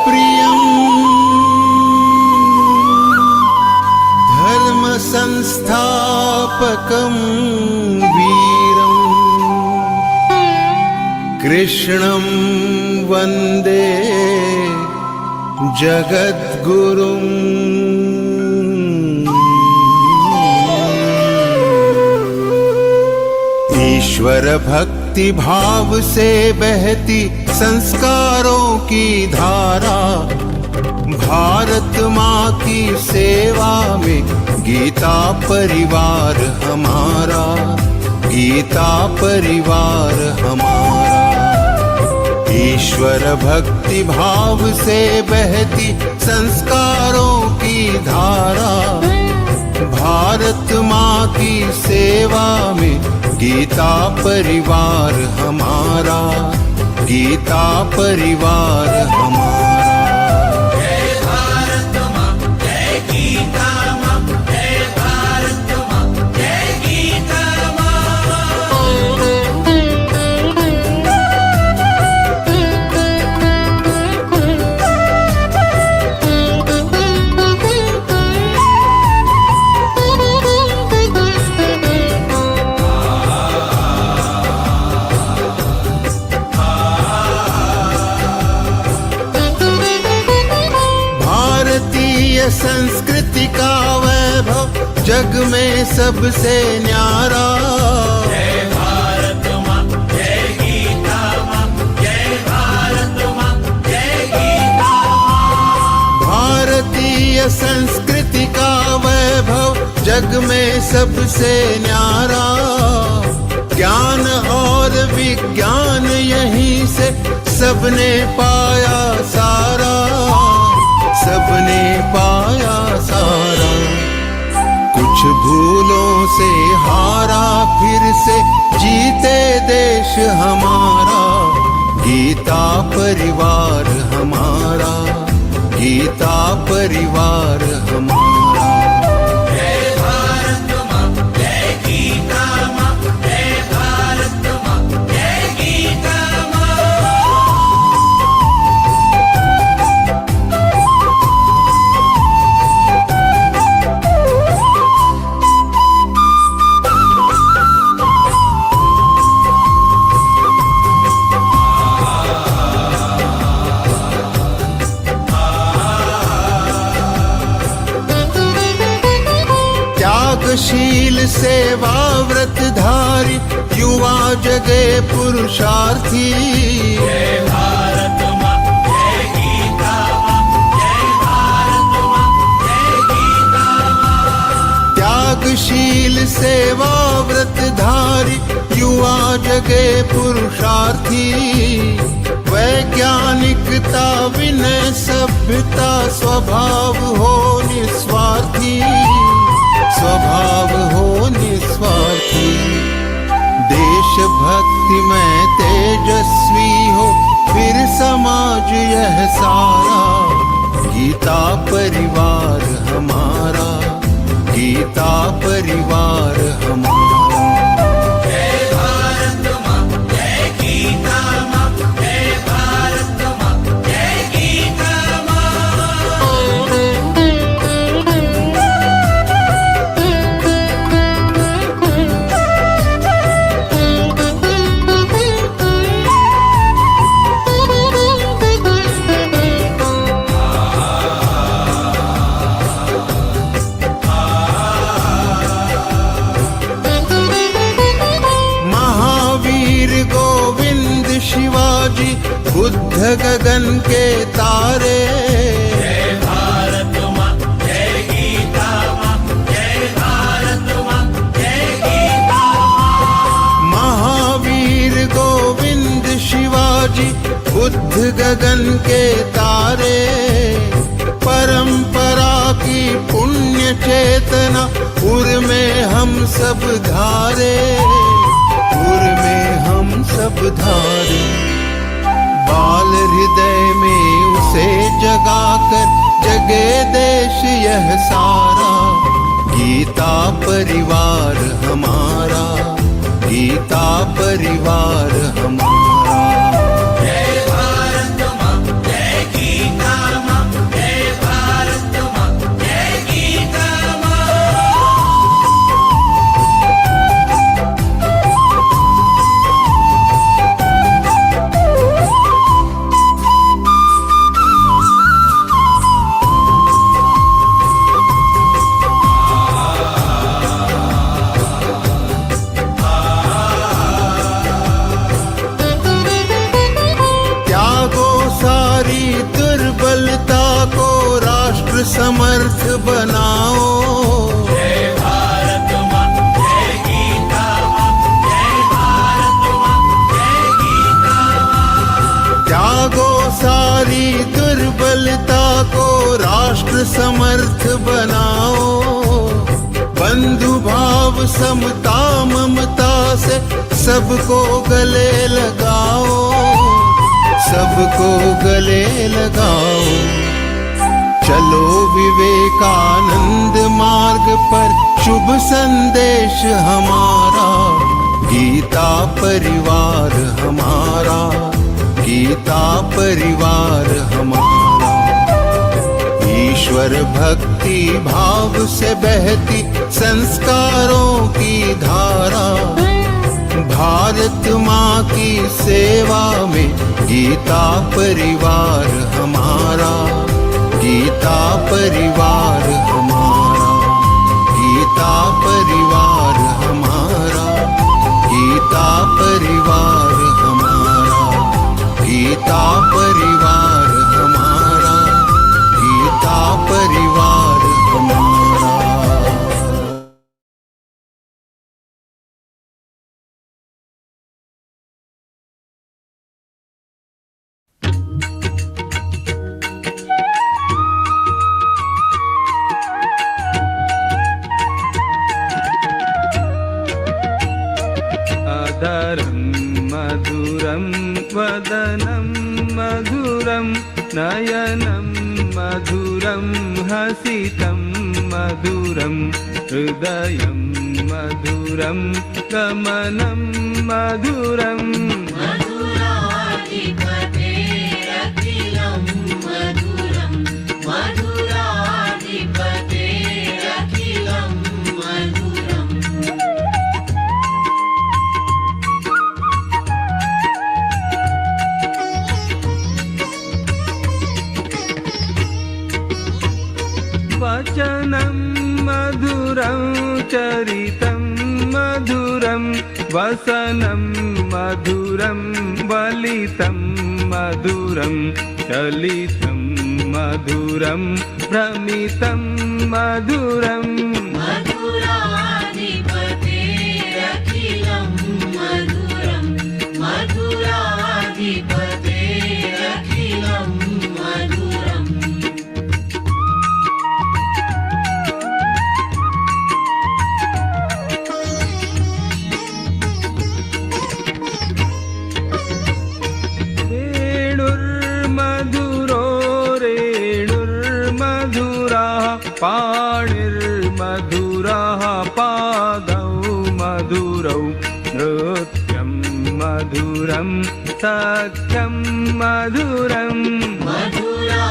प्रियं धर्म संस्थापकं वीरं कृष्णं वन्दे जगद्गुरुं। ईश्वर भक्ति भाव से बहती संस्कारों की धारा, भारत माँ की सेवा में गीता परिवार हमारा, गीता परिवार हमारा। ईश्वर भक्ति भाव से बहती संस्कारों की धारा, भारत माँ की सेवा में गीता परिवार हमारा, गीता परिवार हमारा। जय भारत माँ, जय गीता माँ, जय भारत माँ, जय गीता संस्कृति का वैभव जग में सबसे न्यारा। जय भारत माँ, जय गीता माँ, जय भारत माँ, जय गीता माँ। भारतीय संस्कृति का वैभव जग में सबसे न्यारा। ज्ञान और विज्ञान यहीं से सबने पाया सारा, सबने पाया सारा। कुछ भूलों से हारा फिर से जीते देश हमारा, गीता परिवार हमारा, गीता परिवार हमारा। जय भारत माँ, जय गीता माँ, जय भारत माँ, जय गीता माँ। त्यागशील सेवा व्रतधारी युवा जगे पुरुषार्थी। जय भारत माँ, जय गीता माँ, जय भारत माँ, जय गीता माँ। त्यागशील सेवा व्रतधारी युवा जगे पुरुषार्थी। वैज्ञानिकता विनय सभ्यता स्वभाव हो निस्वार्थी, स्वभाव हो निस्वार्थी। देशभक्ति में तेजस्वी हो फिर समाज यह सारा, गीता परिवार हमारा, गीता परिवार हमारा। जय भारत माँ, जय गीता माँ, जय भारत माँ, जय गीता माँ। शिवाजी बुद्ध गगन के तारे। जय भारत माँ, जय गीता माँ, जय भारत माँ, जय गीता माँ। महावीर गोविंद शिवाजी बुद्ध गगन के तारे। परंपरा की पुण्य चेतना उर में हम सब धारे, उर में हम सब धारे। बाल हृदय में उसे जगाकर जगे देश यह सारा, गीता परिवार हमारा, गीता परिवार हमारा। जय भारत माँ, जय गीता जनता को राष्ट्र समर्थ बनाओ, बंधु भाव समता ममता से सबको गले लगाओ, सबको गले लगाओ। चलो विवेकानंद मार्ग पर शुभ संदेश हमारा, गीता परिवार हमारा, गीता परिवार हमारा। ईश्वर भक्ति भाव से बहती संस्कारों की धारा, भारत माँ की सेवा में गीता परिवार हमारा, गीता परिवार हमारा, गीता परिवार हमारा, गीता परिवार हमारा, गीता परिवार हमारा, गीता परिवार हमारा। मधुरं वदनं मधुरं नयनं मधुरं हसितं मधुरं हृदयं मधुरं गमनं मधुरम्। मधुराधिपतेरखिलं मधुरं, मधुराधिपतेरखिलं मधुरम्। वचनं मधुरं चरितं मधुरं वसनं मधुरं वलितं मधुरं चलितं मधुरं भ्रमितं मधुरम्। मधुराधिपतेरखिलं मधुरं, मधुराधिपतेरखिलं मधुरम्। वेणुर्मधुरो रेणुर्मधुरः पाणिर्मधुरः पादौ मधुरौ नृत्यं मधुरं सख्यं मधुरम्। मधुराधिपतेरखिलं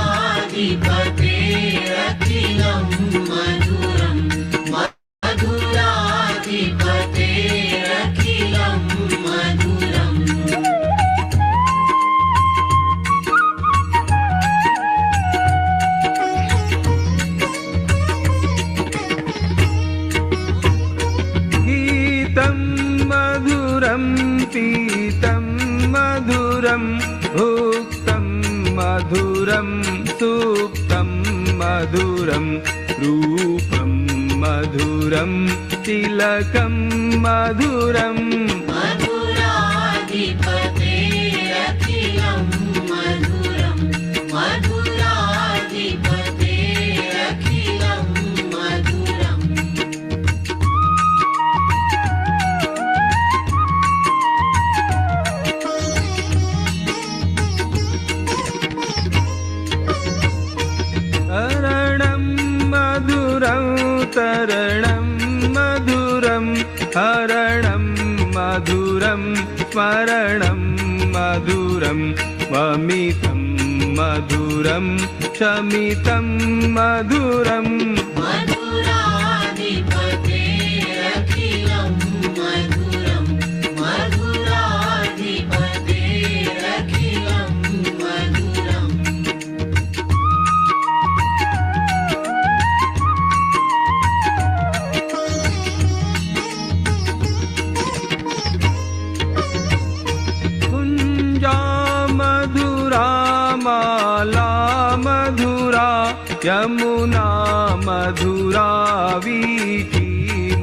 मधुरं, मधुराधिपतेरखिलं मधुरम्। गीतं मधुरं पीतं मधुरं भुक्तं मधुरं सुप्तं मधुरं रूपं मधुरं तिलकं मधुरम्। मधुराधिपतेरखिलं मधुरं, मधुराधिपतेरखिलं मधुरम्। तरणं मधुरं तरणं मधुरं हरणं मधुरं स्मरणं मधुरं वमितं मधुरं शमितं मधुरम्। मधुराधिपतेरखिलं मधुरं, मधुराधिपतेरखिलं मधुरम्। कुञ्जा मधुरा माला मधुरा यमुना मधुरा वीथी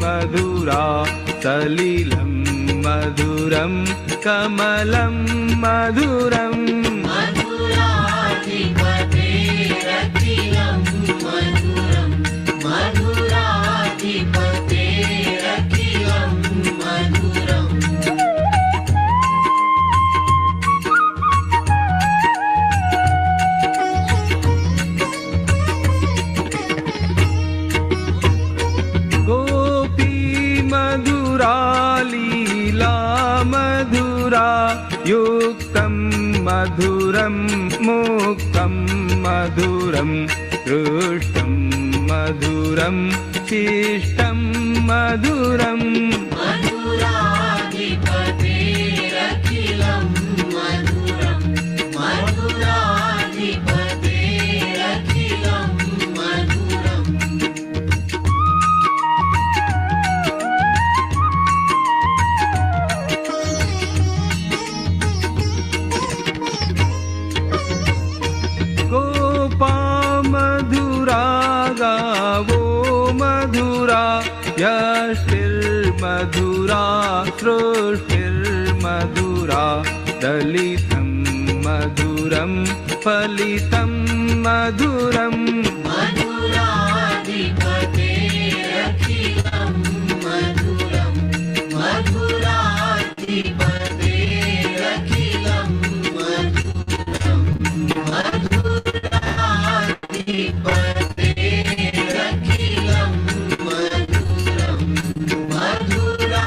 मधुरा सलिलं मधुरं कमलं मधुरम्। मधुराधिपतेरखिलं युक्तं मधुरं मुक्तं मधुरं दृष्टं मधुरं शिष्टं मधुरम् मधुराधिपतेरखिलं मधुरं मधुराधिपतेरखिलं मधुरम् गोपा मधुरा गावो मधुरा यष्टिर्मधुरा सृष्टिर्मधुरा दलितं मधुरं फलितं मधुरम् मधुराधिपतेरखिलं मधुरं मधुराधिपतेरखिलं मधुरं मधुराधिपतेरखिलं मधुरं मधुराधिपतेरखिलं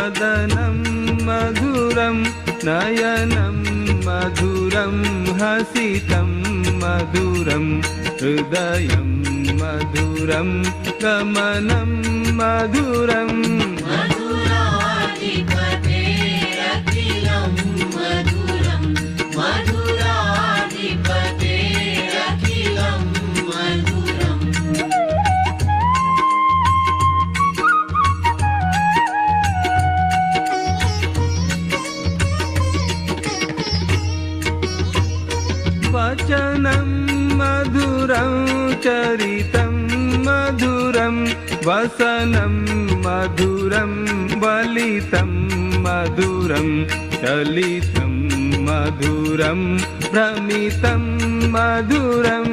वदनं मधुरं नयनं मधुरं हसितं मधुरं हृदयं मधुरं गमनं मधुरम् मधुराधिपतेरखिलं मधुरं मधुराधिपतेरखिलं मधुरम् वचनं मधुरं चरितं मधुरं वसनं मधुरं वलितं मधुरं चलितं मधुरं भ्रमितं मधुरम्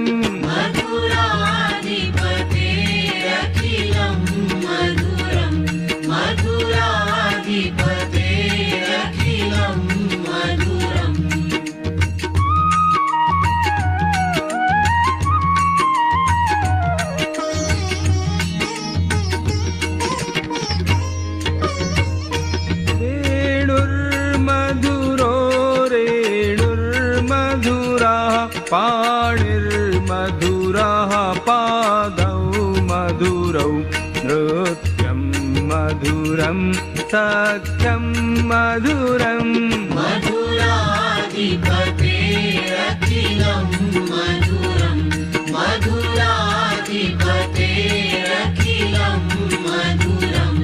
मधुराधिपतेरखिलं मधुरं मधुराधिपतेरखिलं मधुरम् वेणुर्मधुरो रेणुर्मधुरः पाणिर्मधुरः पादौ मधुरौ नृत्यं मधुरं सख्यं मधुरम् मधुराधिपतेरखिलं मधुरं मधुराधिपतेरखिलं मधुरम्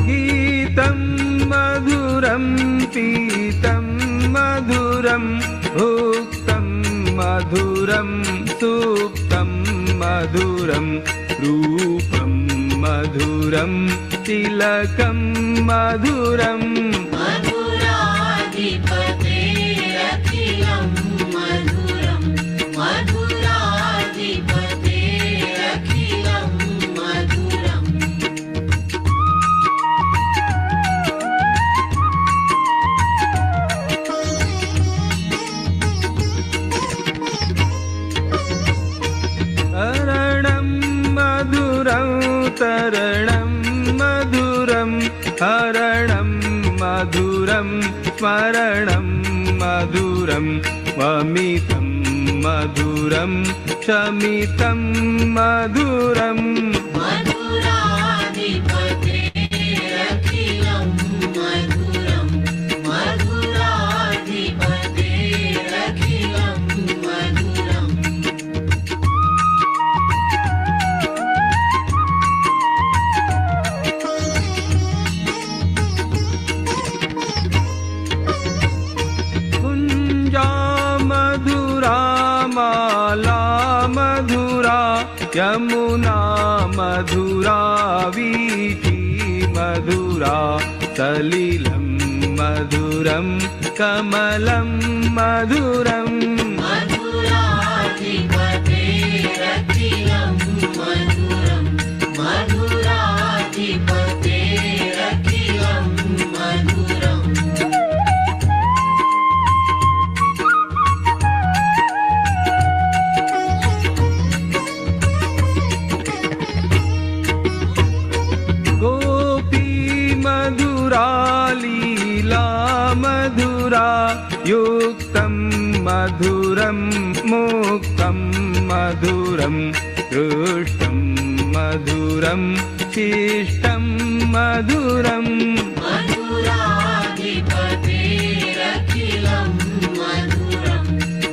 गीतं मधुरं पीतं मधुरं भुक्तं मधुरं सुप्तं मधुरं रूपं मधुरं तिलकं मधुरम् मधुराधिपतेरखिलं मधुरं मधुराधिपतेरखिलं मधुरम् तरणं मधुरं तरणं मधुरं हरणं मधुरं स्मरणं मधुरं वमितं मधुरं शमितं मधुरम् मधुराधिपतेरखिलं मधुरं मधुराधिपतेरखिलं मधुरम् कुञ्जा मधुरा माला मधुरा यमुना मधुरा वीथी मधुरा सलिलं मधुरं कमलं मधुरम् मधुराधिपतेरखिलं मधुरं मधुराधिपतेरखिलं मधुरम् गोपी मधुरा लीला मधुरा युक्तं मधुरं मुक्तं मधुरं हृष्टं मधुरं शिष्टं मधुरम् मधुराधिपतेरखिलं मधुरं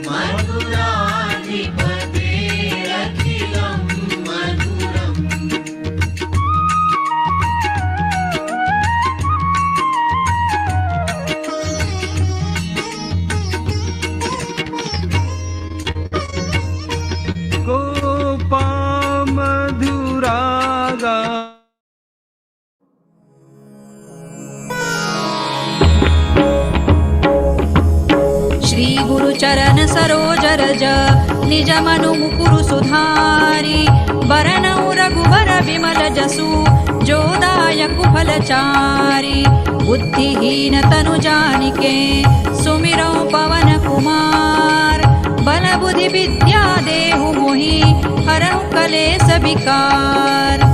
मधुराधिपतेरखिलं मधुरम् गोपा मधुरा गा श्री गुरु चरण सरोज रज निज मनु मुकुरु सुधारी बरनउ रघुबर विमल जसु जो दायक कुफलचारी बुद्धिहीन तनु जानिके सुमिरौ पवन कुमार बल बुद्धि विद्या देहु मोहि हरहु कलेस विकार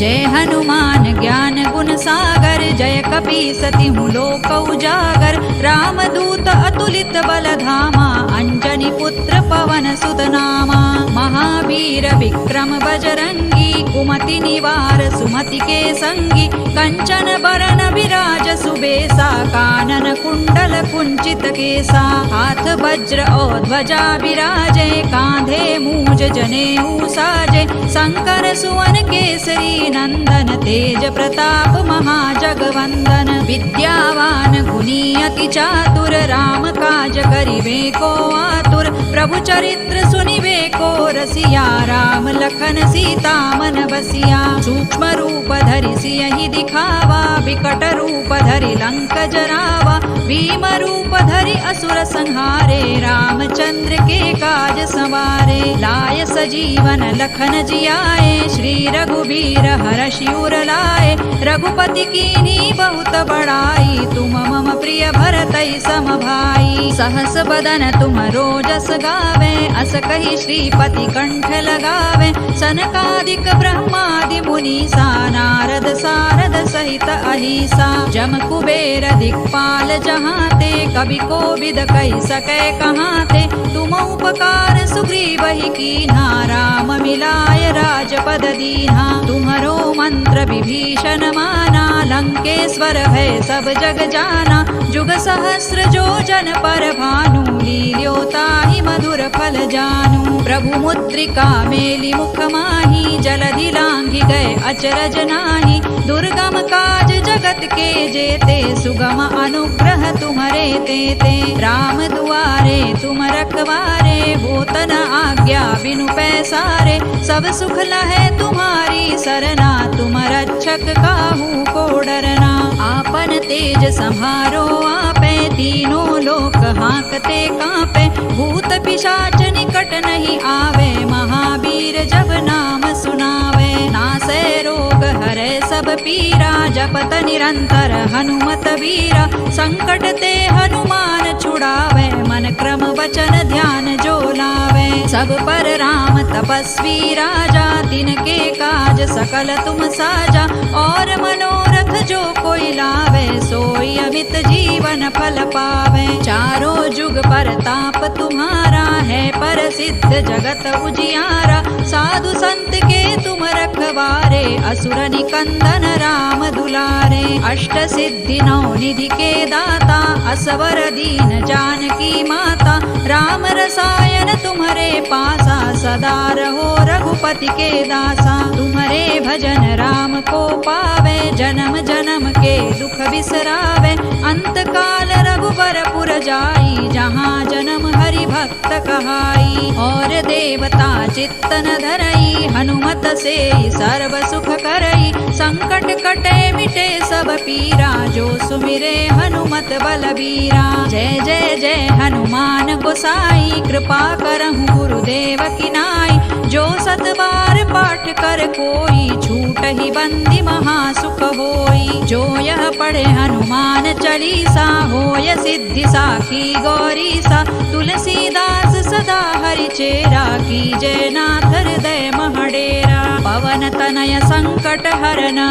जय हनुमान ज्ञान गुण सागर जय कपीसति लोक उजागर रामदूत अतुलित बल धामा अंजनी पुत्र पवन सुत नामा महावीर विक्रम बजरंगी कुमति निवार सुमति के संगी कंचन बरन विराज सुबेसा कानन कुंडल कुंचित केसा हाथ वज्र और ध्वजा विराजे कांधे मूज जनेऊ साजे शंकर सुवन केसरी नंदन तेज प्रताप महाजगवंदन विद्यावान गुणी अति चातुर राम काज करिबे को आतुर प्रभु चरित्र सुनिबे को रसिया राम लखन सीता मन बसिया सूक्ष्म रूप धरि सियहि दिखावा विकट रूप धरि लंक जरावा भीम रूप धरि असुर संहारे रामचंद्र के काज सवारे लाय सजीवन लखन जियाए श्री रघुबीर हरषि उर लाए रघुपति कीन्ही बहुत बड़ाई तुम मम प्रिय भरतई सम भाई सहस बदन तुम रोजस गावे अस कहि श्रीपति कंठ लगावे सनकादिक ब्रह्मादि मुनीसा नारद सारद सहित अहिसा जम कुबेर दिक्पाल जहाते कवि कोविद कहि सकै कहाते तुम उपकार सुग्रीवहि कीन्हा राम मिलाय राजपद दीन्हा तुम्हरो मंत्र विभीषण माना लंकेश्वर है सब जग जाना जुग सहस्र जो जन पर भानु लील्योताहि मधुर फल जानू प्रभु मुद्रिका मेलि मुख माही जलधि लांघि गए अचरज नाही दुर्गम काज जगत के जेते सुगम अनुग्रह तुम्हरे तेते राम दुआरे तुम रखवारे होत न आज्ञा बिनु पैसारे सब सुख लहै तुम्हारी सरना तुम रक्षक काहू को डरना आपन तेज सम्हारो आपे तीनों लोक हांकते कांपे भूत पिशाच निकट नहीं आवे महावीर जब नाम सुनावे नासै रोग हरै सब पीरा जपत निरंतर हनुमत वीरा संकट ते हनुमान छुड़ावे मन क्रम वचन ध्यान जो लावे सब पर राम तपस्वी राजा तिनके काज सकल तुम साजा और मनोरथ जो कोई लावे सोई अमित जीवन फल पावे चारों जुग परताप तुम्हारा है प्रसिद्ध जगत उजियारा साधु संत के तुम रखवारे असुर निकंदन राम दुलारे अष्ट सिद्धि नौ निधि के दाता असवर दीन जानकी माता राम रसायन तुम्हारे पासा सदा रहो रघुपति के दासा तुम्हारे भजन राम को पावे जन्म जन्म के दुख बिसरावे अंत काल रघुबर पुर जाई जहाँ जन्म हरि भक्त कहाई और देवता चित्त न धरई हनुमत से सर्व सुख करई संकट कटे मिटे सब पीरा जो सुमिरे हनुमत बलबीरा जय जय जय हनुमान गोसाई कृपा करहु गुरुदेव की नाई जो सत बार पाठ कर कोई छूट ही बंदी महासुख होई जो यह पढ़े हनुमान चालीसा होय सिद्धि साखी गौरीसा तुलसीदास सदा हरि चेरा की जय नाथ हृदय महडेरा पवन तनय संकट हरना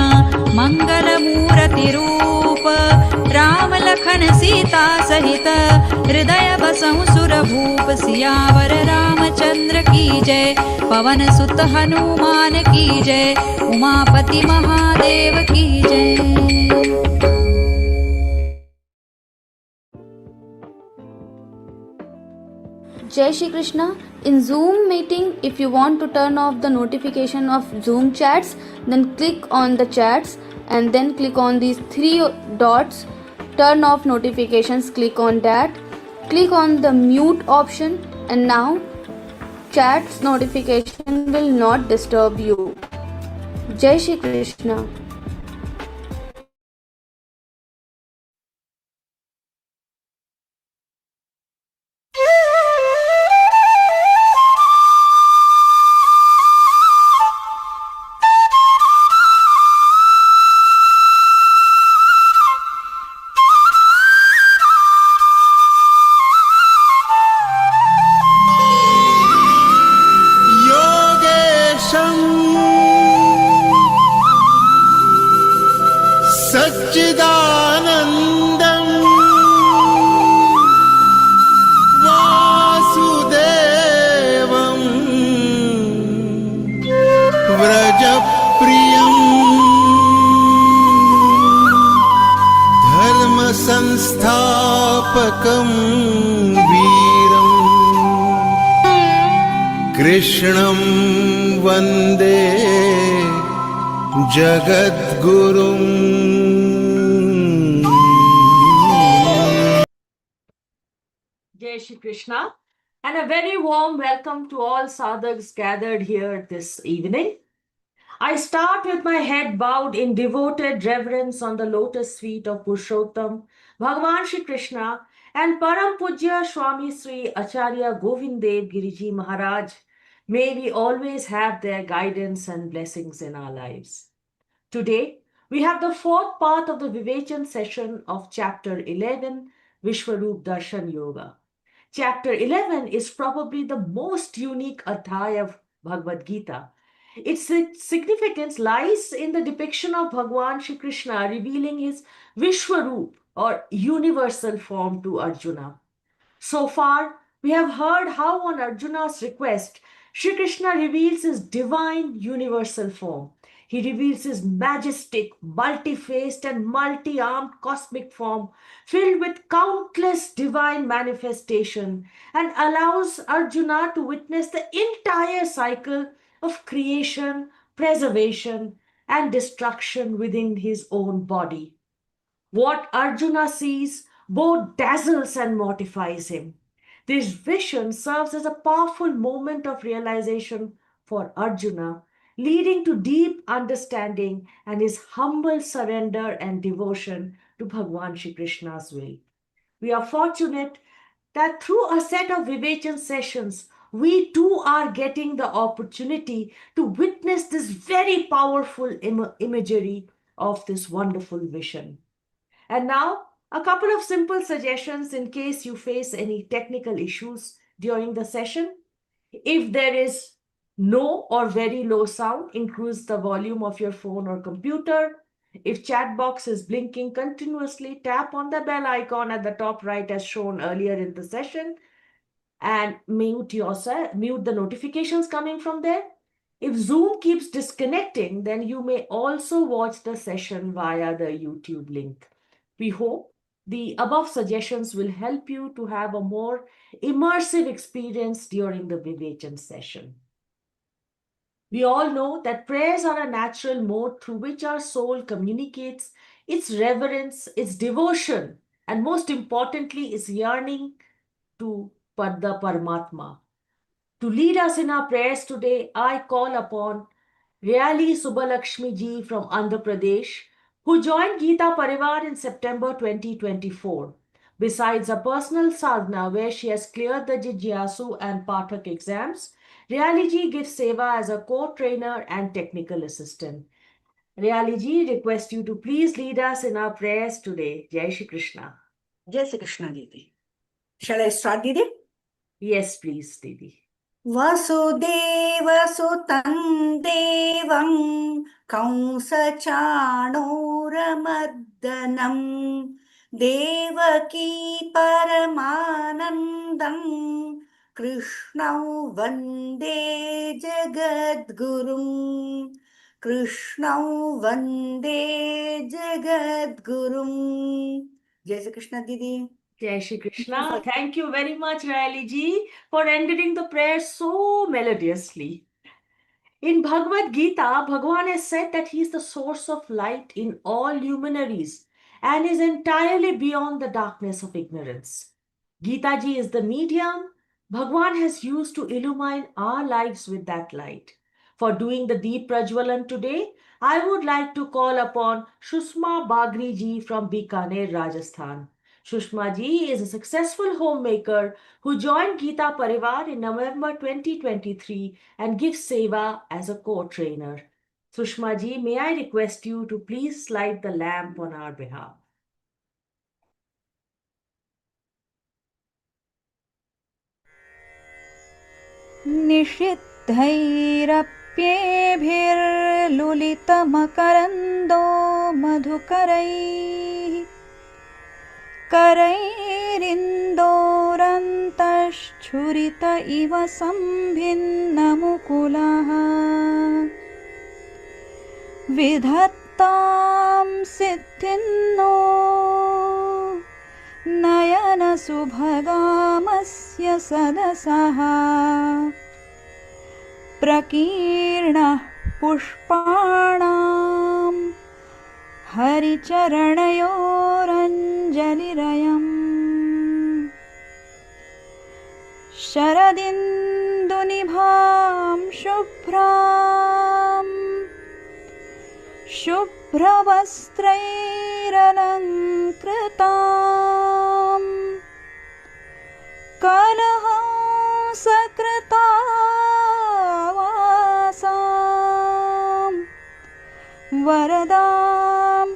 मंगल मूर्ति रूप राम लखन सीता सहित हृदय बसहु सुर भूप सियावर रामचंद्र की जय पवन सुत हनुमान की जय उमापति महादेव की जय। Jai Shri Krishna. In Zoom meeting, if you want to turn off the notification of Zoom chats, then click on the chats and then click on these three dots, turn off notifications, click on that, click on the mute option, and now chats notification will not disturb you. Jai Shri Krishna. निर्विकारं वीरम् कृष्णं वन्दे जगद्गुरुम्। Jai Shri Krishna, and a very warm welcome to all sadhaks gathered here this evening. I start with my head bowed in devoted reverence on the lotus feet of Purushottam, Bhagavan Shri Krishna, and Param Pujya Swami Sri Acharya Govindev Giriji Maharaj. May we always have their guidance and blessings in our lives. Today, we have the fourth part of the Vivechan session of chapter 11, Vishwaroop Darshan Yoga. Chapter 11 is probably the most unique adhyaya of Bhagavad-gītā. Its significance lies in the depiction of Bhagwan Shri Krishna revealing his Vishwaroop or universal form to Arjuna. So far, we have heard how on Arjuna's request, Shri Krishna reveals his divine universal form. He reveals his majestic, multi-faced and multi-armed cosmic form filled with countless divine manifestation and allows Arjuna to witness the entire cycle of creation, preservation and destruction within his own body. What Arjuna sees both dazzles and mortifies him. This vision serves as a powerful moment of realization for Arjuna, leading to deep understanding and his humble surrender and devotion to Bhagwan Shri Krishna's will. We are fortunate that through a set of Vivechan sessions, we too are getting the opportunity to witness this very powerful imagery of this wonderful vision. And now, a couple of simple suggestions in case you face any technical issues during the session. If there is no or very low sound, increase the volume of your phone or computer. If chat box is blinking continuously, tap on the bell icon at the top right as shown earlier in the session and mute the notifications coming from there. If Zoom keeps disconnecting, then you may also watch the session via the YouTube link. We hope the above suggestions will help you to have a more immersive experience during the Vivechan session. We all know that prayers are a natural mode through which our soul communicates its reverence, its devotion, and most importantly, its yearning to the Paramatma. To lead us in our prayers today, I call upon Ryali Subbalakshmi ji from Andhra Pradesh, who joined Geeta Pariwar in September 2024. Besides a personal sadhana where she has cleared the Jijyasu and Pathak exams, Ryali ji gives seva as a co-trainer and technical assistant. Ryali ji request you to please lead us in our prayers today. Jai Shri Krishna. Jai Shri Krishna, Didi. Shall I start, Didi? Yes, please, Didi. Vasudevasutam devam Kamsachaणूरमर्दनम् Devaki Paramanandam Krishnau Vande Jagadgurum Krishnau Vande Jagadgurum. Jai Shri Krishna, Didi. Jai Shri Krishna. Thank you very much, Ryali ji, for ending the prayer so melodiously. In Bhagavad-gītā, Bhagavan has said that he is the source of light in all luminaries and is entirely beyond the darkness of ignorance. Geeta ji is the medium Bhagavan has used to illumine our lives with that light. For doing the deep Prajwalan today, I would like to call upon Shushma Bagri ji from Bikaner, Rajasthan. Shushma ji is a successful homemaker who joined Geeta Pariwar in November 2023 and gives seva as a co-trainer. Shushma ji, may I request you to please light the lamp on our behalf. निषिद्धैरप्येभिर्लुलितमकरन्दो मधुकरैः करैरिन्दोरन्तश्छुरित इव सम्भिन्नमुकुलः विधत्तां सिद्धिन्नो नयनसुभगामस्य सदसः प्रकीर्णः पुष्पाणां हरिचरणयोरञ्जलिरयम् शरदिन्दुनिभां शुभ्रवस्त्रैरलङ्कृतां कलहंसकृतावासां वरदां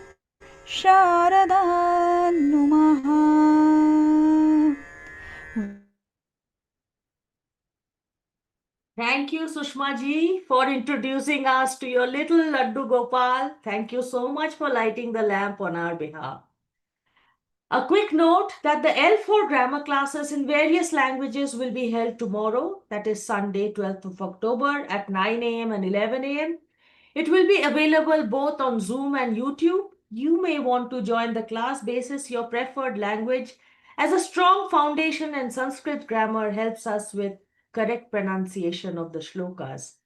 शारदां नुमः। Thank you, Sushma ji, for introducing us to your little Laddu Gopal. Thank you so much for lighting the lamp on our behalf. A quick note that the L4 grammar classes in various languages will be held tomorrow, that is Sunday, 12th of October at 9 a.m. and 11 a.m. It will be available both on Zoom and YouTube. You may want to join the class basis your preferred language, as a strong foundation in Sanskrit grammar helps us with correct pronunciation of the shlokas.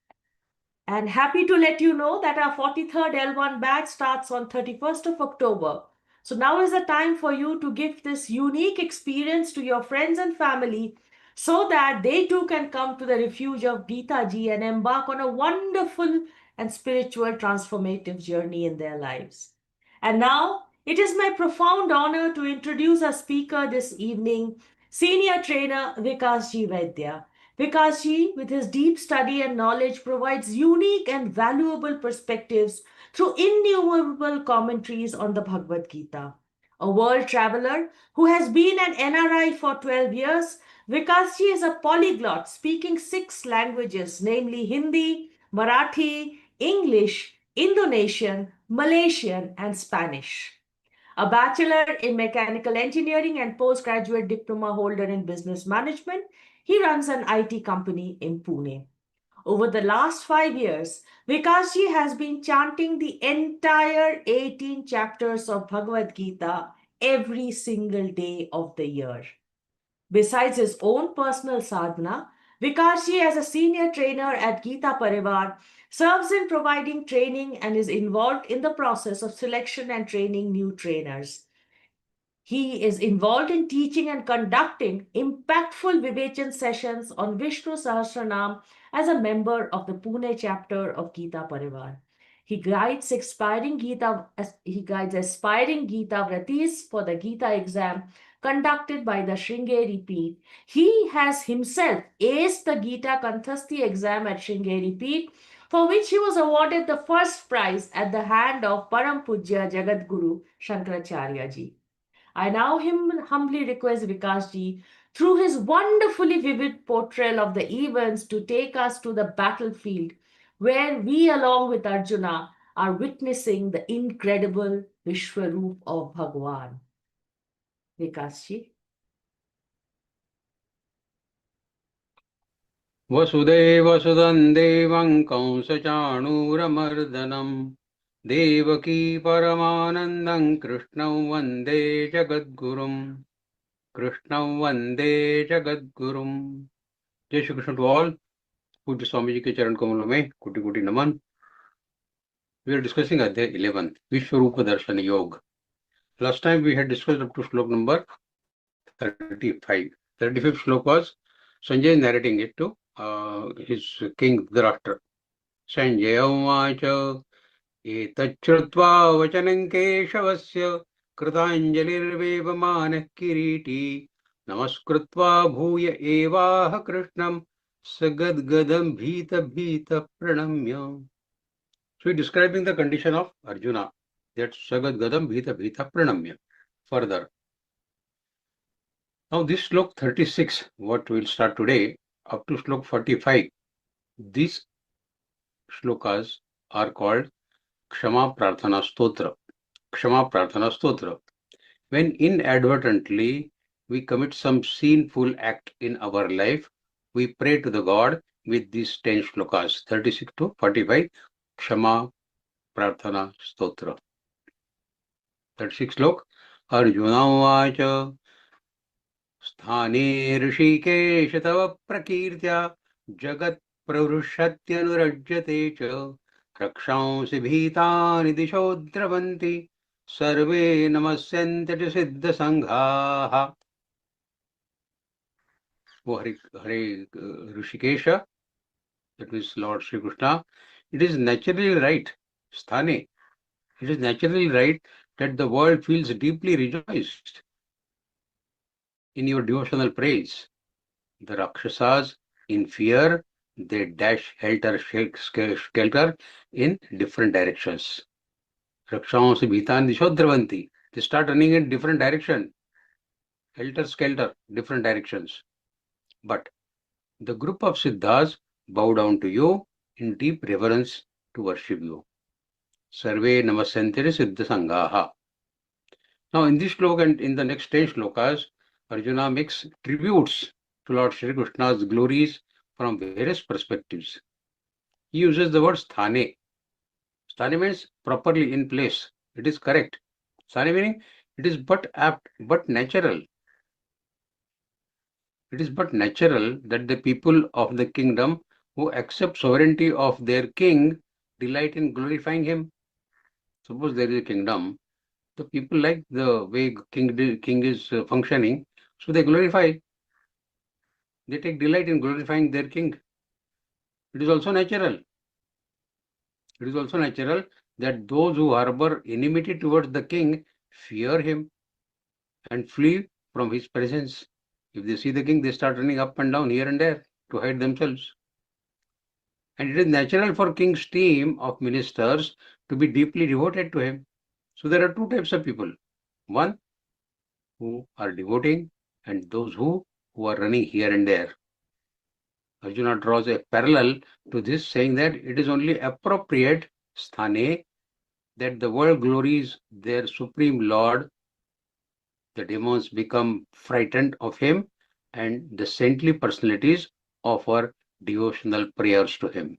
And happy to let you know that our 43rd L1 batch starts on 31st of October. So now is the time for you to give this unique experience to your friends and family so that they too can come to the refuge of Geeta ji and embark on a wonderful and spiritual transformative journey in their lives. And now it is my profound honor to introduce our speaker this evening, Senior Trainer Vikas ji Vaidya. Vikas ji, with his deep study and knowledge, provides unique and valuable perspectives through innumerable commentaries on the Bhagavad-Gītā. A world traveler who has been an NRI for 12 years, Vikas ji is a polyglot speaking 6 languages, namely Hindi, Marathi, English, Indonesian, Malaysian, and Spanish. A bachelor in mechanical engineering and postgraduate diploma holder in business management, he runs an IT company in Pune. Over the last 5 years, Vikas ji has been chanting the entire 18 chapters of Bhagavad Gita every single day of the year. Besides his own personal sadhana, Vikas ji, as a senior trainer at Geeta Pariwar, serves in providing training and is involved in the process of selection and training new trainers. He is involved in teaching and conducting impactful Vivechan sessions on Vishnu Sahasranam as a member of the Pune chapter of Geeta Pariwar. He guides aspiring Geeta Vratis for the Geeta exam conducted by the Sringeri Peeth. He has himself aced the Geeta Kanthasthi exam at Sringeri Peeth, for which he was awarded the first prize at the hand of Param Pujya Jagadguru Shankaracharya ji. I now humbly request Vikas ji, through his wonderfully vivid portrayal of the events, to take us to the battlefield where we, along with Arjuna, are witnessing the incredible Vishwaroop of Bhagwan. Vikas ji. वसुदेवसुदं देवं कंसचाणूरमर्दनं देवकी परमानन्दं कृष्णं वन्दे जगद्गुरुं जय Shri Krishna to all. पूज्य स्वामी जी के चरण कमलों में कोटि कोटि नमन. We are discussing Adhyay 11, Vishwarupa Darshan Yoga. Last time we had discussed up to slok number 35. 35th slok was Sanjay narrating it to his king Dhritarashtra. Sanjay uvacha etachrutva vachanam keshavasya kritanjalirvevamanah kiriti namaskritva bhuya evaha krishnam sagadgadam bhita pranamya. So, describing the condition of Arjuna, that sagadgadam bhita pranamya. Further, now this slok 36, what we will start today, up to slok 45, these shlokas are called Kshama Prarthana Stotra. Kshama Prarthana Stotra. When inadvertently we commit some sinful act in our life, we pray to the God with these 10 shlokas, 36 to 45, Kshama Prarthana Stotra. 36 slok. Arjuna Vacha Sthane Rishikesh tava prakirtya jagat pravrushyatyanurajyate cha rakshansi bhitani disho dravanti sarve namasyante siddha sanghaha. O Hare Rishikesha, that is Lord Sri Krishna, it is naturally right, Sthane, it is naturally right that the world feels deeply rejoiced in your devotional praise. The Rakshasas, in fear, they dash helter-skelter in different directions. Rakshansi bhitan dishodravanti. They start running in different direction, helter-skelter, different directions. But the group of Siddhas bow down to you in deep reverence to worship you. Sarve namasyantire siddha sanghaha. Now in this shloka and in the next 10 shlokas, Arjuna makes tributes to Lord Shri Krishna's glories from various perspectives. He uses the word sthane. Sthane means properly in place. It is correct. Sthane meaning it is but apt, but natural. It is but natural that the people of the kingdom who accept sovereignty of their king delight in glorifying him. Suppose there is a kingdom, the people like the way king is functioning, so they glorify. They take delight in glorifying their king. It is also natural. It is also natural that those who harbor enmity towards the king fear him and flee from his presence. If they see the king, they start running up and down here and there to hide themselves. And it is natural for king's team of ministers to be deeply devoted to him. So there are two types of people. One, who are devoting, and those who are running here and there. Arjuna draws a parallel to this, saying that it is only appropriate, sthane, that the world glories their supreme Lord. The demons become frightened of him, and the saintly personalities offer devotional prayers to him.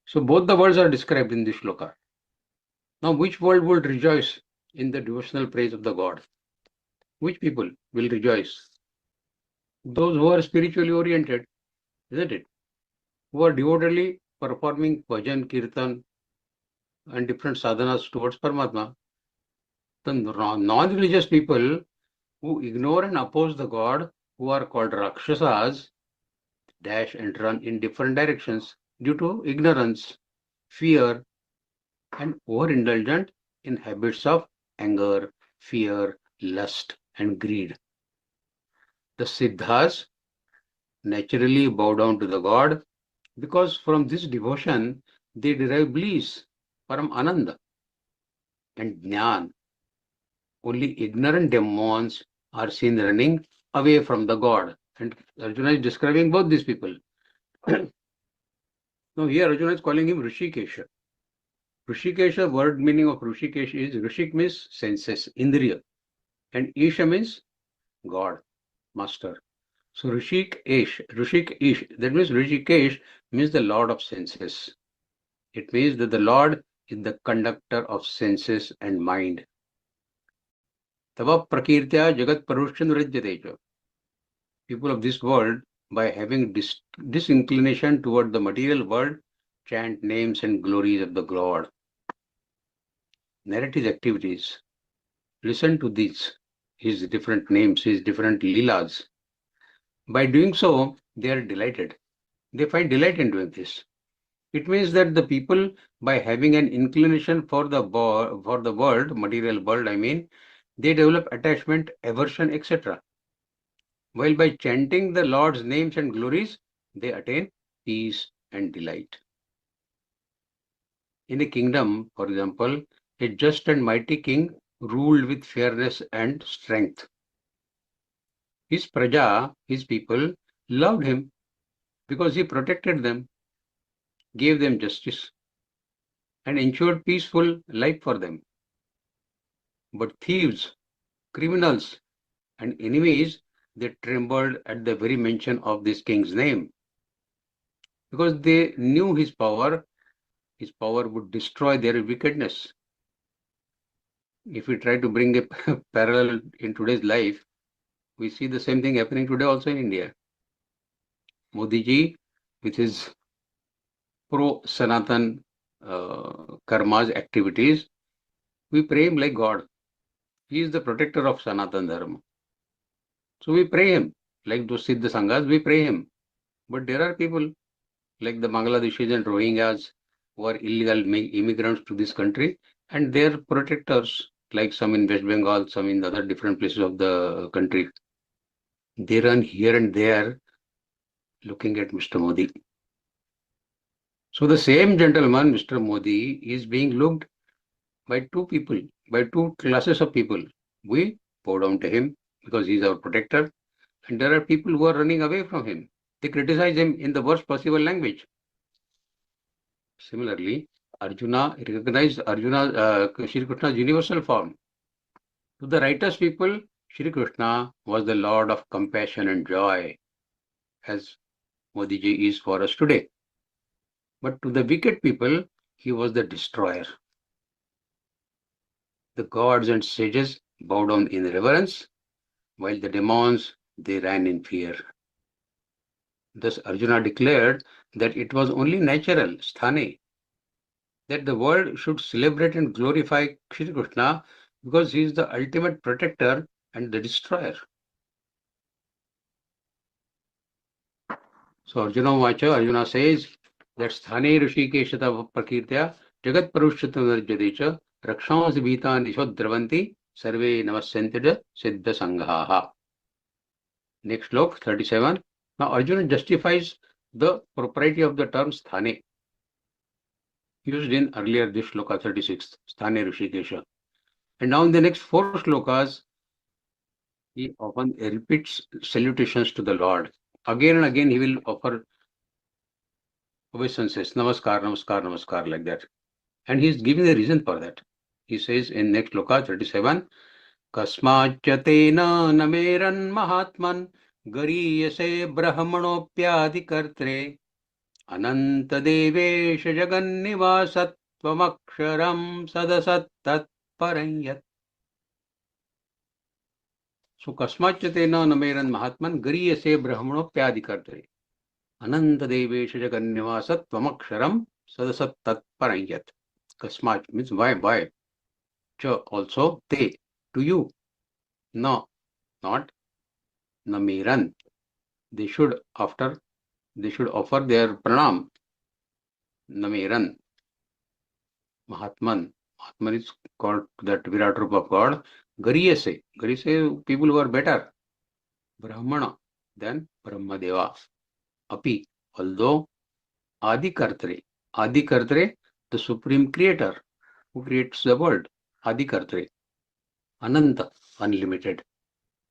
So both the worlds are described in this shloka. Now, which world would rejoice in the devotional praise of the God? Which people will rejoice? Those who are spiritually oriented, isn't it? Who are devotedly performing bhajan, kirtan, and different sadhanas towards Paramatma. The non-religious people who ignore and oppose the God, who are called Rakshasas, dash and run in different directions due to ignorance, fear, and overindulgent in habits of anger, fear, lust, and greed. The Siddhas naturally bow down to the God because from this devotion they derive bliss, param ananda, and jnana. Only ignorant demons are seen running away from the God. And Arjuna is describing both these people. Now here Arjuna is calling him Rishikesha. Rishikesha, word meaning of Rishikesh is, Rishik means senses, Indriya, and Isha means God, master. So Rishikesh, that means Rishikesh means the Lord of senses. It means that the Lord is the conductor of senses and mind. Tava prakirtya jagat parushyanurajyatecha. People of this world, by having disinclination toward the material world, chant names and glories of the Lord. Narrate his activities. Listen to these, his different names, his different leelas. By doing so, they are delighted. They find delight in doing this. It means that the people, by having an inclination for the world, material world, they develop attachment, aversion, etc. While by chanting the Lord's names and glories, they attain peace and delight. In a kingdom, for example, a just and mighty king ruled with fairness and strength. His praja, his people, loved him because he protected them, gave them justice, and ensured peaceful life for them. But thieves, criminals, and enemies, they trembled at the very mention of this king's name because they knew his power would destroy their wickedness. If we try to bring a parallel in today's life, We see the same thing happening today also in India. Modi ji, with his pro-Sanatan karmas activities, we pray him like God. He is the protector of Sanatan Dharma. So we pray him. Like those Siddha Sanghas, we pray him. But there are people like the Bangladeshis and Rohingyas who are illegal immigrants to this country, and their protectors, like some in West Bengal, some in other different places of the country. They run here and there looking at Mr. Modi. So the same gentleman, Mr. Modi, is being looked by two people, by two classes of people. We bow down to him because he is our protector, and there are people who are running away from him. They criticize him in the worst possible language. Similarly, Arjuna recognized Shri Krishna's universal form. To the righteous people, Shri Krishna was the Lord of compassion and joy, as Modi ji is for us today. But to the wicked people, he was the destroyer. The gods and sages bowed down in reverence, while the demons, they ran in fear. Thus Arjuna declared that it was only natural, sthane, that the world should celebrate and glorify Shri Krishna because he is the ultimate protector and the destroyer. So Arjuna says that sthane rishikeshata prakirtya jagat parushyata narjadecha rakshams bhita nishodravanti sarve namasyantija siddha sanghaha. Next slok 37. Now Arjuna justifies the propriety of the term sthane used in earlier this shloka 36, sthane rishikesha. And now in the next 4 shlokas, he often repeats salutations to the Lord. Again and again he will offer obeisances, namaskar, namaskar, namaskar, like that. And he is giving the reason for that. He says in next shloka 37, Kasmachatena nameran mahatman gariyase brahmanopyadikartre ananta devesha jagannivasattvamaksharam sadasattat paranyat. So Kasmachatena nameran mahatman gariyase brahmanopyadikartre ananta devesha jagannivasattvamaksharam sadasattat paranyat. Kasmat means why? Cha also te, to you. No, not namiran. They should offer their pranam. Namiran. Mahatman. Mahatman is called that Virat Rupa of God. Gariyase. Gariyase, people who are better. Brahmana than Brahmadeva. Api. Although Adikartre. Adikartre, the supreme creator who creates the world. Adikartre. Ananta, unlimited.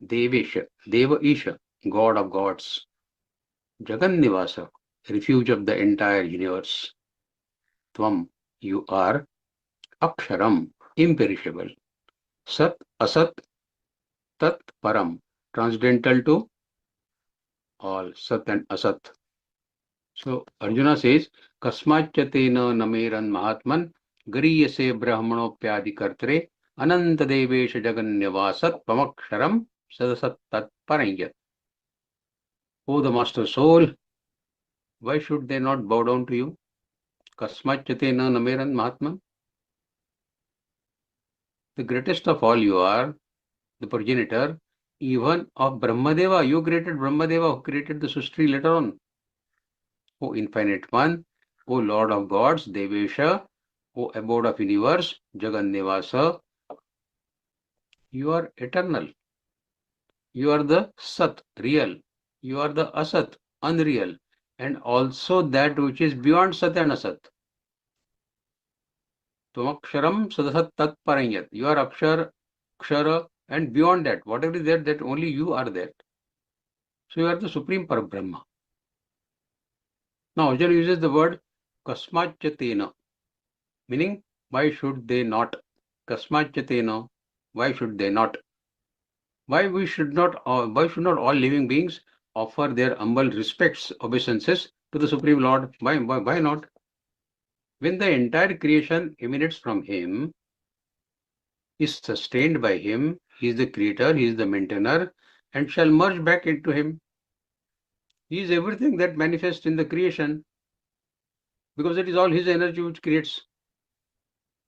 Devesha, Deva Isha, God of gods. Jagannivasa, refuge of the entire universe. Tvam, you are. Aksharam, imperishable. Sat, Asat, Tat, Param, transcendental to all. Sat and Asat. So Arjuna says, Kasmachatena nameran mahatman gariyase brahmanopyadikartre ananta devesha jagannivasat pamaksharam sadasat tat paranyat. O the master soul, why should they not bow down to you? Kasmachatena nameran mahatman. The greatest of all you are, the progenitor, even of Brahmadeva. You created Brahmadeva, who created the Srishti later on. O infinite one, O Lord of gods, Devesha, O abode of universe, Jagannivasa, you are eternal. You are the Sat, real. You are the Asat, unreal. And also that which is beyond Sat and Asat. Tvamaksharam sadasat tat paranyat. You are Akshar, Kshara, and beyond that, whatever is there, that only you are there. So you are the supreme Parabrahma. Now Arjuna uses the word Kasmachatena, meaning why should they not? Kasmachatena, why should they not? Why should not all living beings offer their humble respects, obeisances to the Supreme Lord? Why not? When the entire creation emanates from him, is sustained by him, he is the creator, he is the maintainer, and shall merge back into him. He is everything that manifests in the creation, because it is all his energy which creates.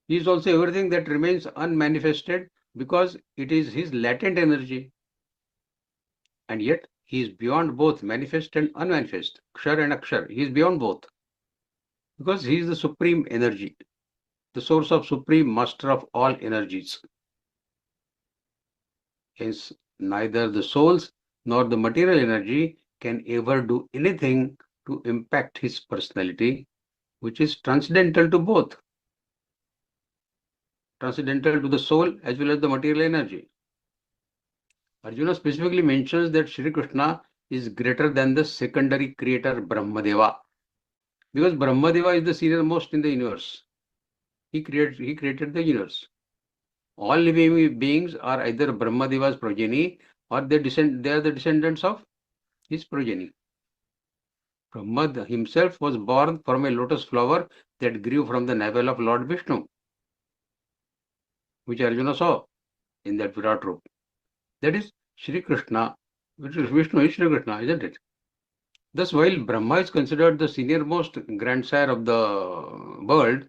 He is also everything that remains unmanifested, because it is his latent energy. And yet he is beyond both manifest and unmanifest, Kshar and Akshar. He is beyond both, because he is the supreme energy, the source of supreme master of all energies. Hence, neither the souls nor the material energy can ever do anything to impact his personality, which is transcendental to both, transcendental to the soul as well as the material energy. Arjuna specifically mentions that Shri Krishna is greater than the secondary creator Brahmadeva, because Brahmadeva is the senior most in the universe. He created the universe. All living beings are either Brahmadeva's progeny or they are the descendants of his progeny. Brahma himself was born from a lotus flower that grew from the navel of Lord Vishnu, which Arjuna saw in that Virat Rup. That is Shri Krishna, which is Vishnu is Shri Krishna, isn't it? Thus, while Brahma is considered the senior-most grandsire of the world,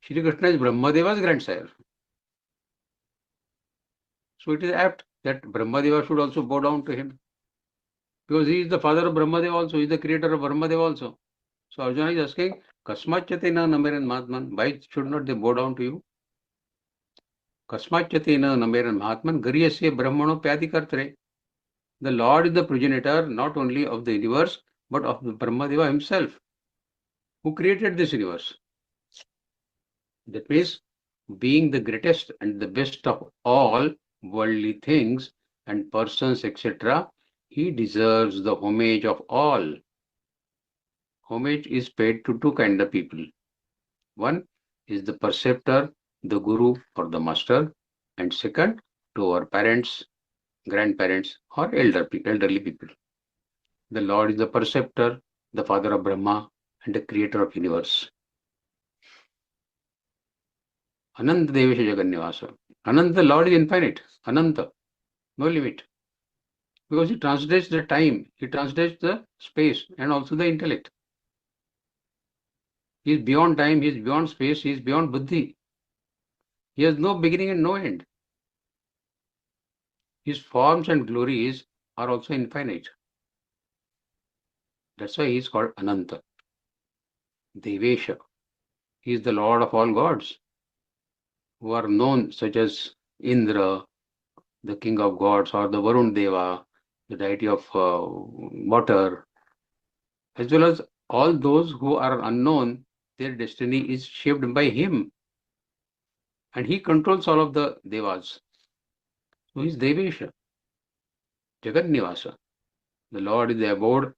Shri Krishna is Brahmadeva's grandsire. So it is apt that Brahmadeva should also bow down to him, because he is the father of Brahmadeva also, he is the creator of Brahmadeva also. So Arjuna is asking, Kasmachyate na nameran mahatman, why should not they bow down to you? Kasmachyate na nameran mahatman, gariyasya brahmano pyadi kartre. The Lord is the progenitor not only of the universe, but of the Brahmadeva himself, who created this universe. That means, being the greatest and the best of all worldly things and persons, etc., he deserves the homage of all. Homage is paid to two kinds of people. One is the preceptor, the guru or the master, and second to our parents, grandparents or elderly people. The Lord is the preceptor, the father of Brahma and the creator of universe. Ananta Devesha Jagannivasa. Ananta, the Lord is infinite. Ananta, no limit. Because he translates the time, he translates the space and also the intellect. He is beyond time, he is beyond space, he is beyond buddhi. He has no beginning and no end. His forms and glories are also infinite. That's why he is called Ananta. Devesha. He is the Lord of all gods, who are known, such as Indra, the king of gods, or the Varun Deva, the deity of water, as well as all those who are unknown, their destiny is shaped by him. And he controls all of the devas. So he is Devesha. Jagannivasa. The Lord is the abode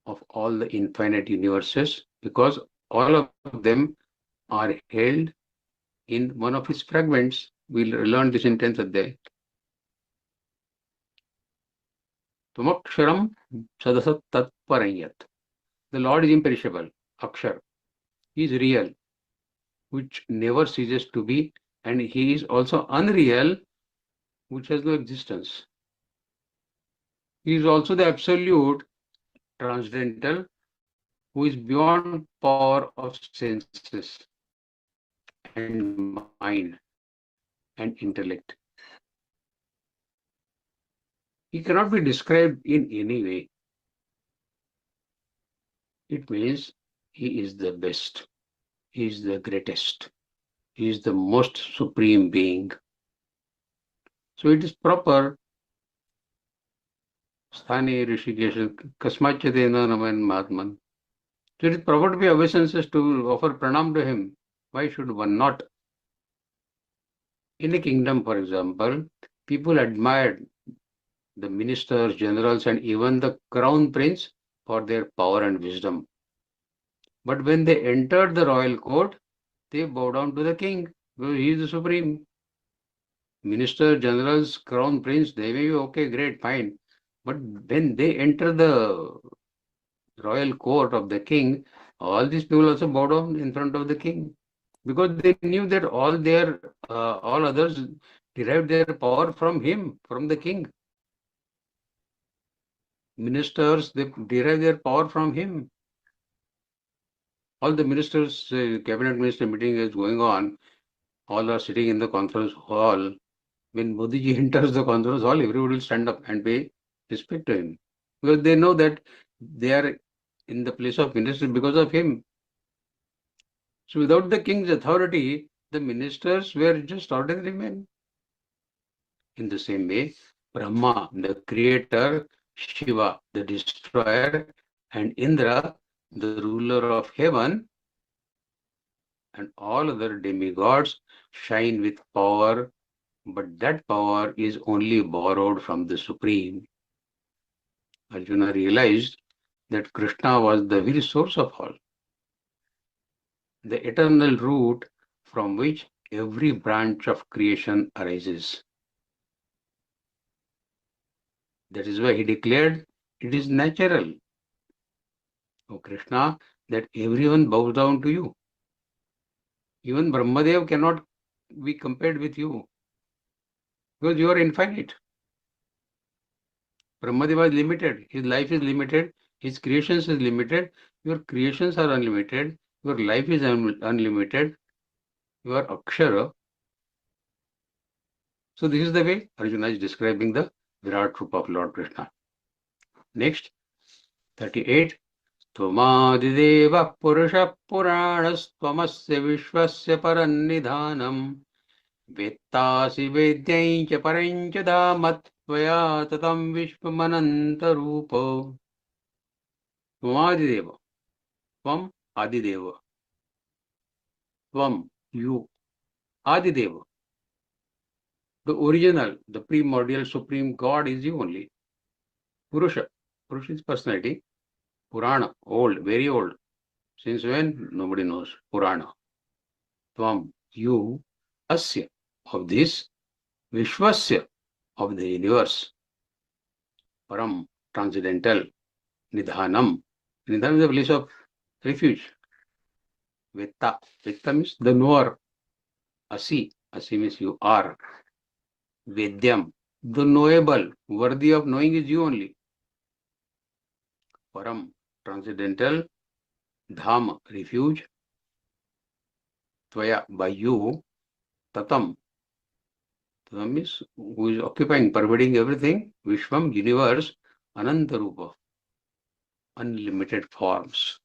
of all the infinite universes, because all of them are held in one of his fragments. We'll learn this in 10th Adhyay. Tamaksharam sadasat tatparanyat. The Lord is imperishable, Akshar. He is real, which never ceases to be, and he is also unreal, which has no existence. He is also the absolute, transcendental, who is beyond power of senses and mind and intellect. He cannot be described in any way. It means he is the best, he is the greatest, he is the most supreme being. So it is proper, Sthani Rishikesh Kasmachyatena Naman Mahatman. So it is proper to be obeisances to offer pranam to him. Why should one not? In a kingdom, for example, people admired the ministers, generals, and even the crown prince for their power and wisdom. But when they entered the royal court, they bow down to the king, because he is the supreme. Minister, generals, crown prince, they may be okay, great, fine. But when they enter the royal court of the king, all these people also bow down in front of the king, because they knew that all others derived their power from him, from the king. ministers, they derive their power from him. All the ministers, cabinet minister meeting is going on. All are sitting in the conference hall. When Modi ji enters the conference hall, everybody will stand up and pay respect to him. Because they know that they are in the place of minister because of him. So without the king's authority, the ministers were just ordinary men. In the same way, Brahma, the creator, Shiva, the destroyer, and Indra, the ruler of heaven, and all other demigods shine with power, but that power is only borrowed from the Supreme. Arjuna realized that Krishna was the very source of all, the eternal root from which every branch of creation arises. That is why he declared, it is natural, O Krishna, that everyone bows down to you. Even Brahmadev cannot be compared with you, because you are infinite. Brahmadeva is limited, his life is limited, his creations is limited, your creations are unlimited, your life is unlimited, you are Akshara. So this is the way Arjuna is describing the Virat Rupa of Lord Krishna. Next, 38. Tvamadideva Purusha Puranas Tvamasya Vishwasya Parannidhanam Vettasi Vedyancha Parancha Dhamat Tvaya Tatam Vishwamananta Rupa. Tvamadideva, Tvam Adideva, Tvam, you, Adideva. The original, the primordial supreme God is you only. Purusha, Purusha is personality. Purana, old, very old. Since when? Nobody knows. Purana. Tvam, you, Asya, of this, Vishwasya, of the universe. Param, transcendental. Nidhanam. Nidhanam is the place of refuge. Vetta. Vetta means the knower. Asi. Asi means you are. Vedyam. The knowable, worthy of knowing is you only. Param, transcendental. Dham, refuge. Tvaya, by you. Tatam. Tatam means who is occupying, pervading everything. Vishwam, universe. Anantarupa, unlimited forms.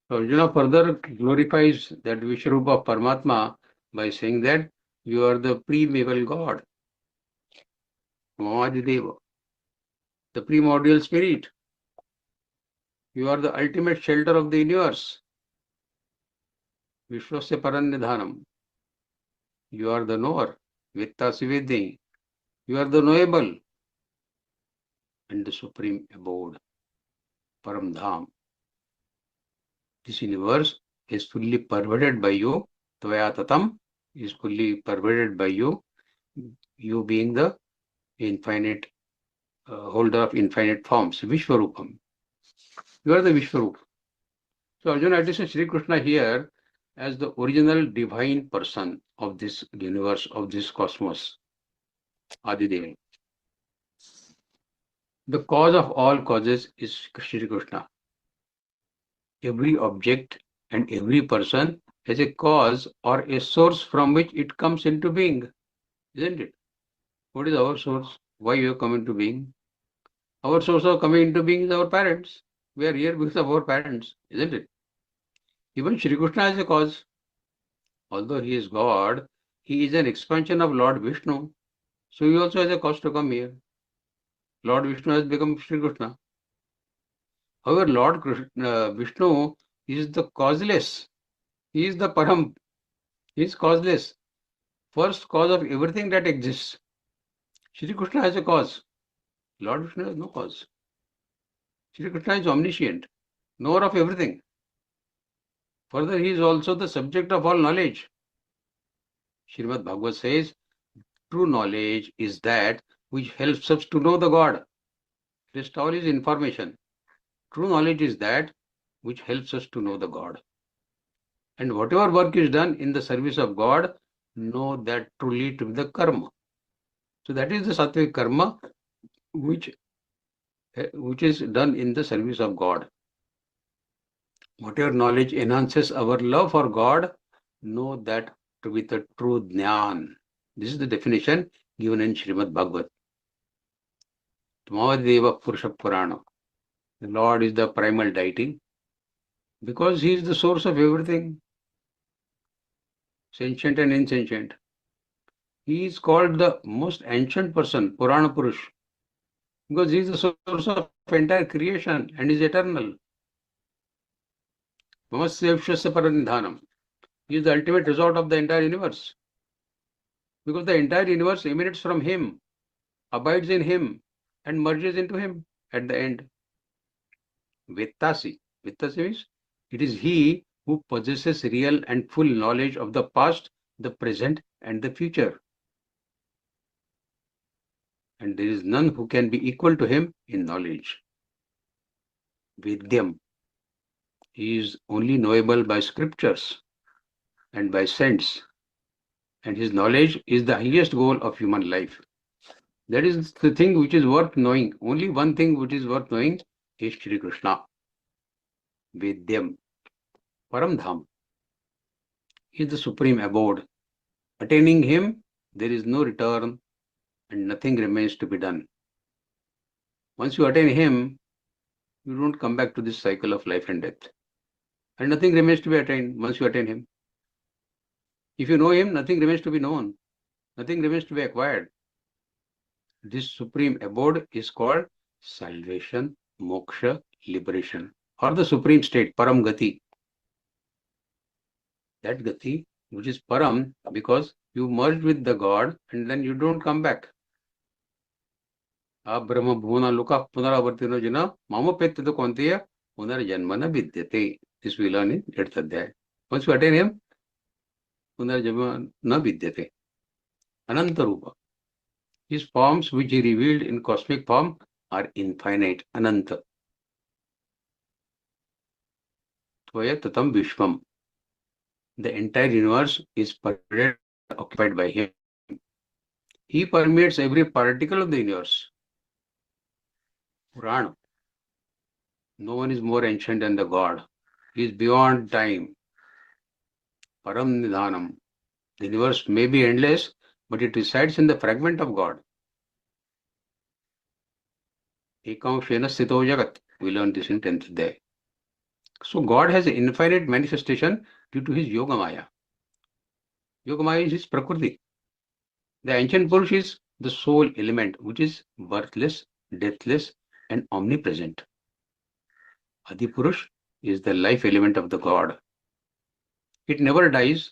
So Arjuna further glorifies that Vishwarupa of Paramatma by saying that you are the primeval God. Mahadideva, the primordial spirit. You are the ultimate shelter of the universe. Vishwasya Parannidhanam. You are the knower. Vittasi Vedyi. You are the knowable and the supreme abode. Paramdham. This universe is fully pervaded by you. Tvaya Tatam is fully pervaded by you. You being the infinite holder of infinite forms. Vishwarupam. You are the Vishwarup. So Arjuna addresses Sri Krishna here as the original divine person of this universe, of this cosmos. Adideva. The cause of all causes is Sri Krishna. Every object and every person has a cause or a source from which it comes into being, isn't it? What is our source? Why we have come into being? Our source of coming into being is our parents. We are here because of our parents, isn't it? Even Shri Krishna has a cause. Although he is God, he is an expansion of Lord Vishnu. So he also has a cause to come here. Lord Vishnu has become Shri Krishna. However, Lord Vishnu is the causeless. He is the Param. He is causeless. First cause of everything that exists. Shri Krishna has a cause. Lord Vishnu has no cause. Shri Krishna is omniscient, knower of everything. Further, he is also the subject of all knowledge. Śrīmad Bhagavad says, true knowledge is that which helps us to know the God. Rest all is information. True knowledge is that which helps us to know the God. And whatever work is done in the service of God, know that truly to be the karma. So that is the sattvic karma which which is done in the service of God. Whatever knowledge enhances our love for God, know that to be the true jnana. This is the definition given in Śrīmad Bhagavad. Tmadeva Purusha Purana. The Lord is the primal deity because He is the source of everything, sentient and insentient. He is called the most ancient person, Purana Purush, because He is the source of entire creation and is eternal. Mamasya Vishwasya Paranidhanam. He is the ultimate result of the entire universe. Because the entire universe emanates from Him, abides in Him, and merges into Him at the end. Vettasi. Vettasi means it is He who possesses real and full knowledge of the past, the present, and the future. And there is none who can be equal to Him in knowledge. Vidyam. He is only knowable by scriptures and by sense. And His knowledge is the highest goal of human life. That is the thing which is worth knowing. Only one thing which is worth knowing is Shri Krishna. Vidyam. Paramdham. He is the supreme abode. Attaining Him, there is no return and nothing remains to be done. Once you attain Him, you don't come back to this cycle of life and death. And nothing remains to be attained once you attain Him. If you know Him, nothing remains to be known. Nothing remains to be acquired. This supreme abode is called salvation, moksha, liberation, or the supreme state, Param Gati. That Gati, which is Param, because you merge with the God and then you don't come back. Brahma Bhuvana Luka Punaravartino Jana Mama Petya Kontiya Punarjanmana Vidyate. This we learn in 8th Adhyaya. Once you attain Him, Punarjanmana Vidyate. Anantarupa. His forms which He revealed in cosmic form are infinite, Ananta. Tvaya Tatam Vishwam. The entire universe is occupied by Him. He permeates every particle of the universe. Purana. No one is more ancient than the God. He is beyond time. Param Nidhanam. The universe may be endless, but it resides in the fragment of God. Ekamshena Sthito Jagat. We learned this in 10th day. So God has an infinite manifestation due to His Yogamaya. Yogamaya is His Prakriti. The ancient Purush is the soul element, which is birthless, deathless, and omnipresent. Adi Purush is the life element of the God. It never dies,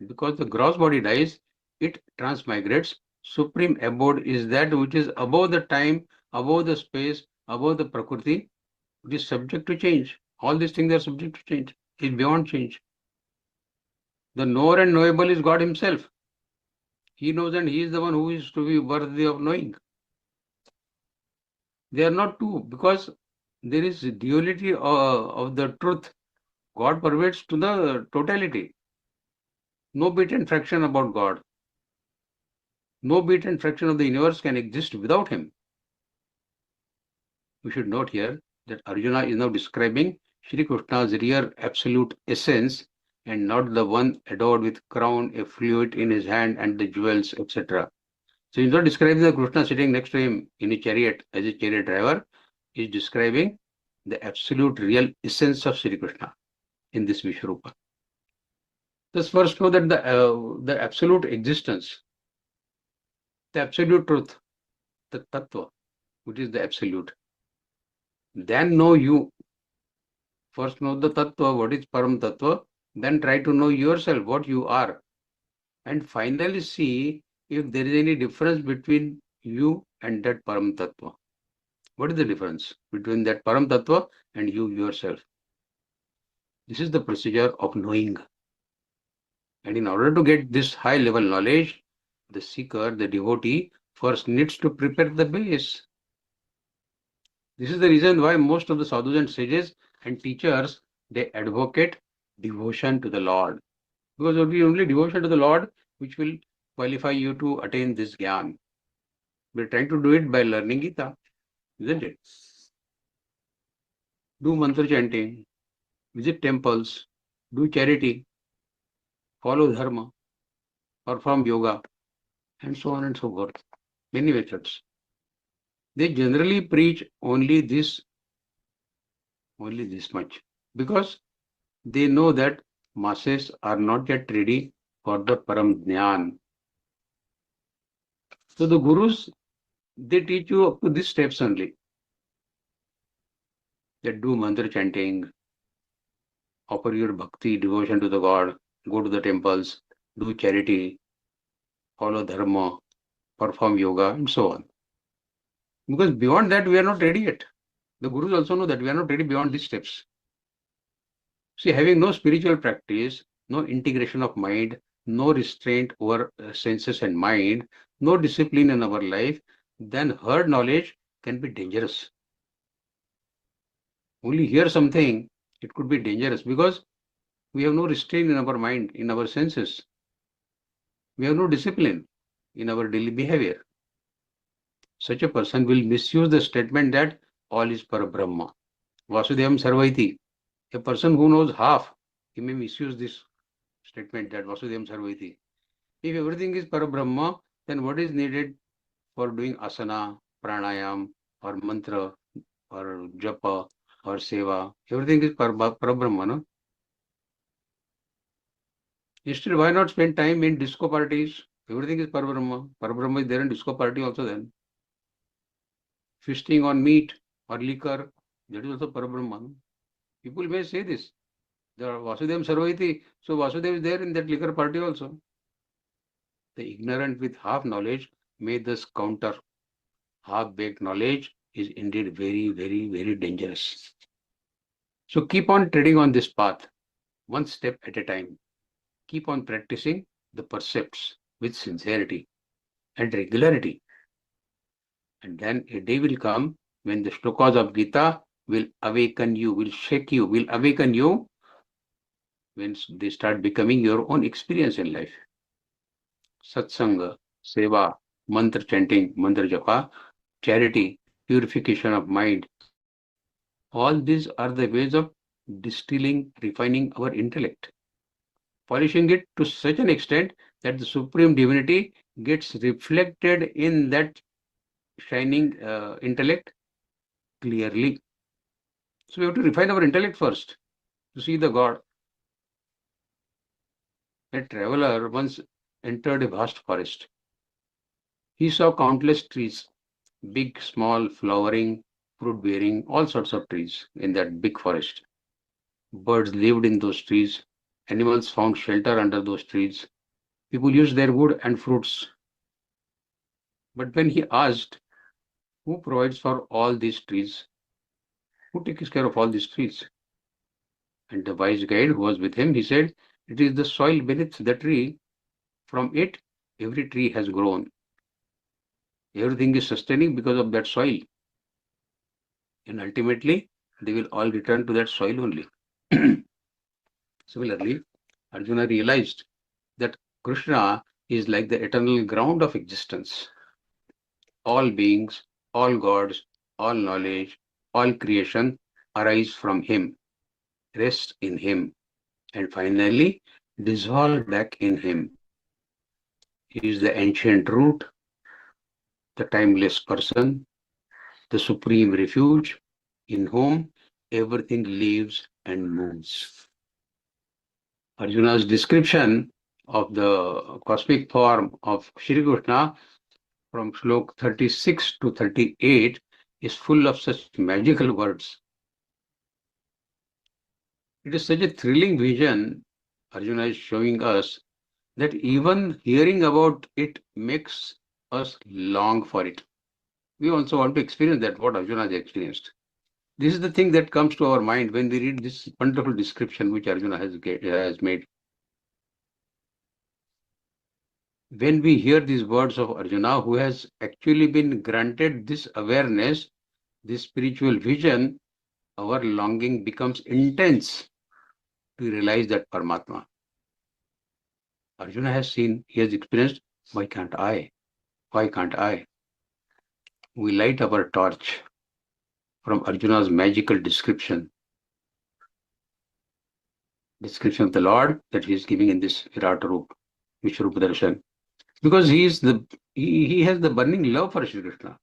because the gross body dies, it transmigrates. Supreme abode is that which is above the time, above the space, above the Prakriti. It is subject to change. All these things are subject to change. It is beyond change. The knower and knowable is God Himself. He knows and He is the one who is to be worthy of knowing. They are not two, because there is duality of the truth. God pervades to the totality. No bit and fraction about God. No bit and fraction of the universe can exist without Him. We should note here that Arjuna is now describing Shri Krishna's real absolute essence and not the one adored with crown, a fluid in his hand and the jewels, etc. So he's not describing the Krishna sitting next to him in a chariot as a chariot driver. He's describing the absolute real essence of Shri Krishna in this Vishwarupa. Thus first know that the absolute existence, the absolute truth, the Tattva, which is the absolute. Then know you. First know the Tattva, what is Param Tattva. Then try to know yourself, what you are. And finally see if there is any difference between you and that Param Tattva. What is the difference between that Param Tattva and you yourself? This is the procedure of knowing. And in order to get this high level knowledge, the seeker, the devotee, first needs to prepare the base. This is the reason why most of the sadhus and sages and teachers, they advocate devotion to the Lord. Because it will be only devotion to the Lord which will qualify you to attain this Gyan. We are trying to do it by learning Gita, isn't it? do mantra chanting, visit temples, do charity, follow dharma, perform yoga, and so on and so forth. Many methods. They generally preach only this much, because they know that masses are not yet ready for the Param Jnana. So the gurus, they teach you up to these steps only. That do mantra chanting, offer your bhakti, devotion to the God, go to the temples, do charity, follow dharma, perform yoga, and so on. Because beyond that, we are not ready yet. The gurus also know that we are not ready beyond these steps. See, having no spiritual practice, no integration of mind, no restraint over senses and mind, no discipline in our life, then herd knowledge can be dangerous. Only hear something, it could be dangerous, because we have no restraint in our mind, in our senses. We have no discipline in our daily behavior. Such a person will misuse the statement that all is Parabrahma. Vasudevam Sarvaiti. A person who knows half, he may misuse this statement that Vasudevam Sarvaiti. If everything is Parabrahma, then what is needed for doing asana, pranayam, or mantra, or japa, or seva? Everything is Parabrahma, no? Instead, why not spend time in disco parties? Everything is Parabrahma. Parabrahma is there in disco party also then. Feasting on meat or liquor, that is also Parabrahma. No? People may say this. The Vasudevam Sarvaiti, so Vasudeva is there in that liquor party also. The ignorant with half knowledge may thus counter. Half-baked knowledge is indeed very, very, very dangerous. So keep on treading on this path, one step at a time. Keep on practicing the precepts with sincerity and regularity. And then a day will come when the shlokas of Gita will awaken you, will shake you, will awaken you when they start becoming your own experience in life. Satsanga, seva, mantra chanting, mantra japa, charity, purification of mind. All these are the ways of distilling, refining our intellect, polishing it to such an extent that the Supreme Divinity gets reflected in that shining intellect clearly. So we have to refine our intellect first to see the God. A traveler once entered a vast forest. He saw countless trees, big, small, flowering, fruit-bearing, all sorts of trees in that big forest. Birds lived in those trees. Animals found shelter under those trees. People used their wood and fruits. But when he asked, who provides for all these trees? Who takes care of all these trees? And the wise guide who was with him, he said, it is the soil beneath the tree. From it, every tree has grown. Everything is sustaining because of that soil. And ultimately, they will all return to that soil only. Similarly, Arjuna realized that Krishna is like the eternal ground of existence. All beings, all gods, all knowledge, all creation arise from him, rest in him, and finally dissolve back in him. He is the ancient root, the timeless person, the supreme refuge in whom everything lives and moves. Arjuna's description of the cosmic form of Shri Krishna from Shlok 36 to 38 is full of such magical words. It is such a thrilling vision Arjuna is showing us that even hearing about it makes us long for it. We also want to experience that, what Arjuna has experienced. This is the thing that comes to our mind when we read this wonderful description which Arjuna has made. When we hear these words of Arjuna, who has actually been granted this awareness, this spiritual vision, our longing becomes intense to realize that Paramatma. Arjuna has seen, he has experienced, why can't I? Why can't I? We light our torch from Arjuna's magical description description of the Lord that he is giving in this Virat Roop, Vishwarupa Darshan. Because he has the burning love for Shri Krishna.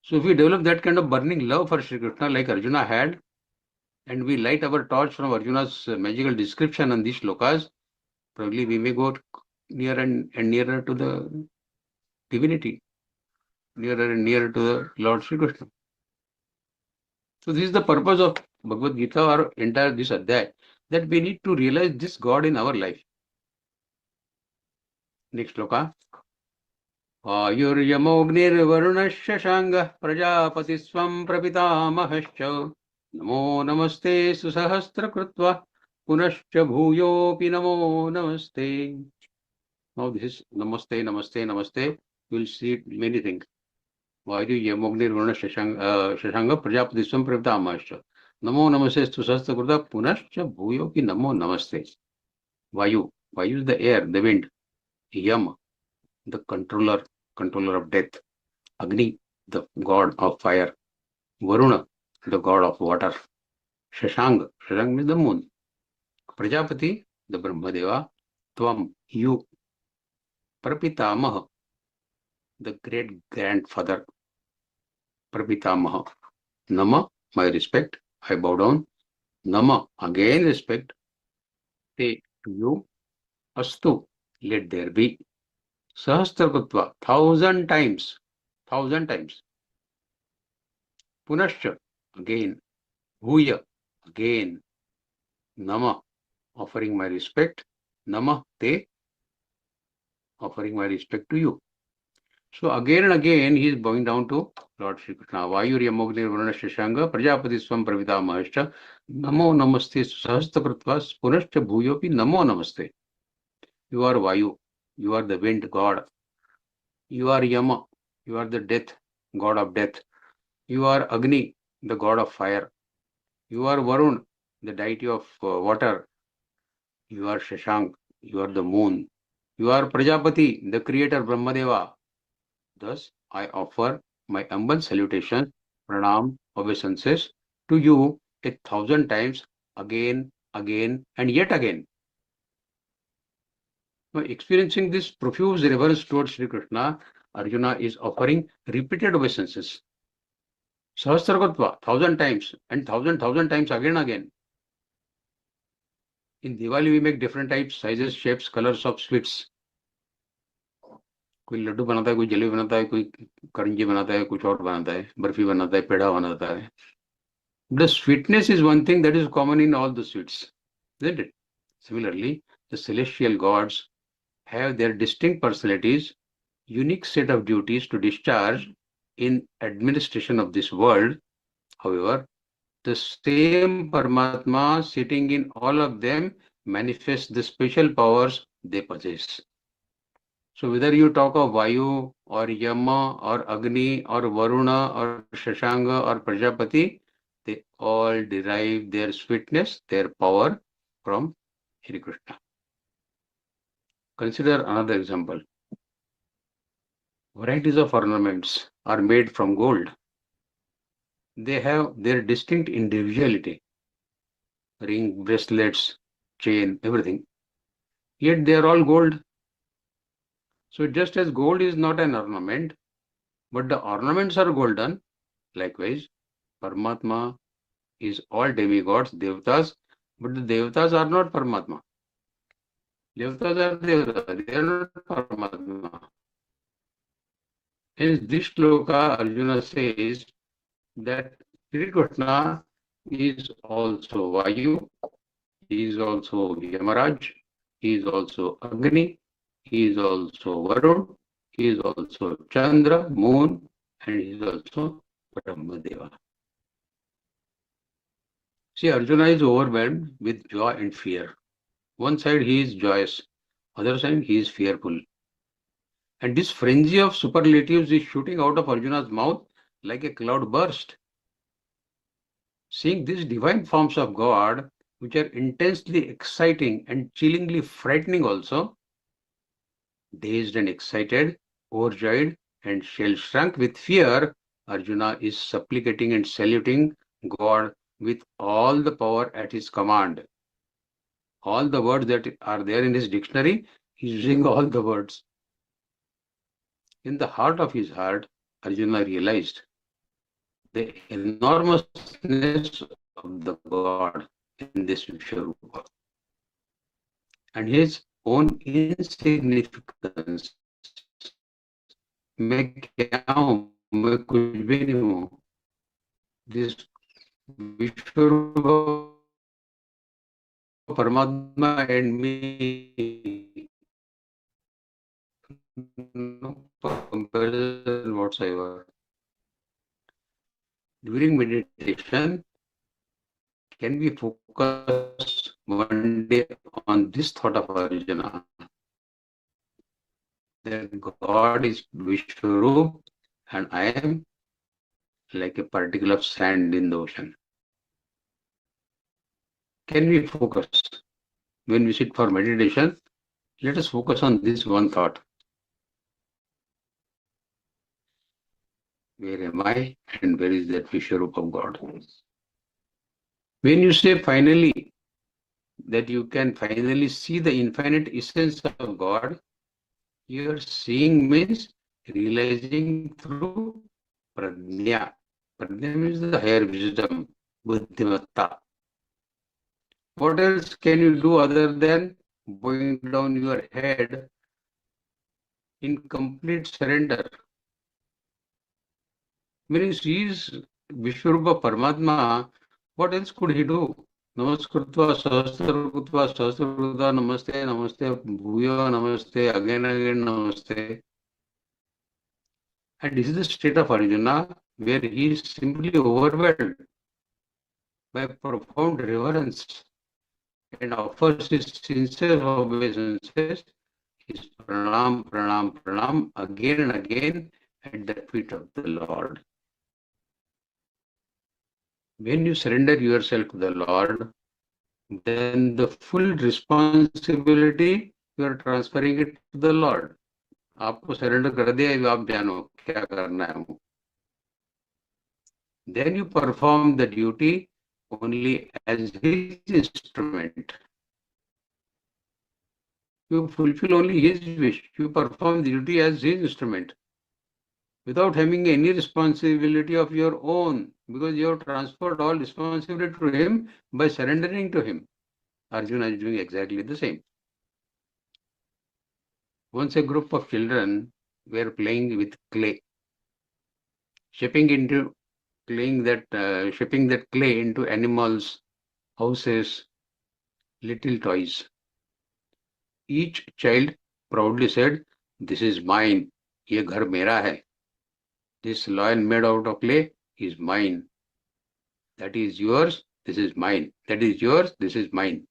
So if we develop that kind of burning love for Shri Krishna like Arjuna had, and we light our torch from Arjuna's magical description on these shlokas, probably we may go nearer and nearer to the divinity, nearer and nearer to the Lord Shri Krishna. So this is the purpose of Bhagavad-gītā or entire this adhyay, that we need to realize this God in our life. Next shloka. आयुर्यमोऽग्निर्वरुणस्य शाङ्गः प्रजापतिस्त्वं प्रपितामहश्च नमो नमस्ते सुसहस्रकृत्वा पुनश्च भूयोऽपि नमो नमस्ते. Now this is namaste, namaste, namaste. You will see many things. आयुर्यमोऽग्निर्वरुणस्य शाङ्गः प्रजापतिस्त्वं प्रपितामहश्च नमो नमस्ते सुसहस्रकृत्वा पुनश्च भूयोऽपि नमो नमस्ते. Vayu is the air, the wind. Yam, the controller of death. Agni, the god of fire. Varuna, the god of water. Shashang means the moon. Prajapati, the Brahmadeva. Tvam, you. Prapitamaha, the great grandfather. Prapitamaha. Nama, my respect, I bow down. Nama, again respect. Te, to you. Astu, let there be. Sahasrakritva, 1,000 times. Punascha, again. Bhuya, again. Nama, offering my respect. Nama te, offering my respect to you. So again and again he is bowing down to Lord Shri Krishna. Vayuryamognirvarunasya shanga prajapati swam pravitamahascha namo namaste sahasrakritva punascha bhuyopi namo namaste. You are Vayu. You are the wind god. You are Yama. You are the death, god of death. You are Agni, the god of fire. You are Varun, the deity of water. You are Shashank. You are the moon. You are Prajapati, the creator Brahmadeva. Thus, I offer my humble salutation, pranam, obeisances to you 1,000 times, again, and yet again. By experiencing this profuse reverence towards Sri Krishna, Arjuna is offering repeated obeisances. Sahasrakritva, 1,000 times, and 1,000 times again. In Diwali, we make different types, sizes, shapes, colors of sweets. कोई लड्डू बनाता है, कोई जलेबी बनाता है, कोई करंजी बनाता है, कुछ और बनाता है, बर्फी बनाता है, पेड़ा बनाता है. The sweetness is one thing that is common in all the sweets, isn't it? Similarly, the celestial gods have their distinct personalities, unique set of duties to discharge in administration of this world. However, the same Paramatma sitting in all of them manifests the special powers they possess. So whether you talk of Vayu or Yama or Agni or Varuna or Shashanga or Prajapati, they all derive their sweetness, their power from Shri Krishna. Consider another example. Varieties of ornaments are made from gold. They have their distinct individuality. Ring, bracelets, chain, everything. Yet they are all gold. So just as gold is not an ornament, but the ornaments are golden, likewise, Paramatma is all demigods, Devatas, but the Devatas are not Paramatma. Devatas are Devatas, they are not Paramatma. Hence, this shloka, Arjuna says that Sri Krishna is also Vayu, he is also Yamaraj, he is also Agni, he is also Varun, he is also Chandra, moon, and he is also Brahmadeva. See, Arjuna is overwhelmed with joy and fear. One side he is joyous, other side he is fearful. And this frenzy of superlatives is shooting out of Arjuna's mouth like a cloud burst. Seeing these divine forms of God, which are intensely exciting and chillingly frightening also, dazed and excited, overjoyed and shell-shrunk with fear, Arjuna is supplicating and saluting God with all the power at his command. all the words that are there in his dictionary, he's using all the words. In the heart of his heart, Arjuna realized the enormousness of the God in this Vishwarupa and his own insignificance. मैं क्या हूँ, मैं कुछ भी नहीं हूँ. This Vishwarupa Paramatma and me, no comparison whatsoever. During meditation, can we focus one day on this thought of Arjuna, that God is Vishwarup and I am like a particle of sand in the ocean? Can we focus? When we sit for meditation, let us focus on this one thought. Where am I and where is that Vishwarup of God? When you say finally, that you can finally see the infinite essence of God, your seeing means realizing through prajna. Prajna means the higher wisdom, buddhimatta. What else can you do other than bowing down your head in complete surrender? Meaning he is Vishwarupa Paramatma, what else could he do? Namaskritva sahasrakutva sahasrakruta namaste namaste bhuyo namaste again namaste. And this is the state of Arjuna where he is simply overwhelmed by profound reverence and offers his sincere obeisances, his pranam, pranam, pranam again and again at the feet of the Lord. When you surrender yourself to the Lord, then the full responsibility you are transferring it to the Lord. आपको surrender कर दिया, आप जानो क्या करना है. Then you perform the duty only as his instrument. You fulfill only his wish. You perform the duty as his instrument, without having any responsibility of your own, because you have transferred all responsibility to him by surrendering to him. Arjuna is doing exactly the same. Once a group of children were playing with clay, shaping that clay into animals, houses, little toys. Each child proudly said, "This is mine. ये घर मेरा है. This lion made out of clay is mine. That is yours. This is mine. That is yours. This is mine."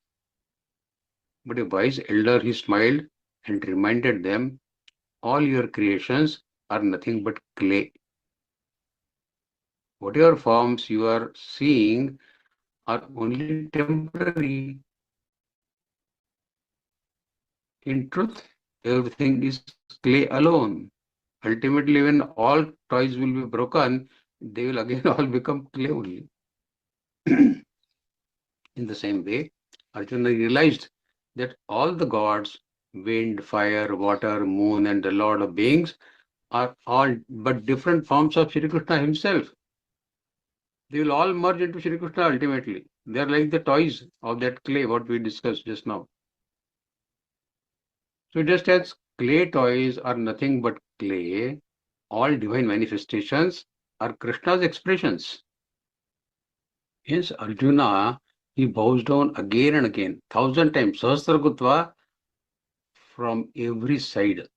But a wise elder, he smiled and reminded them, all your creations are nothing but clay. Whatever forms you are seeing are only temporary. In truth, everything is clay alone. Ultimately, when all toys will be broken, they will again all become clay only. In the same way, Arjuna realized that all the gods, wind, fire, water, moon, and the Lord of beings are all but different forms of Shri Krishna himself. They will all merge into Shri Krishna ultimately. They are like the toys of that clay, what we discussed just now. So just as clay toys are nothing but clay, all divine manifestations are Krishna's expressions. Hence Arjuna, he bows down again and again, 1,000 times, Sahasrakutva, from every side,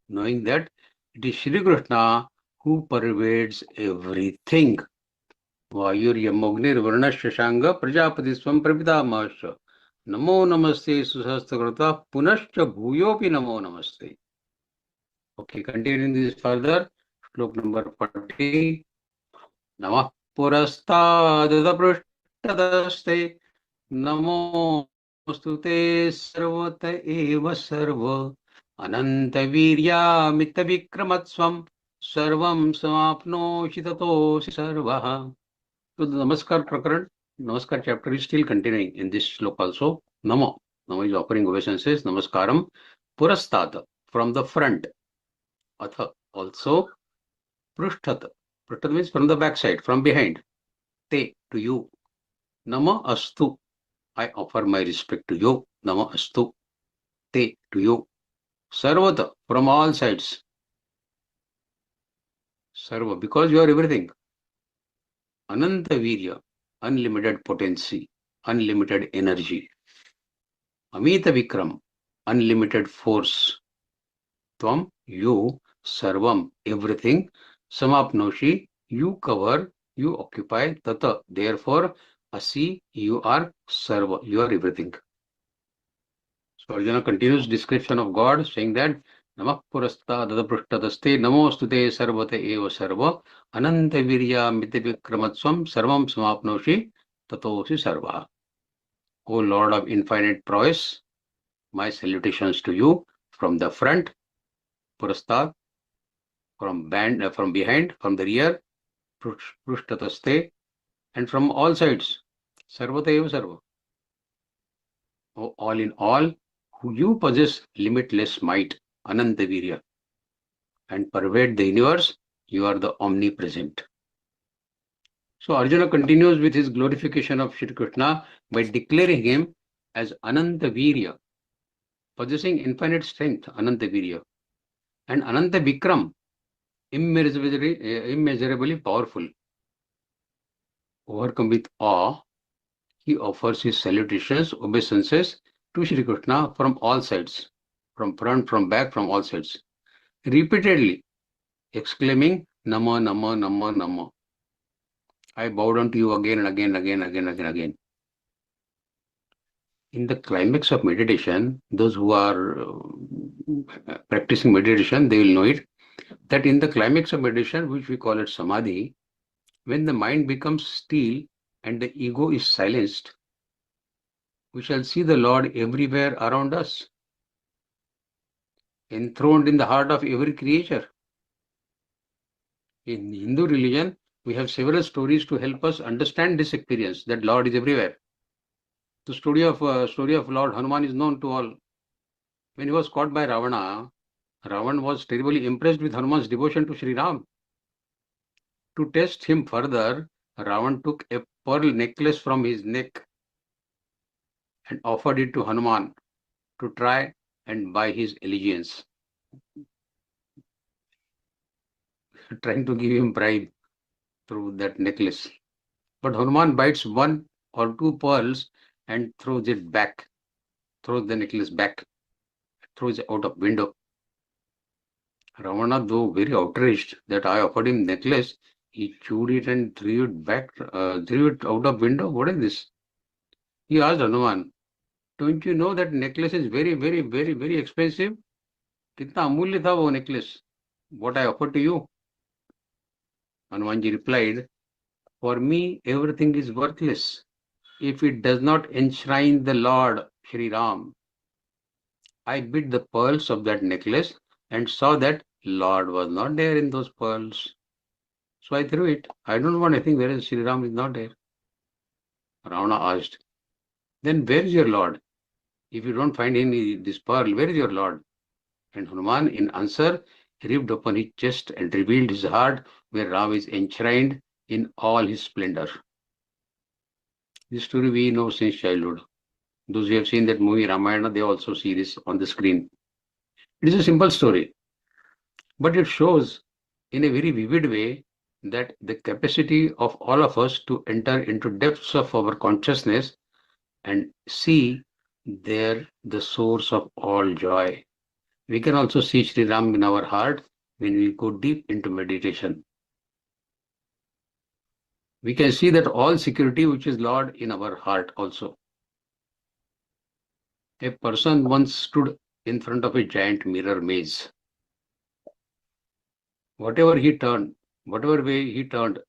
knowing that it is Shri Krishna who pervades everything. Vayuryamognir varnasya shanga prajapati swam prabhidhamasya namo namaste susahasrakrita punascha bhuyopi namo namaste. Okay, continuing this further, slok number 40. Namah purastadada prashtadaste namo stute sarvata eva sarva ananta virya mita vikramatsvam sarvam samapnoshi tatosi sarvaha. So the Namaskar Prakaran, Namaskar chapter is still continuing in this slok also. Namo. Nama is offering obeisances. Namaskaram. Purastat, from the front. Atha, also. Prushthat. Prushthat means from the backside, from behind. Te, to you. Nama astu. I offer my respect to you. Nama astu. Te, to you. Sarvata, from all sides. Sarva, because you are everything. Ananta Virya, unlimited potency, unlimited energy. Amita Vikram, unlimited force. Tvam, you, Sarvam, everything. Samapnoshi, you cover, you occupy. Tata, therefore, Asi, you are Sarva, you are everything. So Arjuna continues description of God, saying that Namak Purasta Dadaprishtadaste Namostute Sarvate Eva Sarva Ananta Virya Mitavikramatsvam Sarvam Samapnoshi Tatosi Sarva. O Lord of infinite prowess, my salutations to you from the front, Purasta, from behind, from the rear, Prishtadaste, and from all sides, Sarvate Eva Sarva. O all in all, who you possess limitless might, Ananta Virya, and pervade the universe, you are the omnipresent. So Arjuna continues with his glorification of Shri Krishna by declaring him as Ananta Virya, possessing infinite strength, Ananta Virya, and Ananta Vikram, immeasurably powerful. Overcome with awe, he offers his salutations, obeisances to Shri Krishna from all sides, from front, from back, from all sides, repeatedly exclaiming, Nama, Nama, Nama, Nama. I bow down to you again and again, again. In the climax of meditation, those who are practicing meditation, they will know it, that in the climax of meditation, which we call it Samadhi, when the mind becomes still and the ego is silenced, we shall see the Lord everywhere around us, enthroned in the heart of every creature. In Hindu religion, we have several stories to help us understand this experience, that Lord is everywhere. The story of Lord Hanuman is known to all. When he was caught by Ravana, Ravan was terribly impressed with Hanuman's devotion to Sri Ram. To test him further, Ravan took a pearl necklace from his neck and offered it to Hanuman to try and buy his allegiance, trying to give him bribe through that necklace. But Hanuman bites one or two pearls and throws it back, throws the necklace back, throws it out of window. Ravana, though very outraged that I offered him necklace, he chewed it and threw it back, threw it out of window. What is this? He asked Hanuman, don't you know that necklace is very, very, very, very expensive? Kitna amulya tha wo necklace, what I offered to you? Hanumanji replied, for me, everything is worthless if it does not enshrine the Lord, Sri Ram. I bit the pearls of that necklace and saw that Lord was not there in those pearls. So I threw it. I don't want anything whereas Sri Ram is not there. Ravana asked, then where is your Lord? If you don't find this pearl, where is your Lord? And Hanuman, in answer, ripped open his chest and revealed his heart, where Ram is enshrined in all his splendor. This story we know since childhood. Those who have seen that movie Ramayana, they also see this on the screen. It is a simple story, but it shows in a very vivid way that the capacity of all of us to enter into depths of our consciousness and see there the source of all joy. We can also see Sri Ram in our heart when we go deep into meditation. We can see that all security which is Lord in our heart also. A person once stood in front of a giant mirror maze. Whatever way he turned,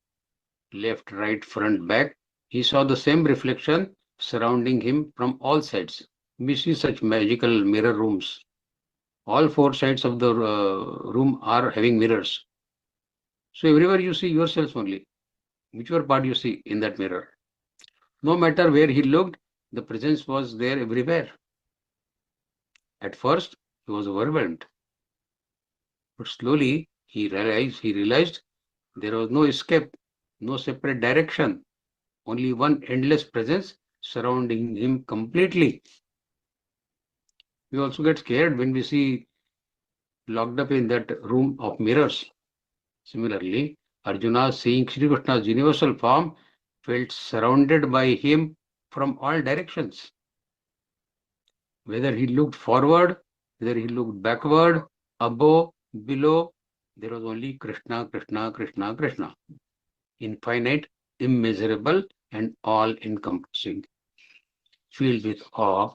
left, right, front, back, he saw the same reflection surrounding him from all sides. We see such magical mirror rooms. All four sides of the room are having mirrors. So everywhere you see yourself only, whichever part you see in that mirror. No matter where he looked, the presence was there everywhere. At first, he was overwhelmed. But slowly, he realized there was no escape, no separate direction, only one endless presence surrounding him completely. We also get scared when we see locked up in that room of mirrors. Similarly, Arjuna, seeing Sri Krishna's universal form, felt surrounded by him from all directions. Whether he looked forward, whether he looked backward, above, below, there was only Krishna, Krishna, Krishna, Krishna. Infinite, immeasurable, and all-encompassing. Filled with awe,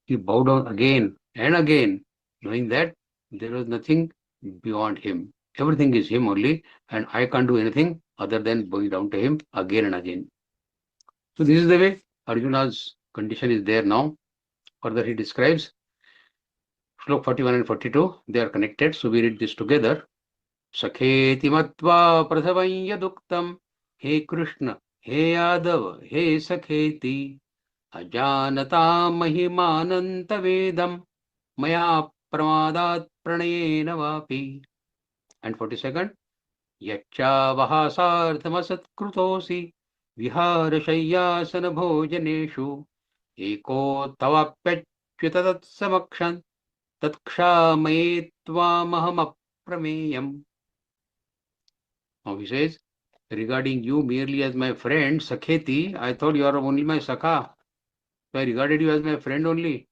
he bowed down again and again, knowing that there was nothing beyond him. Everything is him only, and I can't do anything other than bowing down to him again and again. So this is the way Arjuna's condition is there now. Further he describes, Shlok 41 and 42, they are connected, so we read this together. Sakheti matva prathavam yaduktam, he Krishna, he Yadav, he Sakheti, ajanata mahimananta vedam, maya pramadat pranayena vapi. And 42nd, yacha vahasarthamasat krutosi, viharashayyasana bhojaneshu, eko tavapyachyutatat samakshan, tatkshamay tvamaham aprameyam. Now he says, regarding you merely as my friend, Sakheti, I thought you are only my Sakha. So I regarded you as my friend only.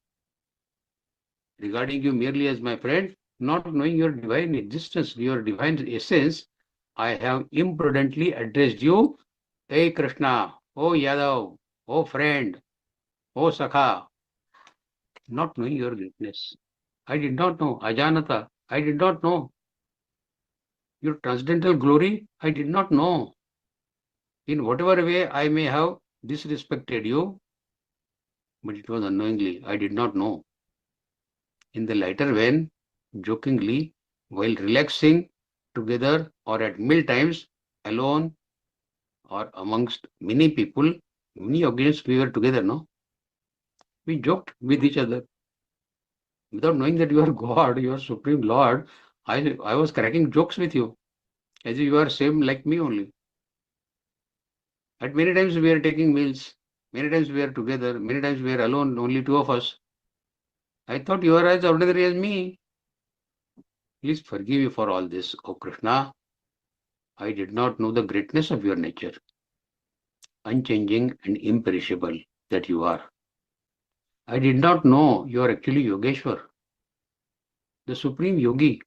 Regarding you merely as my friend, not knowing your divine existence, your divine essence, I have imprudently addressed you, Hey Krishna, O Yadav, O friend, O Sakha, not knowing your greatness. I did not know, Ajanata, I did not know. Your transcendental glory, I did not know. In whatever way I may have disrespected you, but it was unknowingly, I did not know. In the latter vein, jokingly, while relaxing together or at meal times, alone or amongst many people, many occasions we were together, no? We joked with each other. Without knowing that you are God, you are Supreme Lord, I was cracking jokes with you, as if you are same like me only. At many times we are taking meals, many times we are together, many times we are alone, only two of us. I thought you are as ordinary as me. Please forgive me for all this, O Krishna. I did not know the greatness of your nature, unchanging and imperishable that you are. I did not know you are actually Yogeshwar, the Supreme Yogi.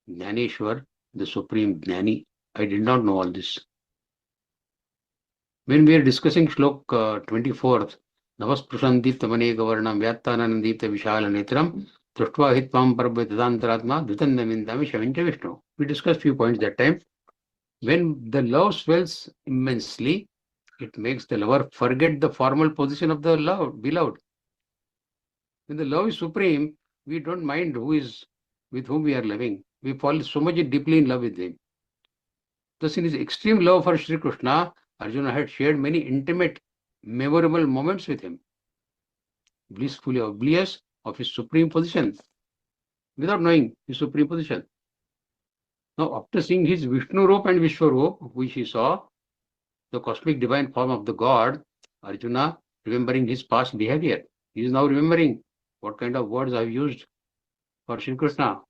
Jnaneshwar, the Supreme Jnani. I did not know all this. When we are discussing Shlok 24th, Navasprushantipta Maneka Varnam Vyattananandipta Vishala Netram Truštva Hitvam Parabhatadantaratma Dhutandamindami Shavincha Vishnu. We discussed few points that time. When the love swells immensely, it makes the lover forget the formal position of the beloved. When the love is supreme, we don't mind who is with whom we are loving. We fall so much deeply in love with him. Thus, in his extreme love for Sri Krishna, Arjuna had shared many intimate, memorable moments with him, blissfully oblivious of his supreme position, without knowing his supreme position. Now, after seeing his Vishnu Rup and Vishwarup, which he saw, the cosmic divine form of the God, Arjuna, remembering his past behavior, he is now remembering what kind of words I have used for Sri Krishna,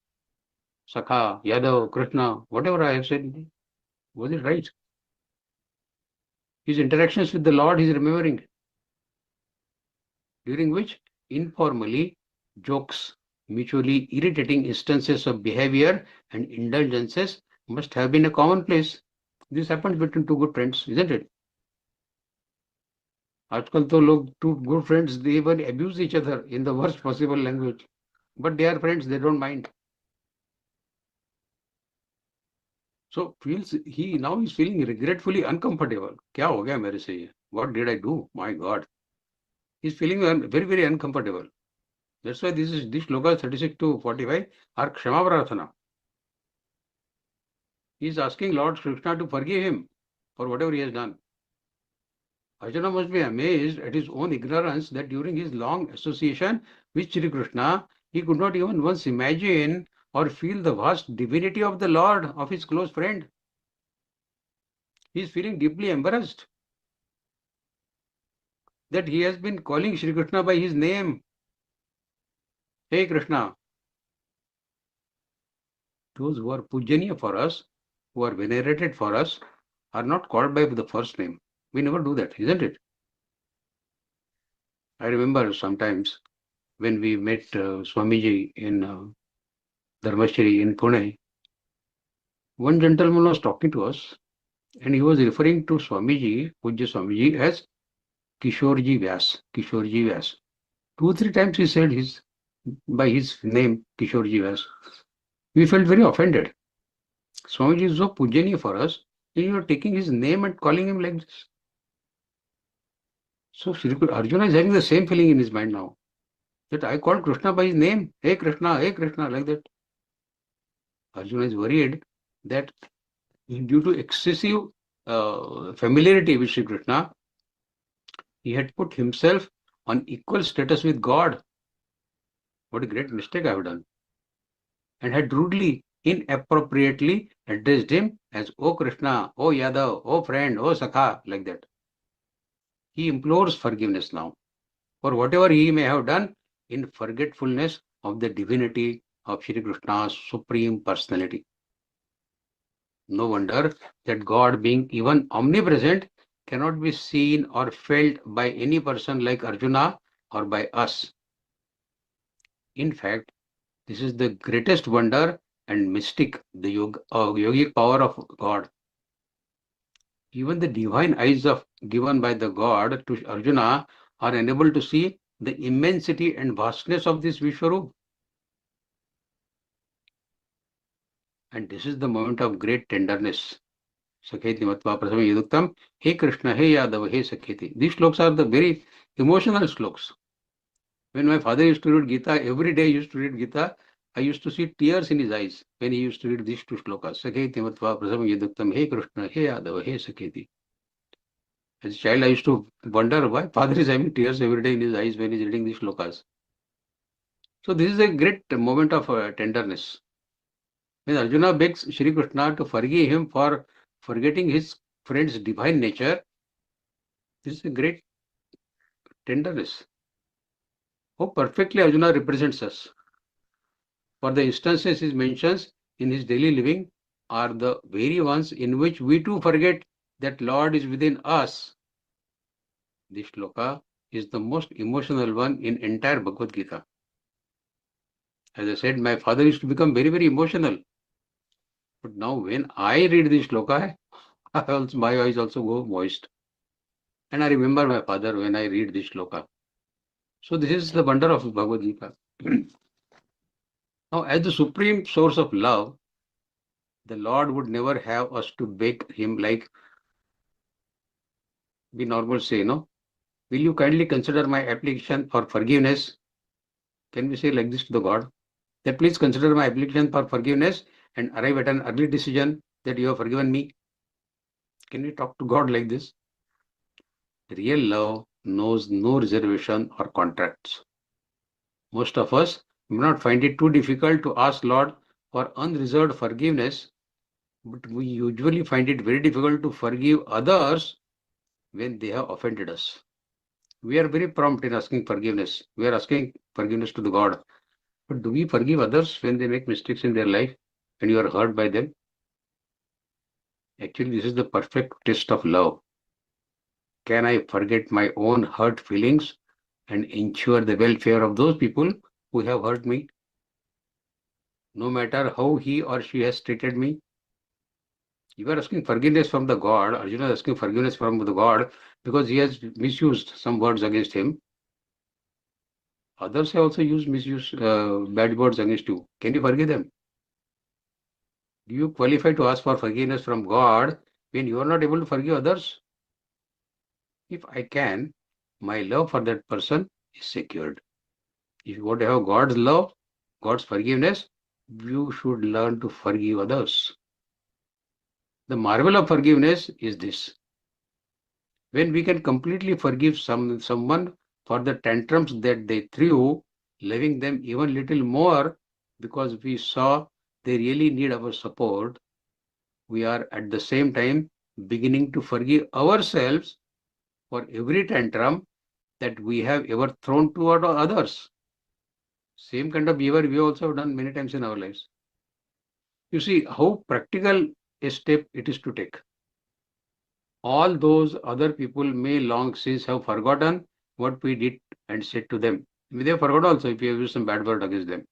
Sakha, Yadav, Krishna, whatever I have said. Was it right? His interactions with the Lord he is remembering, during which informally jokes, mutually irritating instances of behavior and indulgences must have been a commonplace. This happens between two good friends, isn't it? आजकल तो लोग two good friends, they even abuse each other in the worst possible language, but they are friends, they don't mind. So he now is feeling regretfully uncomfortable. क्या हो गया मेरे से ये? What did I do? My God. He's feeling very, very uncomfortable. That's why these shlokas 36 to 45 are Kshama Prarthana. He is asking Lord Krishna to forgive him for whatever he has done. Arjuna must be amazed at his own ignorance that during his long association with Shri Krishna, he could not even once imagine or feel the vast divinity of the Lord of his close friend. He is feeling deeply embarrassed that he has been calling Shri Krishna by his name. Hey Krishna. Those who are pujaniya for us, who are venerated for us, are not called by the first name. We never do that, isn't it? I remember sometimes when we met Swamiji in Dharmashri in Pune, one gentleman was talking to us and he was referring to Swamiji, Pujya Swamiji, as Kishorji Vyas, Kishorji Vyas. 2-3 times he said by his name, Kishorji Vyas. We felt very offended. Swamiji is so pujaniya for us, and you are taking his name and calling him like this. So Arjuna is having the same feeling in his mind now, that I called Krishna by his name, hey Krishna, like that. Arjuna is worried that due to excessive familiarity with Shri Krishna, he had put himself on equal status with God. What a great mistake I have done. And had rudely, inappropriately addressed him as O Krishna, O Yadav, O friend, O Sakha, like that. He implores forgiveness now for whatever he may have done in forgetfulness of the divinity of Shri Krishna's supreme personality. No wonder that God, being even omnipresent, cannot be seen or felt by any person like Arjuna or by us. In fact, this is the greatest wonder and mystic, the yogic power of God. Even the divine eyes given by the God to Arjuna are unable to see the immensity and vastness of this Vishwarup. And this is the moment of great tenderness. Sakheti matva prasam yaduktam, hey Krishna, hey Yadav, hey Sakheti. These slokas are the very emotional slokas. When my father used to read Geeta, every day he used to read Geeta, I used to see tears in his eyes when he used to read these two slokas. Sakheti matva prasam yaduktam, hey Krishna, hey Yadav, hey Sakheti. As a child, I used to wonder why father is having tears every day in his eyes when he is reading these slokas. So this is a great moment of tenderness. When Arjuna begs Shri Krishna to forgive him for forgetting his friend's divine nature, this is a great tenderness. How perfectly Arjuna represents us. For the instances he mentions in his daily living are the very ones in which we too forget that Lord is within us. This shloka is the most emotional one in entire Bhagavad-gītā. As I said, my father used to become very, very emotional. But now when I read this shloka, my eyes also go moist. And I remember my father when I read this shloka. So this is the wonder of Bhagavad-gītā. Now, as the supreme source of love, the Lord would never have us to beg him like we normally say, no? Will you kindly consider my application for forgiveness? Can we say like this to the God? That please consider my application for forgiveness and arrive at an early decision that you have forgiven me. Can we talk to God like this? Real love knows no reservation or contracts. Most of us may not find it too difficult to ask Lord for unreserved forgiveness, but we usually find it very difficult to forgive others when they have offended us. We are very prompt in asking forgiveness. We are asking forgiveness to the God. But do we forgive others when they make mistakes in their life and you are hurt by them? Actually, this is the perfect test of love. Can I forget my own hurt feelings and ensure the welfare of those people who have hurt me? No matter how he or she has treated me. You are asking forgiveness from the God. Arjuna is asking forgiveness from the God because he has misused some words against him. Others have also misused bad words against you. Can you forgive them? Do you qualify to ask for forgiveness from God when you are not able to forgive others? If I can, my love for that person is secured. If you want to have God's love, God's forgiveness, you should learn to forgive others. The marvel of forgiveness is this. When we can completely forgive someone for the tantrums that they threw, loving them even little more because we saw they really need our support, we are at the same time beginning to forgive ourselves for every tantrum that we have ever thrown toward others. Same kind of behavior we also have done many times in our lives. You see how practical a step it is to take. All those other people may long since have forgotten what we did and said to them. Maybe they forgot also if we have used some bad word against them.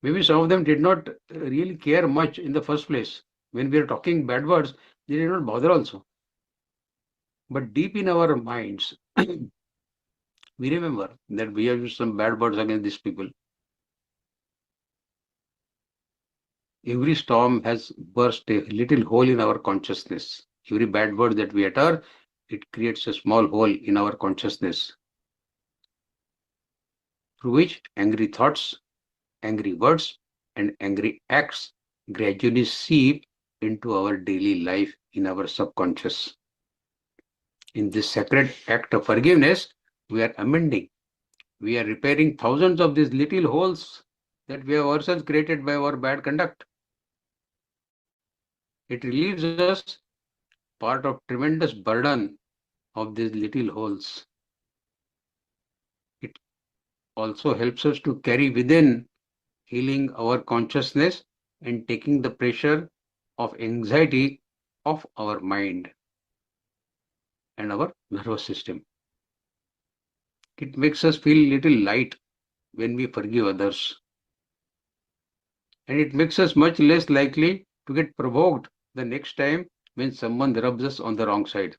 Maybe some of them did not really care much in the first place. When we are talking bad words, they did not bother also. But deep in our minds, we remember that we have used some bad words against these people. Every storm has burst a little hole in our consciousness. Every bad word that we utter, it creates a small hole in our consciousness, through which angry thoughts, angry words, and angry acts gradually seep into our daily life in our subconscious. In this sacred act of forgiveness, we are amending. We are repairing thousands of these little holes that we have ourselves created by our bad conduct. It relieves us part of tremendous burden of these little holes. It also helps us to carry within healing our consciousness and taking the pressure of anxiety off our mind and our nervous system. It makes us feel little light when we forgive others. And it makes us much less likely to get provoked the next time when someone rubs us on the wrong side.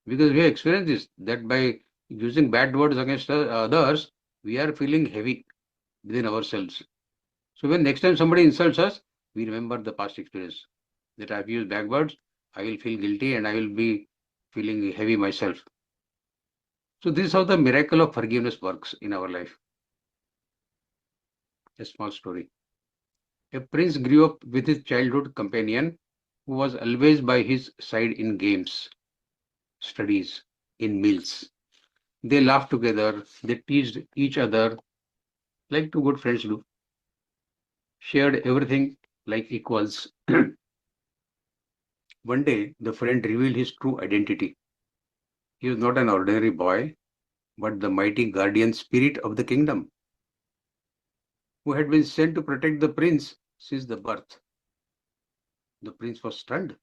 Because we have experienced this, that by using bad words against others, we are feeling heavy within ourselves. So when next time somebody insults us, we remember the past experience that I've used bad words, I will feel guilty and I will be feeling heavy myself. So this is how the miracle of forgiveness works in our life. A small story. A prince grew up with his childhood companion who was always by his side in games, studies, in meals. They laughed together, they teased each other like two good friends do, shared everything like equals. One day, the friend revealed his true identity. He was not an ordinary boy, but the mighty guardian spirit of the kingdom, who had been sent to protect the prince since the birth. The prince was stunned,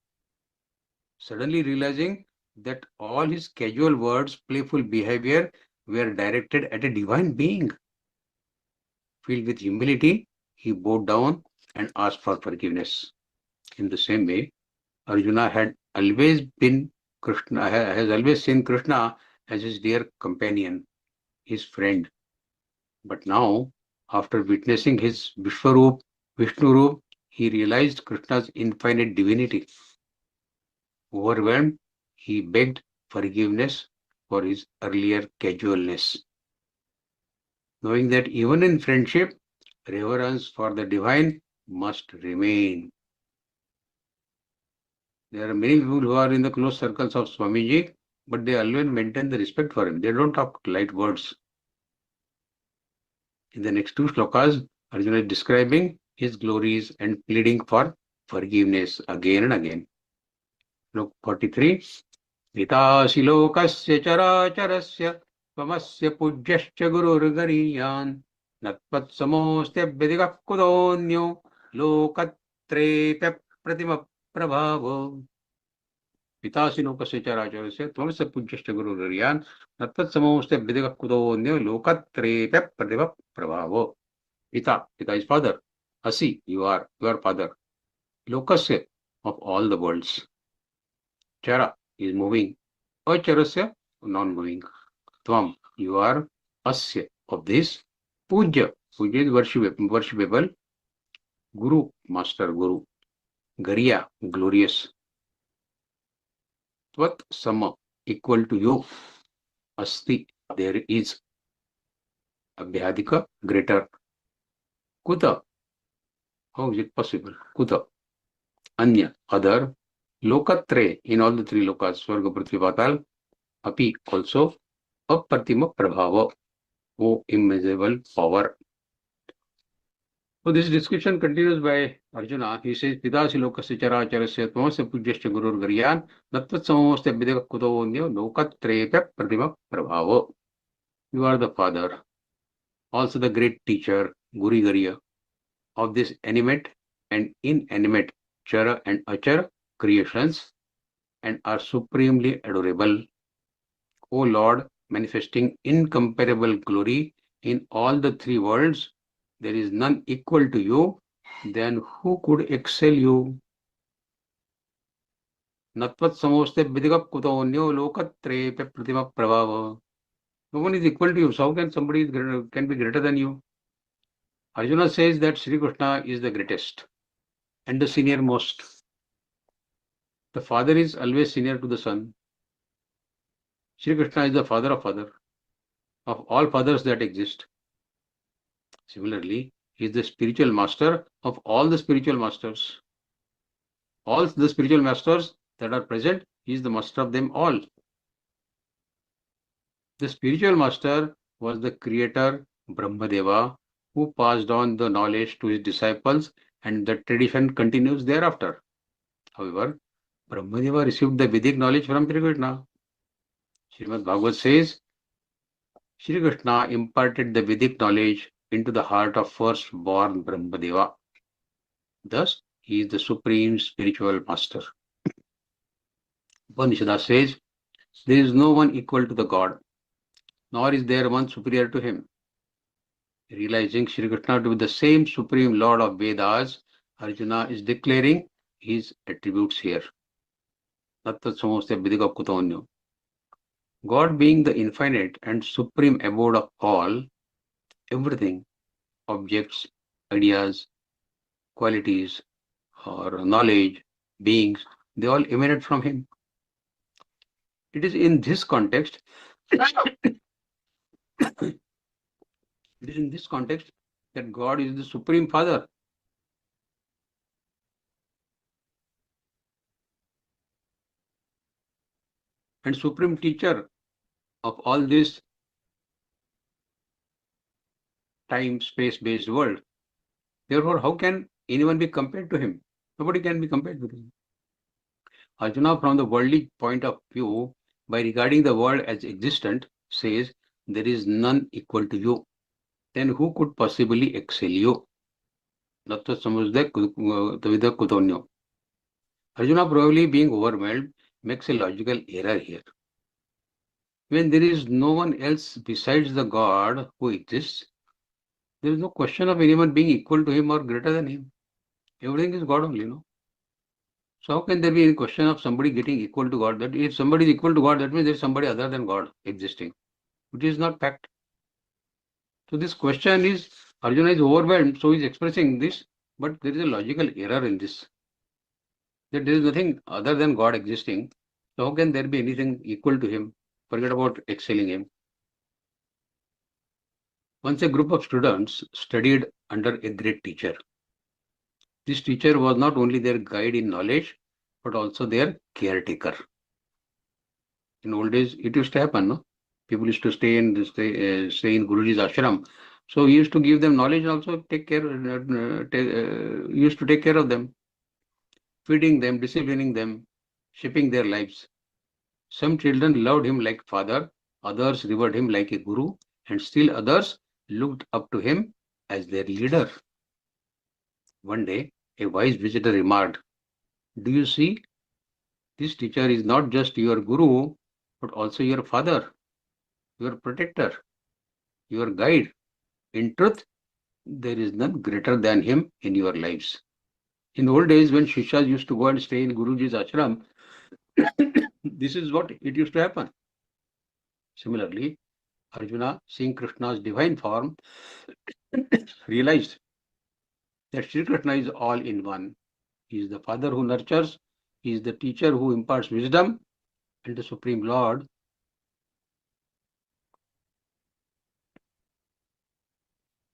suddenly realizing that all his casual words, playful behavior were directed at a divine being. Filled with humility, he bowed down and asked for forgiveness. In the same way, Arjuna had always been Krishna, has always seen Krishna as his dear companion, his friend. But now, after witnessing his Vishnu Roop, he realized Krishna's infinite divinity. Overwhelmed, he begged forgiveness for his earlier casualness. Knowing that even in friendship, reverence for the divine must remain. There are many people who are in the close circles of Swamiji, but they always maintain the respect for him. They don't talk light words. In the next two slokas, Arjuna is describing his glories and pleading for forgiveness again and again. Slok 43. Vitasi lokasya characharasya tvamasya pujyascha gururgariyan natpat samostya vedika kudonyo lokatrepya pratima prabhavo. Vitasi lokasya characharasya tvamasya pujyascha gururgariyan natpat samostya vedika kudonyo lokatrepya pratima prabhavo. Pita is father. Asi, you are father. Lokasya, of all the worlds. Chara is moving. Acharasya, non-moving. Tvam, you are asya, of this. Puja is worshipable. Guru, master Guru. Gariya, glorious. Tvat sama, equal to you. Asti, there is. Abhyadika, greater. Kuta, how is it possible? Kuta, anya, other. Lokatre, in all the three lokas, Swarga, Prithvi, Patal, api also, apratima prabhava, O immeasurable power. So this discussion continues by Arjuna. He says, Pidasi lokasya characharasya tvamasya pujyasya gurur garyan natvat samamastya videka kutovonyo lokatrepa pratima prabhava. You are the father, also the great teacher, Guri Gariya, of this animate and inanimate chara and achara creations, and are supremely adorable. O Lord, manifesting incomparable glory in all the three worlds, there is none equal to you, then who could excel you? Natvat samoste vidika kutonyo lokatrepe pratima prabhava. No one is equal to you. So how can somebody can be greater than you? Arjuna says that Sri Krishna is the greatest and the senior most. The father is always senior to the son. Sri Krishna is the father of all fathers that exist. Similarly, he is the spiritual master of all the spiritual masters. All the spiritual masters that are present, he is the master of them all. The spiritual master was the creator Brahmadeva, who passed on the knowledge to his disciples, and the tradition continues thereafter. However, Brahmadeva received the Vedic knowledge from Sri Krishna. Śrīmad Bhagavad says, Sri Krishna imparted the Vedic knowledge into the heart of first-born Brahmadeva. Thus, he is the supreme spiritual master. Upanishad says, there is no one equal to the God, nor is there one superior to him. Realizing Sri Krishna to be the same supreme Lord of Vedas, Arjuna is declaring his attributes here. Tattat samostya vidika kutonyo. God being the infinite and supreme abode of all, everything, objects, ideas, qualities, or knowledge, beings, they all emanate from him. It is in this context, that God is the supreme father. And supreme teacher of all this time, space-based world. Therefore, how can anyone be compared to him? Nobody can be compared with him. Arjuna, from the worldly point of view, by regarding the world as existent, says, there is none equal to you. Then who could possibly excel you? Arjuna, probably being overwhelmed, makes a logical error here. When there is no one else besides the God who exists, there is no question of anyone being equal to him or greater than him. Everything is God only, no? So how can there be any question of somebody getting equal to God? That if somebody is equal to God, that means there is somebody other than God existing, which is not fact. So this question is, Arjuna is overwhelmed, so he is expressing this, but there is a logical error in this. That there is nothing other than God existing. So how can there be anything equal to him? Forget about excelling him. Once a group of students studied under a great teacher. This teacher was not only their guide in knowledge, but also their caretaker. In old days, it used to happen, no? People used to stay in Guruji's ashram. So he used to give them knowledge and also take care, used to take care of them, feeding them, disciplining them, shaping their lives. Some children loved him like father, others revered him like a guru, and still others looked up to him as their leader. One day, a wise visitor remarked, do you see, this teacher is not just your guru, but also your father, your protector, your guide. In truth, there is none greater than him in your lives. In old days, when Shishas used to go and stay in Guruji's ashram, this is what it used to happen. Similarly, Arjuna, seeing Krishna's divine form, realized that Sri Krishna is all in one. He is the father who nurtures, he is the teacher who imparts wisdom, and the Supreme Lord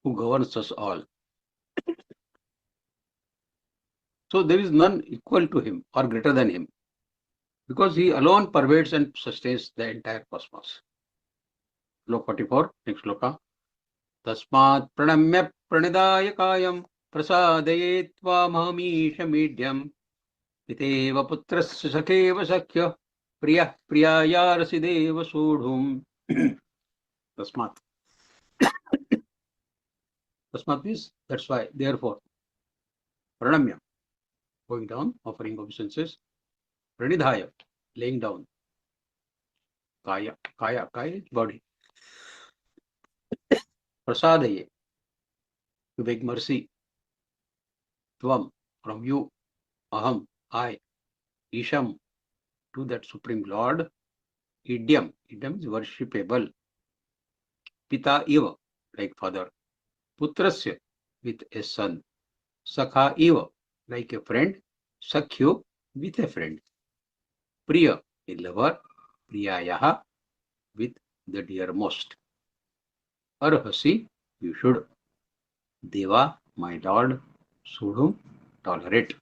who governs us all. So there is none equal to him or greater than him. because he alone pervades and sustains the entire cosmos. Slok 44, next sloka. Tasmat pranamya pranidaya kayam prasadayetva mahamisha medyam piteva putrasya sakheva sakhya priya priyaya rasideva sudhum. Tasmat. Tasmat means that's why, therefore. Pranamya, going down, offering obeisances. Pranidhaya, laying down. Kaya is body. Prasadaye, to beg mercy. Tvam, from you. Aham, I. Isham, to that Supreme Lord. Idyam is worshipable. Pita eva, like father. Putrasya, with a son. Sakha eva, like a friend. Sakhyo, with a friend. Priya, a lover. Priyayaha, with the dearmost. Arhasi, you should. Deva, my lord. Sudhum, tolerate.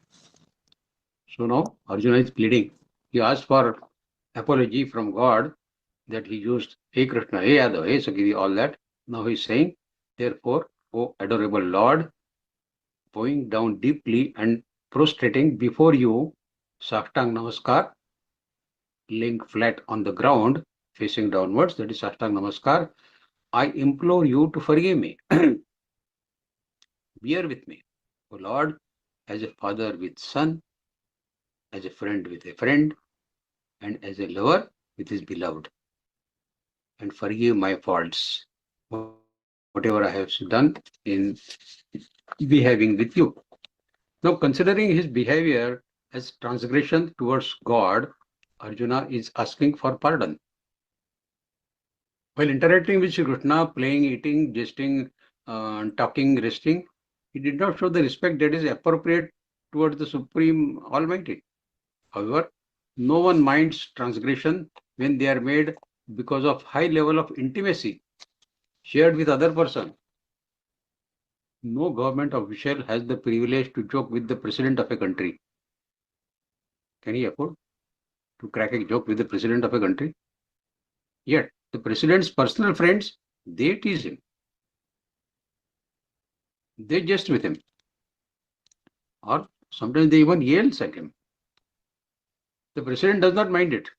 So now Arjuna is pleading. He asked for apology from God that he used Hey Krishna, Hey Yadav, Hey Sakhi, all that. Now he is saying, therefore, O adorable Lord, bowing down deeply and prostrating before you, Saktang Namaskar, laying flat on the ground, facing downwards, that is Saktang Namaskar, I implore you to forgive me. Bear with me, O Lord, as a father with son, as a friend with a friend, and as a lover with his beloved. And forgive my faults, whatever I have done in behaving with you. Now, considering his behavior as transgression towards God, Arjuna is asking for pardon. While interacting with Shri Krishna, playing, eating, jesting, talking, resting, he did not show the respect that is appropriate towards the Supreme Almighty. However, no one minds transgression when they are made because of high level of intimacy shared with other person. No government official has the privilege to joke with the president of a country. Can he afford to crack a joke with the president of a country? Yet, the president's personal friends, they tease him. They jest with him. Or sometimes they even yells at him. The president does not mind it.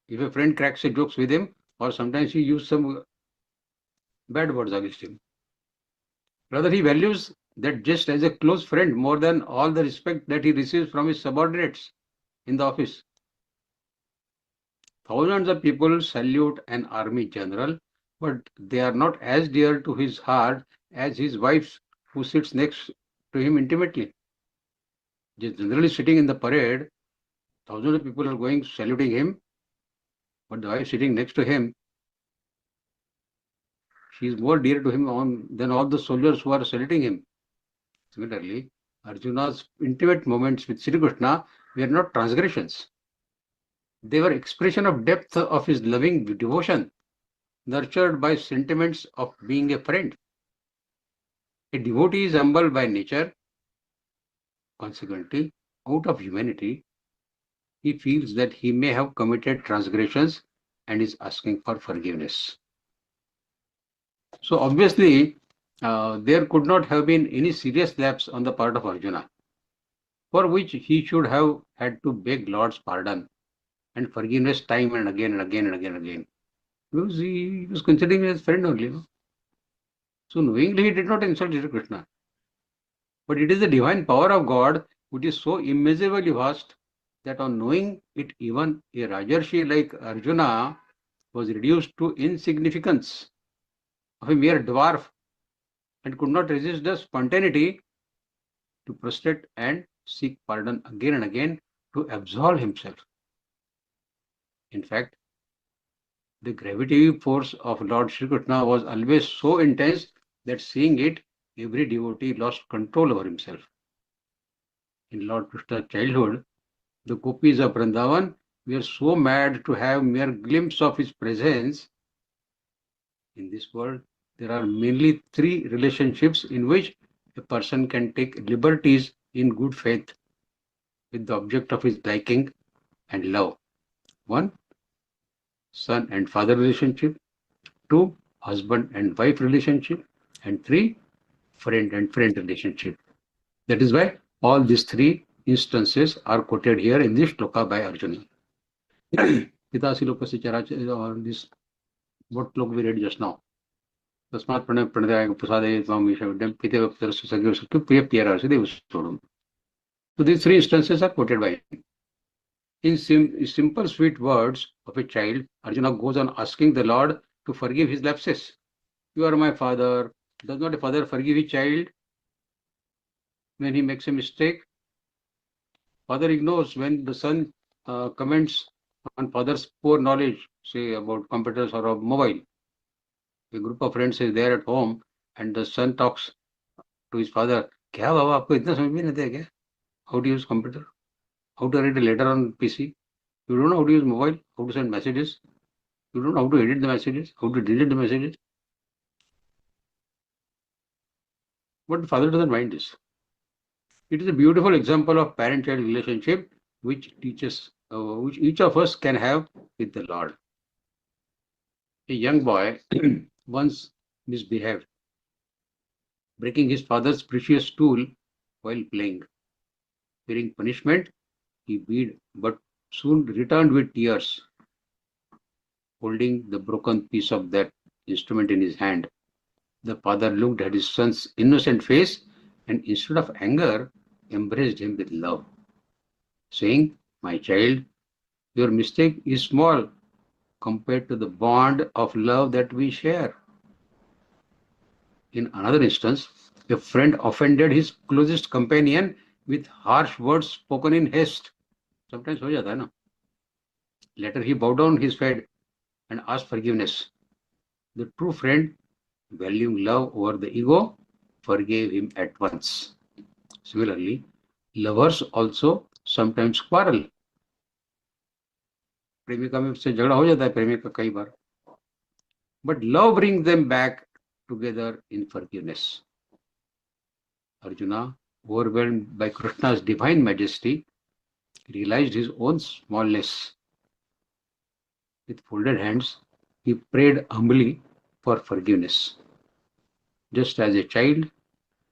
If a friend cracks a jokes with him, or sometimes he uses some bad words against him. Rather, he values that jest as a close friend more than all the respect that he receives from his subordinates in the office. Thousands of people salute an army general, but they are not as dear to his heart as his wife, who sits next to him intimately. Generally sitting in the parade, thousands of people are going saluting him, but the wife sitting next to him, she is more dear to him than all the soldiers who are saluting him. Similarly, Arjuna's intimate moments with Sri Krishna were not transgressions. They were expression of depth of his loving devotion, nurtured by sentiments of being a friend. A devotee is humble by nature. Consequently, out of humanity, he feels that he may have committed transgressions and is asking for forgiveness. So obviously, there could not have been any serious lapse on the part of Arjuna, for which he should have had to beg Lord's pardon and forgiveness time and again and again and again and again. Because he was considering him as friend only. No? So knowingly he did not insult Sri Krishna. But it is the divine power of God which is so immeasurably vast that on knowing it, even a Rajarshi like Arjuna was reduced to insignificance of a mere dwarf and could not resist the spontaneity to prostrate and seek pardon again and again to absolve himself. In fact, the gravitative force of Lord Shri Krishna was always so intense that seeing it, every devotee lost control over himself. In Lord Krishna's childhood, the gopis of Vrindavan were so mad to have mere glimpse of his presence. In this world, there are mainly three relationships in which a person can take liberties in good faith with the object of his liking and love. 1. Son and father relationship. 2. Husband and wife relationship. And 3. Friend and friend relationship. That is why all these 3 instances are quoted here in this shloka by Arjuna. Pitasi lokasya charachara, or this, what shloka we read just now. Tasmat pranadaya prasadaye tvam vishavidam pite vaktarasya sagyo sakyu priya piyarasya devasodam. So these 3 instances are quoted by him. In simple sweet words of a child, Arjuna goes on asking the Lord to forgive his lapses. You are my father. Does not a father forgive his child when he makes a mistake? Father ignores when the son comments on father's poor knowledge, say about computers or a mobile. A group of friends is there at home and the son talks to his father, "Kya baba, aapko itna samajh mein nahi aata kya? How to use computer? How to read a letter on PC? You don't know how to use mobile, how to send messages. You don't know how to edit the messages, how to delete the messages." But the father doesn't mind this. It is a beautiful example of parent-child relationship which teaches, which each of us can have with the Lord. A young boy once misbehaved, breaking his father's precious tool while playing. Fearing punishment, he begged, but soon returned with tears, holding the broken piece of that instrument in his hand. The father looked at his son's innocent face and instead of anger, embraced him with love, saying, "My child, your mistake is small compared to the bond of love that we share." In another instance, a friend offended his closest companion with harsh words spoken in haste. Sometimes ho jata hai na. Later he bowed down his head and asked forgiveness. The true friend, valuing love over the ego, forgave him at once. Similarly, lovers also sometimes quarrel. प्रेमिका में से झगड़ा हो जाता है प्रेमिका कई बार, but love brings them back together in forgiveness. Arjuna, overwhelmed by Krishna's divine majesty, realized his own smallness. With folded hands, he prayed humbly for forgiveness. Just as a child,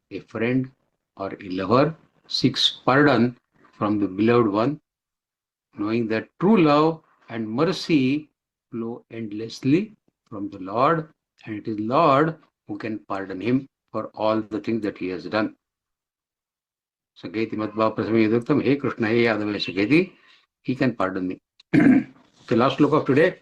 a friend, or a lover seeks pardon from the beloved one, knowing that true love and mercy flow endlessly from the Lord, and it is Lord who can pardon him for all the things that he has done. Saketi matva prasami yaduktam, hey Krishna, hey Yadava Saketi, he can pardon me. The last look of today.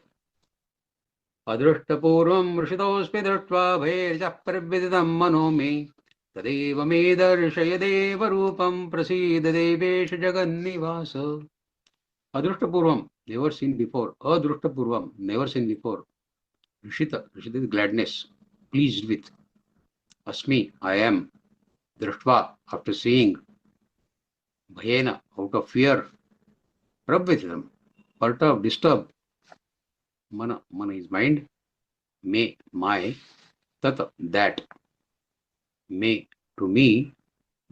Adruštapurvam rishitospe drštva bhairja parvididam mano me tadeva me darshaya deva rupam prasida devesha jagannivasa. Adruštapurvam, never seen before. Adruštapurvam, never seen before. Rishita, Rishita is gladness, pleased with. Asmi, I am. Drštva, after seeing. Bhayena, out of fear. Prabhvididam, perturbed, disturbed. Mana, mana is mind. Me, my. Tat, that. Me, to me.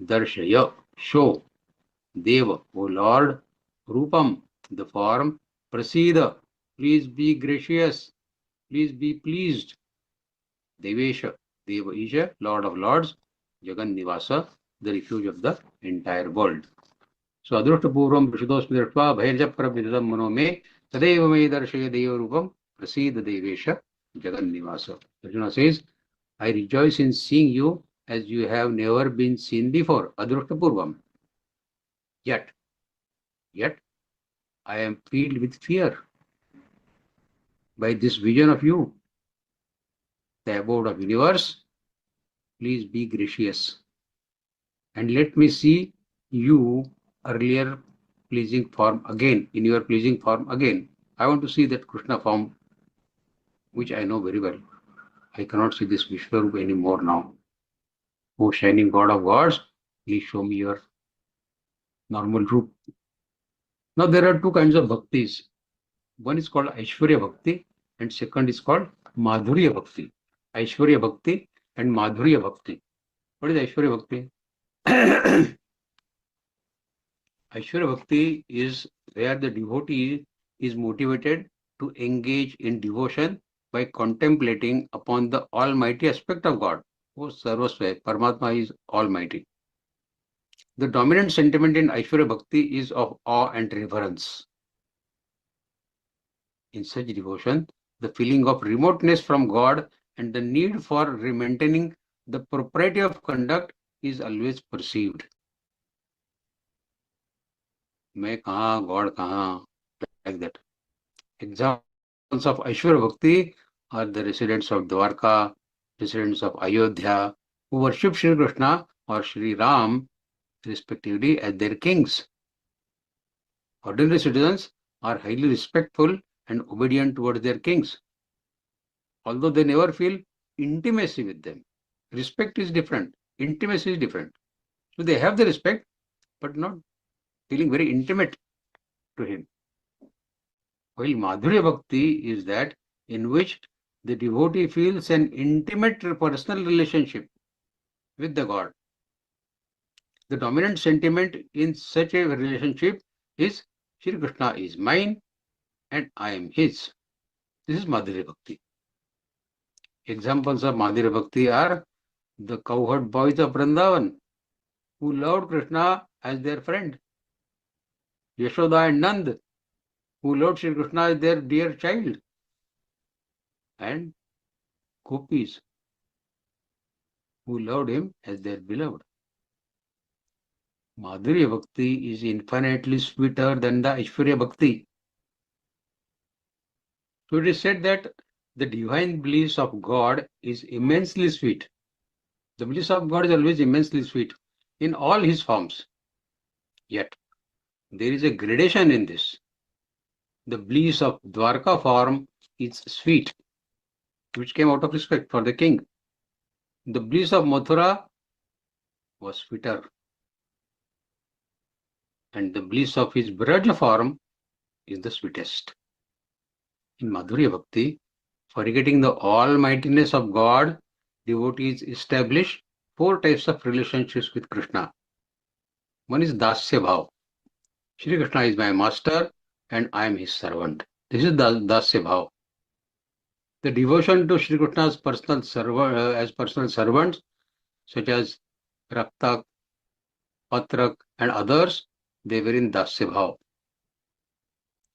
Darshaya, show. Deva, O Lord. Rupam, the form. Prasida, please be gracious. Please be pleased. Devesha, Deva Isha, Lord of Lords. Jagan Nivasa, the refuge of the entire world. So Adruštapurvam Prishidosmi Drštva Bhairja Parabhidam Mano Me Tadeva Me Darshaya Deva Rupam Prasida Devesha Jagan Nivasa. Arjuna says, I rejoice in seeing you as you have never been seen before. Adruštapurvam. Yet I am filled with fear by this vision of you, the abode of universe. Please be gracious and let me see you earlier pleasing form again, in your pleasing form again. I want to see that Krishna form which I know very well. I cannot see this Vishwarupa anymore now. O shining God of gods, please show me your normal roop. Now there are two kinds of bhaktis. One is called Aishwarya Bhakti and second is called Madhurya Bhakti. Aishwarya Bhakti and Madhurya Bhakti. What is Aishwarya Bhakti? Aishwarya Bhakti is where the devotee is motivated to engage in devotion by contemplating upon the almighty aspect of God. Oh, Sarvasva, Paramatma is almighty. The dominant sentiment in Aishwarya Bhakti is of awe and reverence. In such devotion, the feeling of remoteness from God and the need for maintaining the propriety of conduct is always perceived. मैं कहाँ, God कहाँ, like that. Examples of Aishwarya Bhakti are the residents of Dwarka, residents of Ayodhya, who worship Shri Krishna or Shri Ram respectively as their kings. Ordinary citizens are highly respectful and obedient towards their kings, although they never feel intimacy with them. Respect is different, intimacy is different. So they have the respect, but not feeling very intimate to him. While Madhurya Bhakti is that in which the devotee feels an intimate personal relationship with the God. The dominant sentiment in such a relationship is Shri Krishna is mine and I am his. This is Madhurya Bhakti. Examples of Madhurya Bhakti are the cowherd boys of Vrindavan who loved Krishna as their friend. Yashoda and Nand who loved Shri Krishna as their dear child. And gopis who loved him as their beloved. Madhurya Bhakti is infinitely sweeter than the Aishwarya Bhakti. So it is said that the divine bliss of God is immensely sweet. The bliss of God is always immensely sweet in all his forms. Yet, there is a gradation in this. The bliss of Dwarka form is sweet, which came out of respect for the king. The bliss of Mathura was sweeter. And the bliss of his Braja form is the sweetest. In Madhurya Bhakti, forgetting the almightiness of God, devotees establish 4 types of relationships with Krishna. One is Dasya Bhav. Shri Krishna is my master and I am his servant. This is Dasya Bhav. The devotion to Shri Krishna's personal servants, such as Raktak, Patrak and others, they were in Dasya Bhav.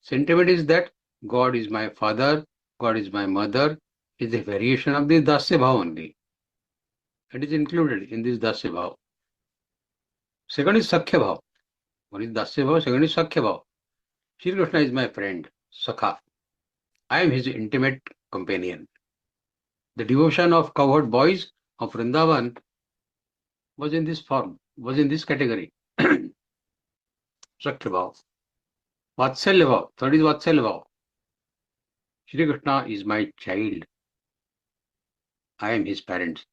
Sentiment is that God is my father, God is my mother, is a variation of this Dasya Bhav only. It is included in this Dasya Bhav. Second is Sakhya Bhav. One is Dasya Bhav, second is Sakhya Bhav. Shri Krishna is my friend, Sakha. I am his intimate companion. The devotion of cowherd boys of Vrindavan was in this form, was in this category. Sakhya Bhav. Vatsalya Bhav. Third is Vatsalya Bhav. Shri Krishna is my child. I am his parents.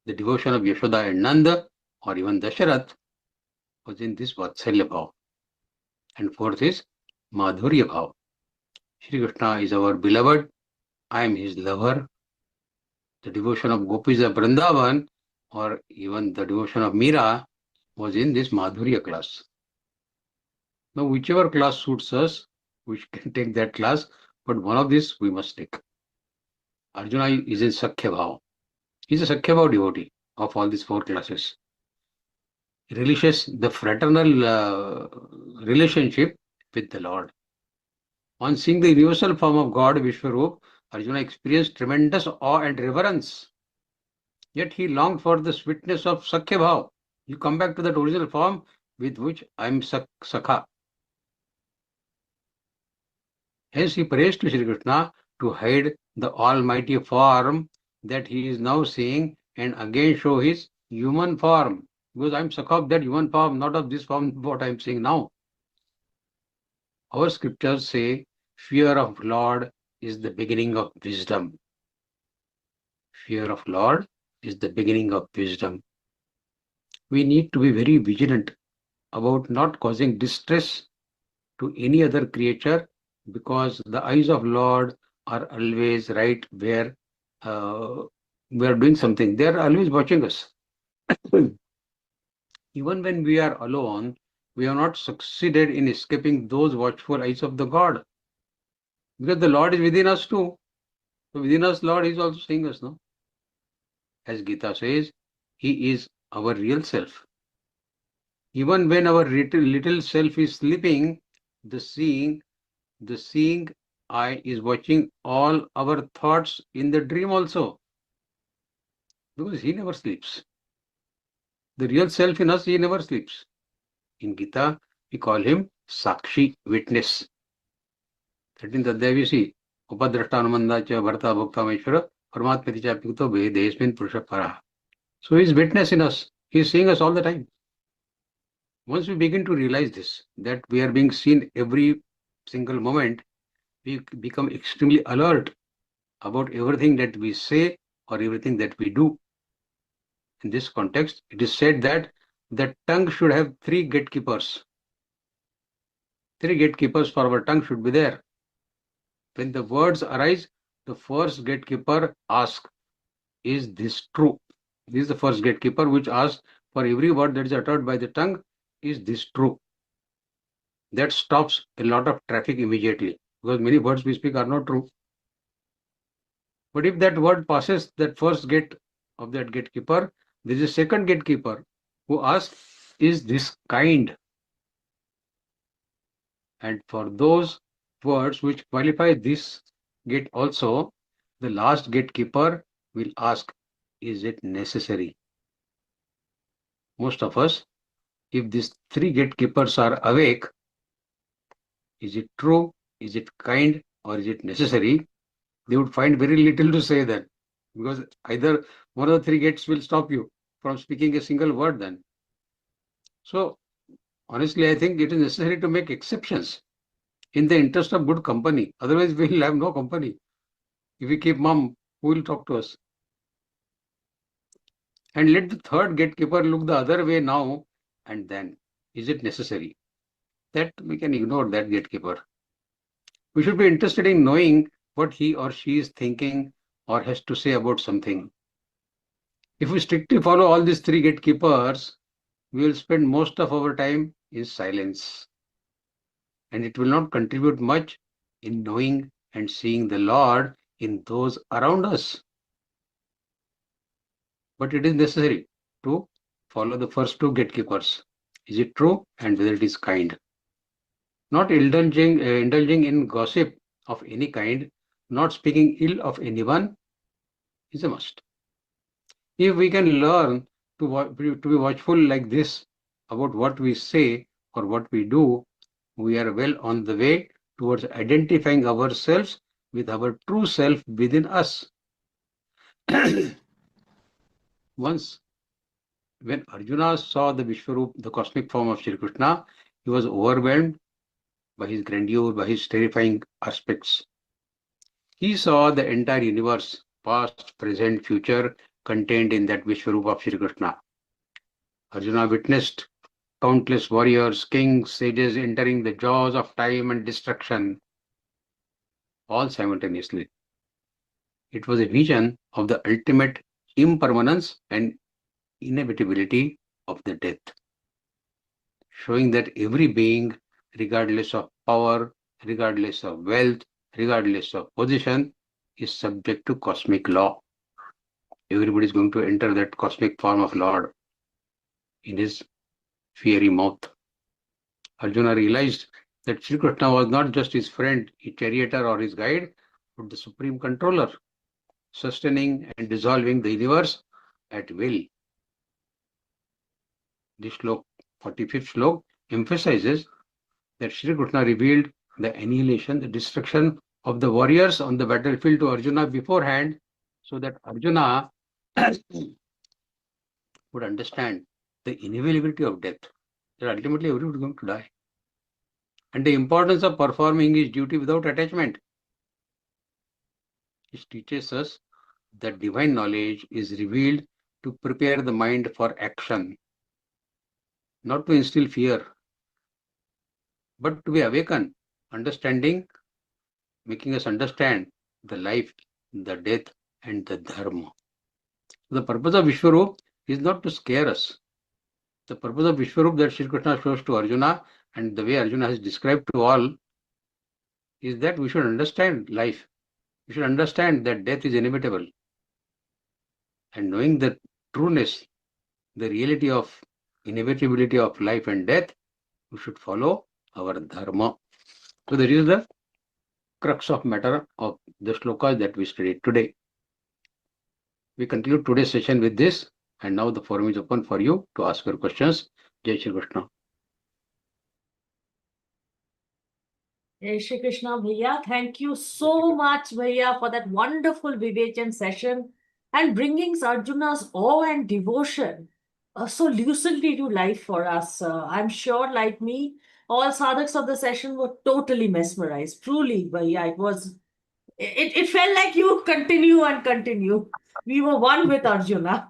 The devotion of Yashoda and Nanda or even Dasharath was in this Vatsalya Bhav. And fourth is Madhurya Bhav. Shri Krishna is our beloved. I am his lover. The devotion of Gopis of Vrindavan or even the devotion of Meera was in this Madhurya class. Now, whichever class suits us, we can take that class, but one of these we must take. Arjuna is in Sakhya Bhav. He is a Sakhya Bhav devotee of all these 4 classes. He relishes the fraternal relationship with the Lord. On seeing the universal form of God, Vishwarup, Arjuna experienced tremendous awe and reverence. Yet he longed for the sweetness of Sakhya Bhav. You come back to that original form with which I am Sakha. Hence he prays to Shri Krishna to hide the almighty form that he is now seeing and again show his human form. Because I am Sakha of that human form, not of this form what I am seeing now. Our scriptures say, fear of Lord is the beginning of wisdom. Fear of Lord is the beginning of wisdom. We need to be very vigilant about not causing distress to any other creature, because the eyes of Lord are always right where we are doing something. They are always watching us. Even when we are alone, we have not succeeded in escaping those watchful eyes of the God. Because the Lord is within us too. So within us, Lord is also seeing us, no? As Geeta says, He is our real self. Even when our little self is sleeping, the seeing eye is watching all our thoughts in the dream also. Because He never sleeps. The real self in us, He never sleeps. In Gita, we call Him Sakshi, witness. 13th Adhyaya we see, Upadrashtanumandacha Bharta Bhoktameshwara Paramatmati Chapikuto Vedesmin Purusha Para. So He is witness in us. He is seeing us all the time. Once we begin to realize this, that we are being seen every single moment, we become extremely alert about everything that we say or everything that we do. In this context, it is said that the tongue should have 3 gatekeepers. 3 gatekeepers for our tongue should be there. When the words arise, the first gatekeeper asks, is this true? This is the first gatekeeper which asks for every word that is uttered by the tongue, is this true? That stops a lot of traffic immediately, because many words we speak are not true. But if that word passes that first gate of that gatekeeper, there is a second gatekeeper who asks, is this kind? And for those words which qualify this gate also, the last gatekeeper will ask, is it necessary? Most of us, if these 3 gatekeepers are awake, is it true, is it kind, or is it necessary? They would find very little to say then, because either one of the 3 gates will stop you from speaking a single word then. So, honestly, I think it is necessary to make exceptions in the interest of good company. Otherwise, we will have no company. If we keep mum, who will talk to us? And let the third gatekeeper look the other way now and then. Is it necessary? That we can ignore that gatekeeper. We should be interested in knowing what he or she is thinking or has to say about something. If we strictly follow all these 3 gatekeepers, we will spend most of our time in silence. And it will not contribute much in knowing and seeing the Lord in those around us. But it is necessary to follow the first 2 gatekeepers. Is it true and whether it is kind? Not indulging in gossip of any kind, not speaking ill of anyone is a must. If we can learn to be watchful like this about what we say or what we do, we are well on the way towards identifying ourselves with our true self within us. Once, when Arjuna saw the Vishwarup, the cosmic form of Shri Krishna, he was overwhelmed by his grandeur, by his terrifying aspects. He saw the entire universe, past, present, future, contained in that Vishwarup of Shri Krishna. Arjuna witnessed countless warriors, kings, sages entering the jaws of time and destruction, all simultaneously. It was a vision of the ultimate impermanence and inevitability of the death, showing that every being, regardless of power, regardless of wealth, regardless of position, is subject to cosmic law. Everybody is going to enter that cosmic form of Lord in his fiery mouth. Arjuna realized that Shri Krishna was not just his friend, his charioteer or his guide, but the supreme controller, sustaining and dissolving the universe at will. This slok, 45th slok, emphasizes that Shri Krishna revealed the annihilation, the destruction of the warriors on the battlefield to Arjuna beforehand, so that Arjuna would understand the inevitability of death, that ultimately everyone is going to die, and the importance of performing his duty without attachment. This teaches us that divine knowledge is revealed to prepare the mind for action, not to instill fear, but to be awakened, understanding, making us understand the life, the death, and the dharma. The purpose of Vishwarup is not to scare us. The purpose of Vishwarup that Shri Krishna shows to Arjuna and the way Arjuna has described to all is that we should understand life. We should understand that death is inevitable. And knowing the trueness, the reality of inevitability of life and death, we should follow our dharma. So that is the crux of matter of the shlokas that we studied today. We conclude today's session with this, and now the forum is open for you to ask your questions. Jai Shri Krishna. Jai Shri Krishna Bhaiya. Thank you so much, Bhaiya, for that wonderful Vivechan session and bringing Arjuna's awe and devotion so lucidly to life for us. I'm sure, like me, all sadhaks of the session were totally mesmerized. Truly, Bhaiya, it felt like you continue and continue. We were one with Arjuna.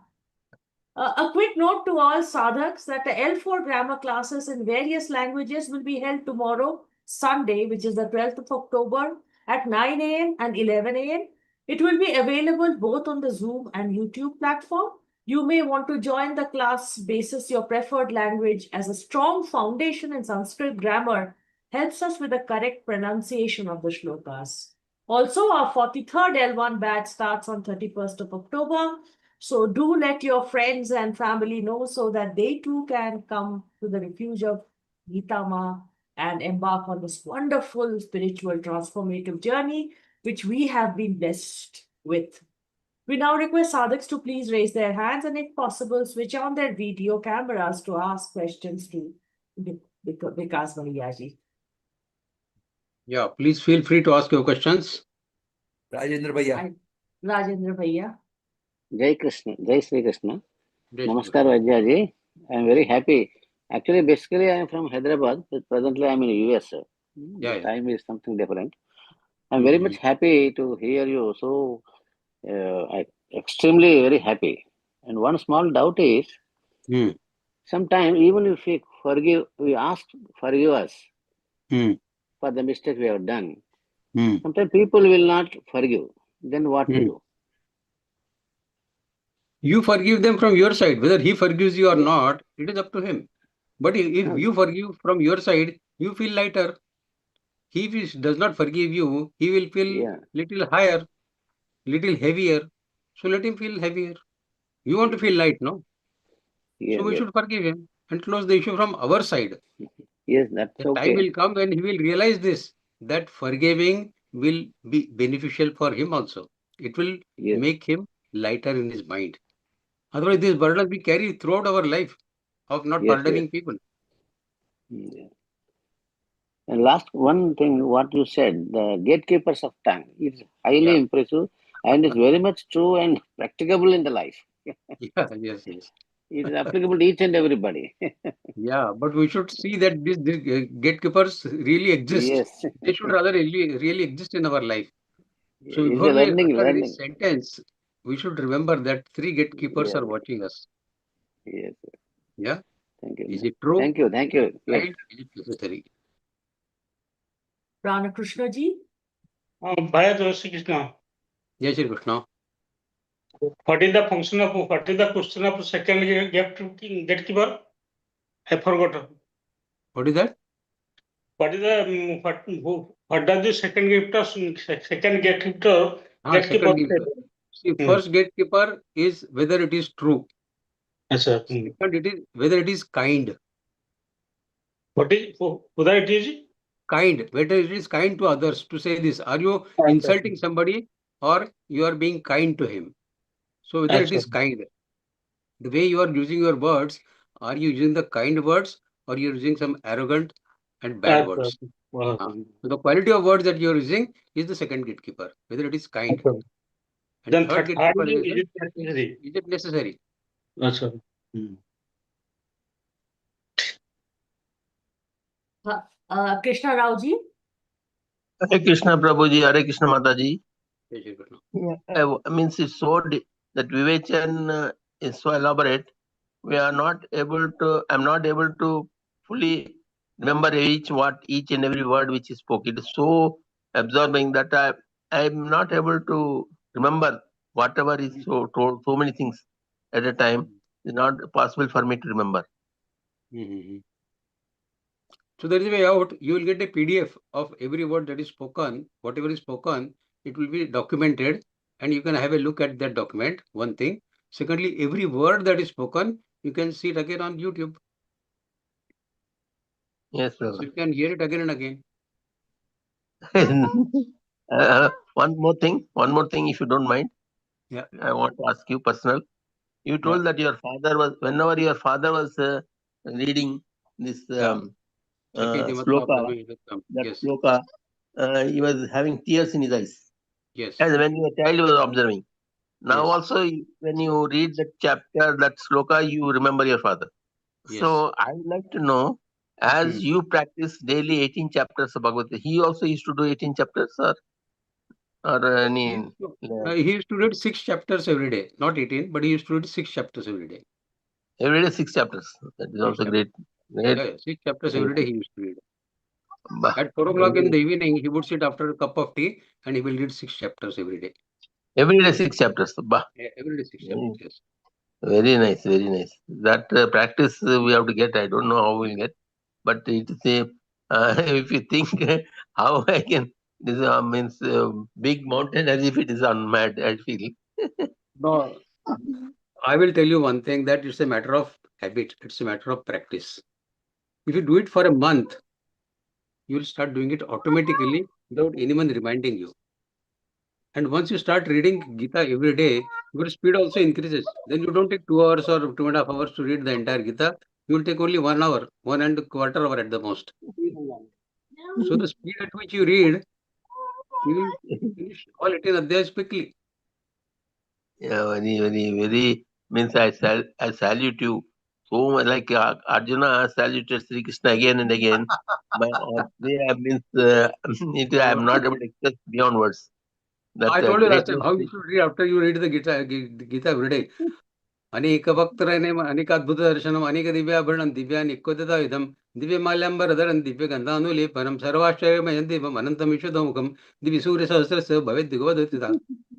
A quick note to all sadhaks that the L4 grammar classes in various languages will be held tomorrow, Sunday, which is the 12th of October, at 9 a.m. and 11 a.m. It will be available both on the Zoom and YouTube platform. You may want to join the class basis your preferred language, as a strong foundation in Sanskrit grammar helps us with the correct pronunciation of the shlokas. Also, our 43rd L1 batch starts on 31st of October. So do let your friends and family know so that they too can come to the refuge of Geeta Ma and embark on this wonderful spiritual transformative journey which we have been blessed with. We now request sadhaks to please raise their hands and if possible switch on their video cameras to ask questions to Vikas Bhaiya. Yeah, please feel free to ask your questions. Rajendra Bhaiya. Rajendra Bhaiya. Jai Krishna, Jai Sri Krishna. Jai Shri Namaskar Krishna. Vaidya ji. I am very happy. Actually, basically, I am from Hyderabad, but presently I am in US. Yeah, The yeah. time is something different. I am very much happy to hear you. So, extremely very happy. And one small doubt is, Hmm. sometimes even if we ask forgive us Hmm. for the mistake we have done, Hmm. sometimes people will not forgive. Then what to Hmm. do? You forgive them from your side. Whether he forgives you or not, it is up to him. But if No. you forgive from your side, you feel lighter. He does not forgive you, he will feel Yeah. little higher, little heavier. So let him feel heavier. You want to feel light, no? Yes, So we yes. should forgive him and close the issue from our side. Yes, that's The time okay. will come when he will realize this, that forgiving will be beneficial for him also. It will Yes. make him lighter in his mind. Otherwise, this burden we carry throughout our life of not Yes, pardoning people. yes. And last one thing, what you said, the gatekeepers of tongue, is highly Yeah. impressive and is very much true and practicable in the life. Yeah, yes, yes. It is applicable to each and everybody. Yeah, but we should see that these gatekeepers really exist. Yes, They should rather really exist in our life. So it's before a we learning, utter any learning. sentence, we should remember that three gatekeepers Yes, are watching us. yes. Yeah, Thank you. is it true? Thank you, thank you. Yes. Right? Is it necessary? Pranakrishna ji. Bhaya Jai Shri Krishna. Jai Shri Krishna. What is the function of, what is the question of second gatekeeper? I forgot. What is that? What is the, what does the second gatekeeper Second gatekeeper gatekeeper. See, say? first gatekeeper is whether it is true. Yes, sir. Second, it is whether it is kind. What is, whether it is? Kind, whether it is kind to others. To say this, are you insulting somebody or you are being kind to him? So whether it is kind, the way you are using your words, are you using the kind words or you are using some arrogant and bad words? So the quality of words that you are using is the second gatekeeper, whether it is kind. And Then third gatekeeper is it necessary? is it necessary? Yes, sir. Krishna Rao ji. Hare Krishna Prabhuji, Hare Krishna Mataji. Jai Shri Krishna. Means it's so that Vivechan is so elaborate. We are not able to. I'm not able to fully remember each and every word which is spoken. It is so absorbing that I'm not able to remember whatever is so told. So many things at a time. It's not possible for me to remember. Mhm. So there is a way out. You will get a PDF of every word that is spoken. Whatever is spoken, it will be documented, and you can have a look at that document. One thing. Secondly, every word that is spoken, you can see it again on YouTube. Yes, So Prabhu. you can hear it again and again. One more thing, if you don't mind. Yeah. I want to ask you personal. You told that your father was, whenever your father was reading this sloka, that Yes. sloka, he was having tears in his eyes. Yes. And when your child was observing. Now Yes. also, when you read that chapter, that sloka, you remember your father. Yes. So I would like to know, as Hmm. you practice daily 18 chapters of Bhagavad Gītā, he also used to do 18 chapters, or any. He used to read 6 chapters every day. Not 18, but he used to read 6 chapters every day. Every day 6 chapters. That is 6 also chapters. great. Yeah, 6 chapters every day he used to read. Bah, At 4 o'clock in the evening, he would sit after a cup of tea and he will read 6 chapters every day. every day 6 chapters. Bah, Yeah, every day 6 chapters, yes. very nice, very nice. That practice we have to get. I don't know how we'll get, but it is a, if you think how I can, this means big mountain as if it is on mad, I feel. No, I will tell you one thing, that it's a matter of habit. It's a matter of practice. If you do it for a month, you will start doing it automatically without anyone reminding you. And once you start reading Gita every day, your speed also increases. Then you don't take 2 hours or 2.5 hours to read the entire Gita. You will take only 1 hour, 1.25 hours at the most. So the speed at which you read, you will finish all 18 adhyayas quickly. Yeah, very means I salute you so much, like Arjuna saluted Sri Krishna again and again. But means I am not able to express beyond words. That I told you last time greatness. how you should read after you read the Gita every day. అనేక భక్తులైన అనేక అద్భుత దర్శనం అనేక దివ్యాభరణం దివ్యాన్ని ఎక్కువతాయుధం దివ్య మాల్యాంబరధరం దివ్య గంధానులేపనం సర్వాశ్చర్యమయం దివ్యం అనంతం విశుద్ధముఖం దివ్య సూర్య సహస్రస్య భవేద్ దిగవదతిత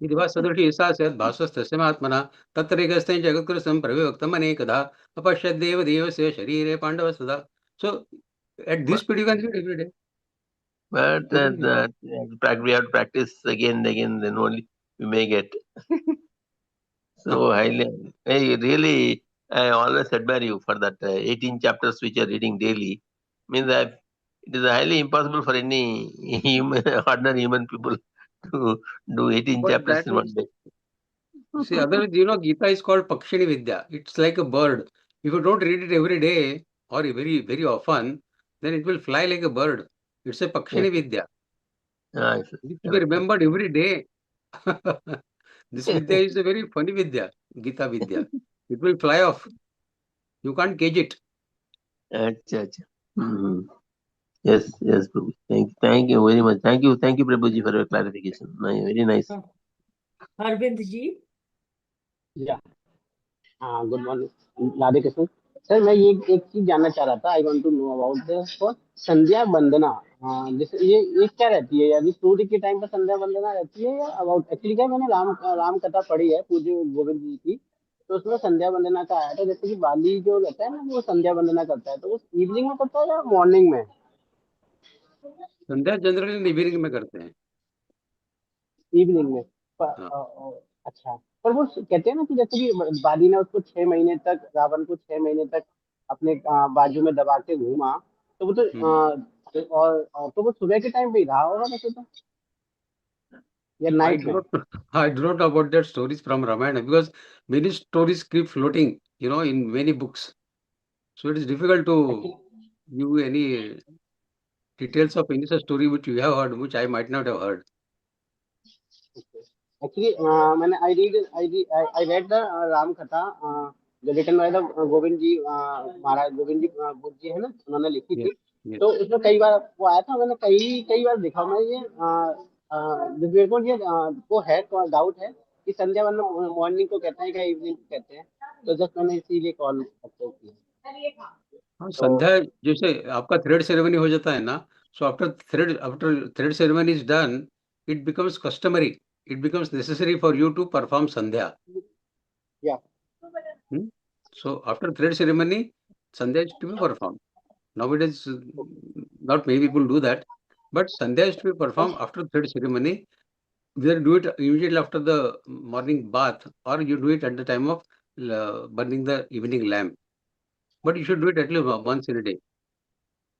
ఇది వా సదృశి సా స్యాత్ భాస్వస్తస్య మహాత్మన తత్రైకస్థం జగత్కృతం ప్రవిభక్తం అనేకదా అపశ్యద్దేవ దేవస్య శరీరే పాండవ సదా. So at this speed you can read every day. But we have to practice again and again, then only we may get. So I always admire you for that 18 chapters which you are reading daily. Means that it is highly impossible for any ordinary human people to do 18 But chapters that in one is, day. see, other, Gita is called Pakshini Vidya. It's like a bird. If you don't read it every day or very, very often, then it will fly like a bird. It's a Pakshini Yes. Vidya. Yes. It is to be remembered every day. This Vidya is a very funny Vidya, Gita Vidya. It will fly off. You can't cage it. Acha. Mhm. Yes, Prabhu. Thank you very much. Thank you, Prabhuji, for your clarification. Very nice. Arvind ji. हाँ good morning Radhe Krishna sir मैं ये एक चीज जानना चाह रहा था I want to know about the sandhya vandana जैसे ये क्या रहती है यानी सूर्य के टाइम पर संध्या वंदना रहती है या अबाउट एक्चुअली क्या मैंने राम कथा पढ़ी है पूज्य गोविंद जी की तो उसमें संध्या वंदना का आया था जैसे कि बाली जो रहता है ना वो संध्या वंदना करता है तो वो इवनिंग में करता है या मॉर्निंग में संध्या जनरली इवनिंग में करते हैं. इवनिंग में हाँ. अच्छा पर वो कहते हैं ना कि जैसे कि बाली ने उसको 6 महीने तक रावण को 6 महीने तक अपने बाजू में दबा के घूमा तो वो तो तो वो सुबह के टाइम पे ही रहा होगा वैसे तो या I नाइट do में not, I do not know about that stories from Ramayana because many stories keep floating, in many books. So it is difficult to give any details of any such story which you have heard, which I might not have heard. Actually मैंने I read the Ram कथा जो written by the Govind जी महाराज गोविंद जी बुद्ध जी है ना उन्होंने लिखी Yes, थी yes. तो उसमें कई बार वो आया था मैंने कई बार देखा मैं ये मेरे को ये वो है डाउट है कि संध्या वंदना मॉर्निंग को कहते हैं क्या इवनिंग को कहते हैं तो जस्ट मैंने इसीलिए कॉल की हाँ, तो संध्या जैसे आपका थ्रेड सेरेमनी हो जाता है ना, so after thread ceremony is done, it becomes customary. It becomes necessary for you to perform sandhya. या So after thread ceremony, Sandhya is to be performed. Nowadays, not many people do that, but Sandhya is to be performed after third ceremony. Either do it immediately after the morning bath, or you do it at the time of burning the evening lamp. But you should do it at least once in a day.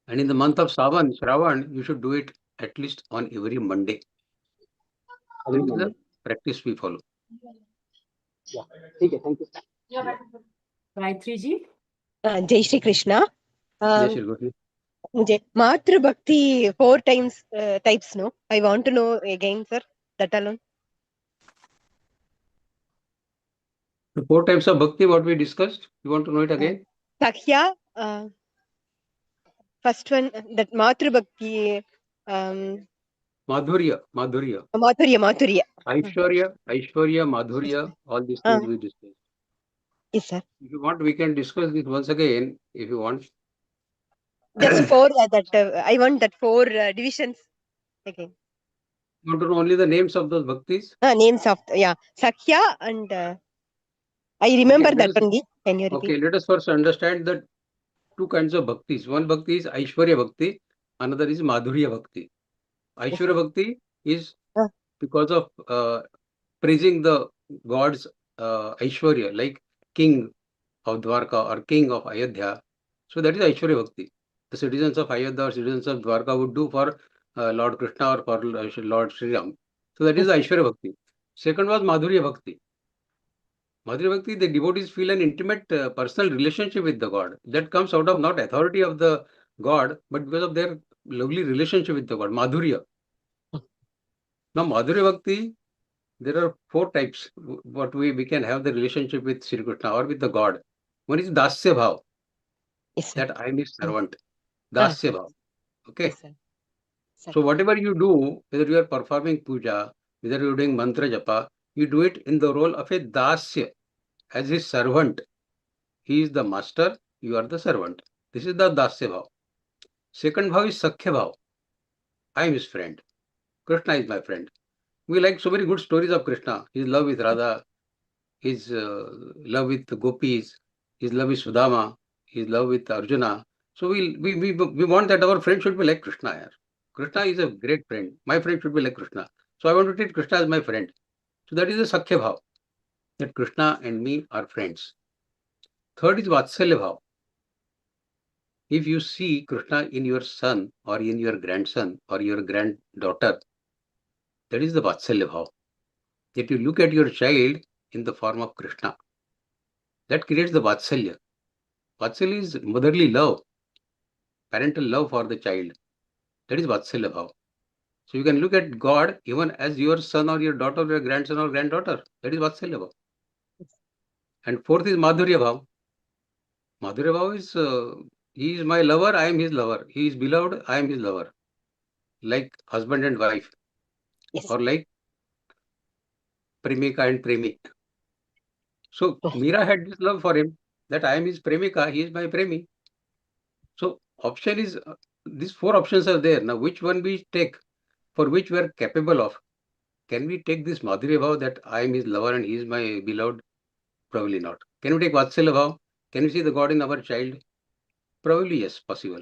And in the month of Shravan, you should do it at least on every Monday. Every This is the Monday. practice we follow. Yeah. ठीक है, thank you. Gayatri ji. जय Shri Krishna Jai Shri Krishna. मुझे मातृ भक्ति 4 times types no I want to know again sir that alone The 4 types of bhakti, what we discussed, you want to know it again? Sakhya first one that matru bhakti Madhurya. Madhurya Aishwarya, Madhurya, all these things we discussed. yes sir If you want, we can discuss this once again, if you want. just 4 I want that 4 divisions again You want to know only the names of those bhaktis? names of Sakhya and I remember Okay, that only can you repeat? Okay, let us first understand the 2 kinds of bhaktis. One bhakti is Aishwarya Bhakti, another is Madhurya Bhakti. Aishwarya Bhakti is because of praising the God's Aishwarya, like king of Dwarka or king of Ayodhya. So that is Aishwarya Bhakti. The citizens of Ayodhya or citizens of Dwarka would do for Lord Krishna or for Lord Sri Ram. So that is Aishwarya Bhakti. Second was Madhurya Bhakti. Madhurya Bhakti, the devotees feel an intimate personal relationship with the God. That comes out of not authority of the God, but because of their lovely relationship with the God. Madhurya. Now, Madhurya Bhakti, there are 4 types. What we can have the relationship with Sri Krishna or with the God. One is Dasya Bhav. That I am his servant. Dasya Bhav. Okay. So whatever you do, whether you are performing puja, whether you are doing mantra japa, you do it in the role of a Dasya, as his servant. He is the master, you are the servant. This is the Dasya Bhav. Second Bhav is Sakhya Bhav. I am his friend. Krishna is my friend. We like so many good stories of Krishna. His love with Radha, his love with the gopis, his love with Sudama, his love with Arjuna. So we want that our friend should be like Krishna. Here. Krishna is a great friend. My friend should be like Krishna. So I want to treat Krishna as my friend. So that is the Sakhya Bhav. That Krishna and me are friends. Third is Vatsalya Bhav. If you see Krishna in your son or in your grandson or your granddaughter, that is the Vatsalya Bhav. That you look at your child in the form of Krishna. That creates the Vatsalya. Vatsalya is motherly love, parental love for the child. That is Vatsalya Bhav. So you can look at God even as your son or your daughter or your grandson or granddaughter. That is Vatsalya Bhav. And fourth is Madhurya Bhav. Madhurya Bhav is, he is my lover, I am his lover. He is beloved, I am his lover. Like husband and wife. Yes. Or like Premika and Premi. So Meera had this love for him, that I am his Premika, he is my Premi. So option is, these 4 options are there. Now which one we take, for which we are capable of? Can we take this Madhurya Bhav that I am his lover and he is my beloved? Probably not. Can we take Vatsalya Bhav? Can we see the God in our child? Probably yes, possible.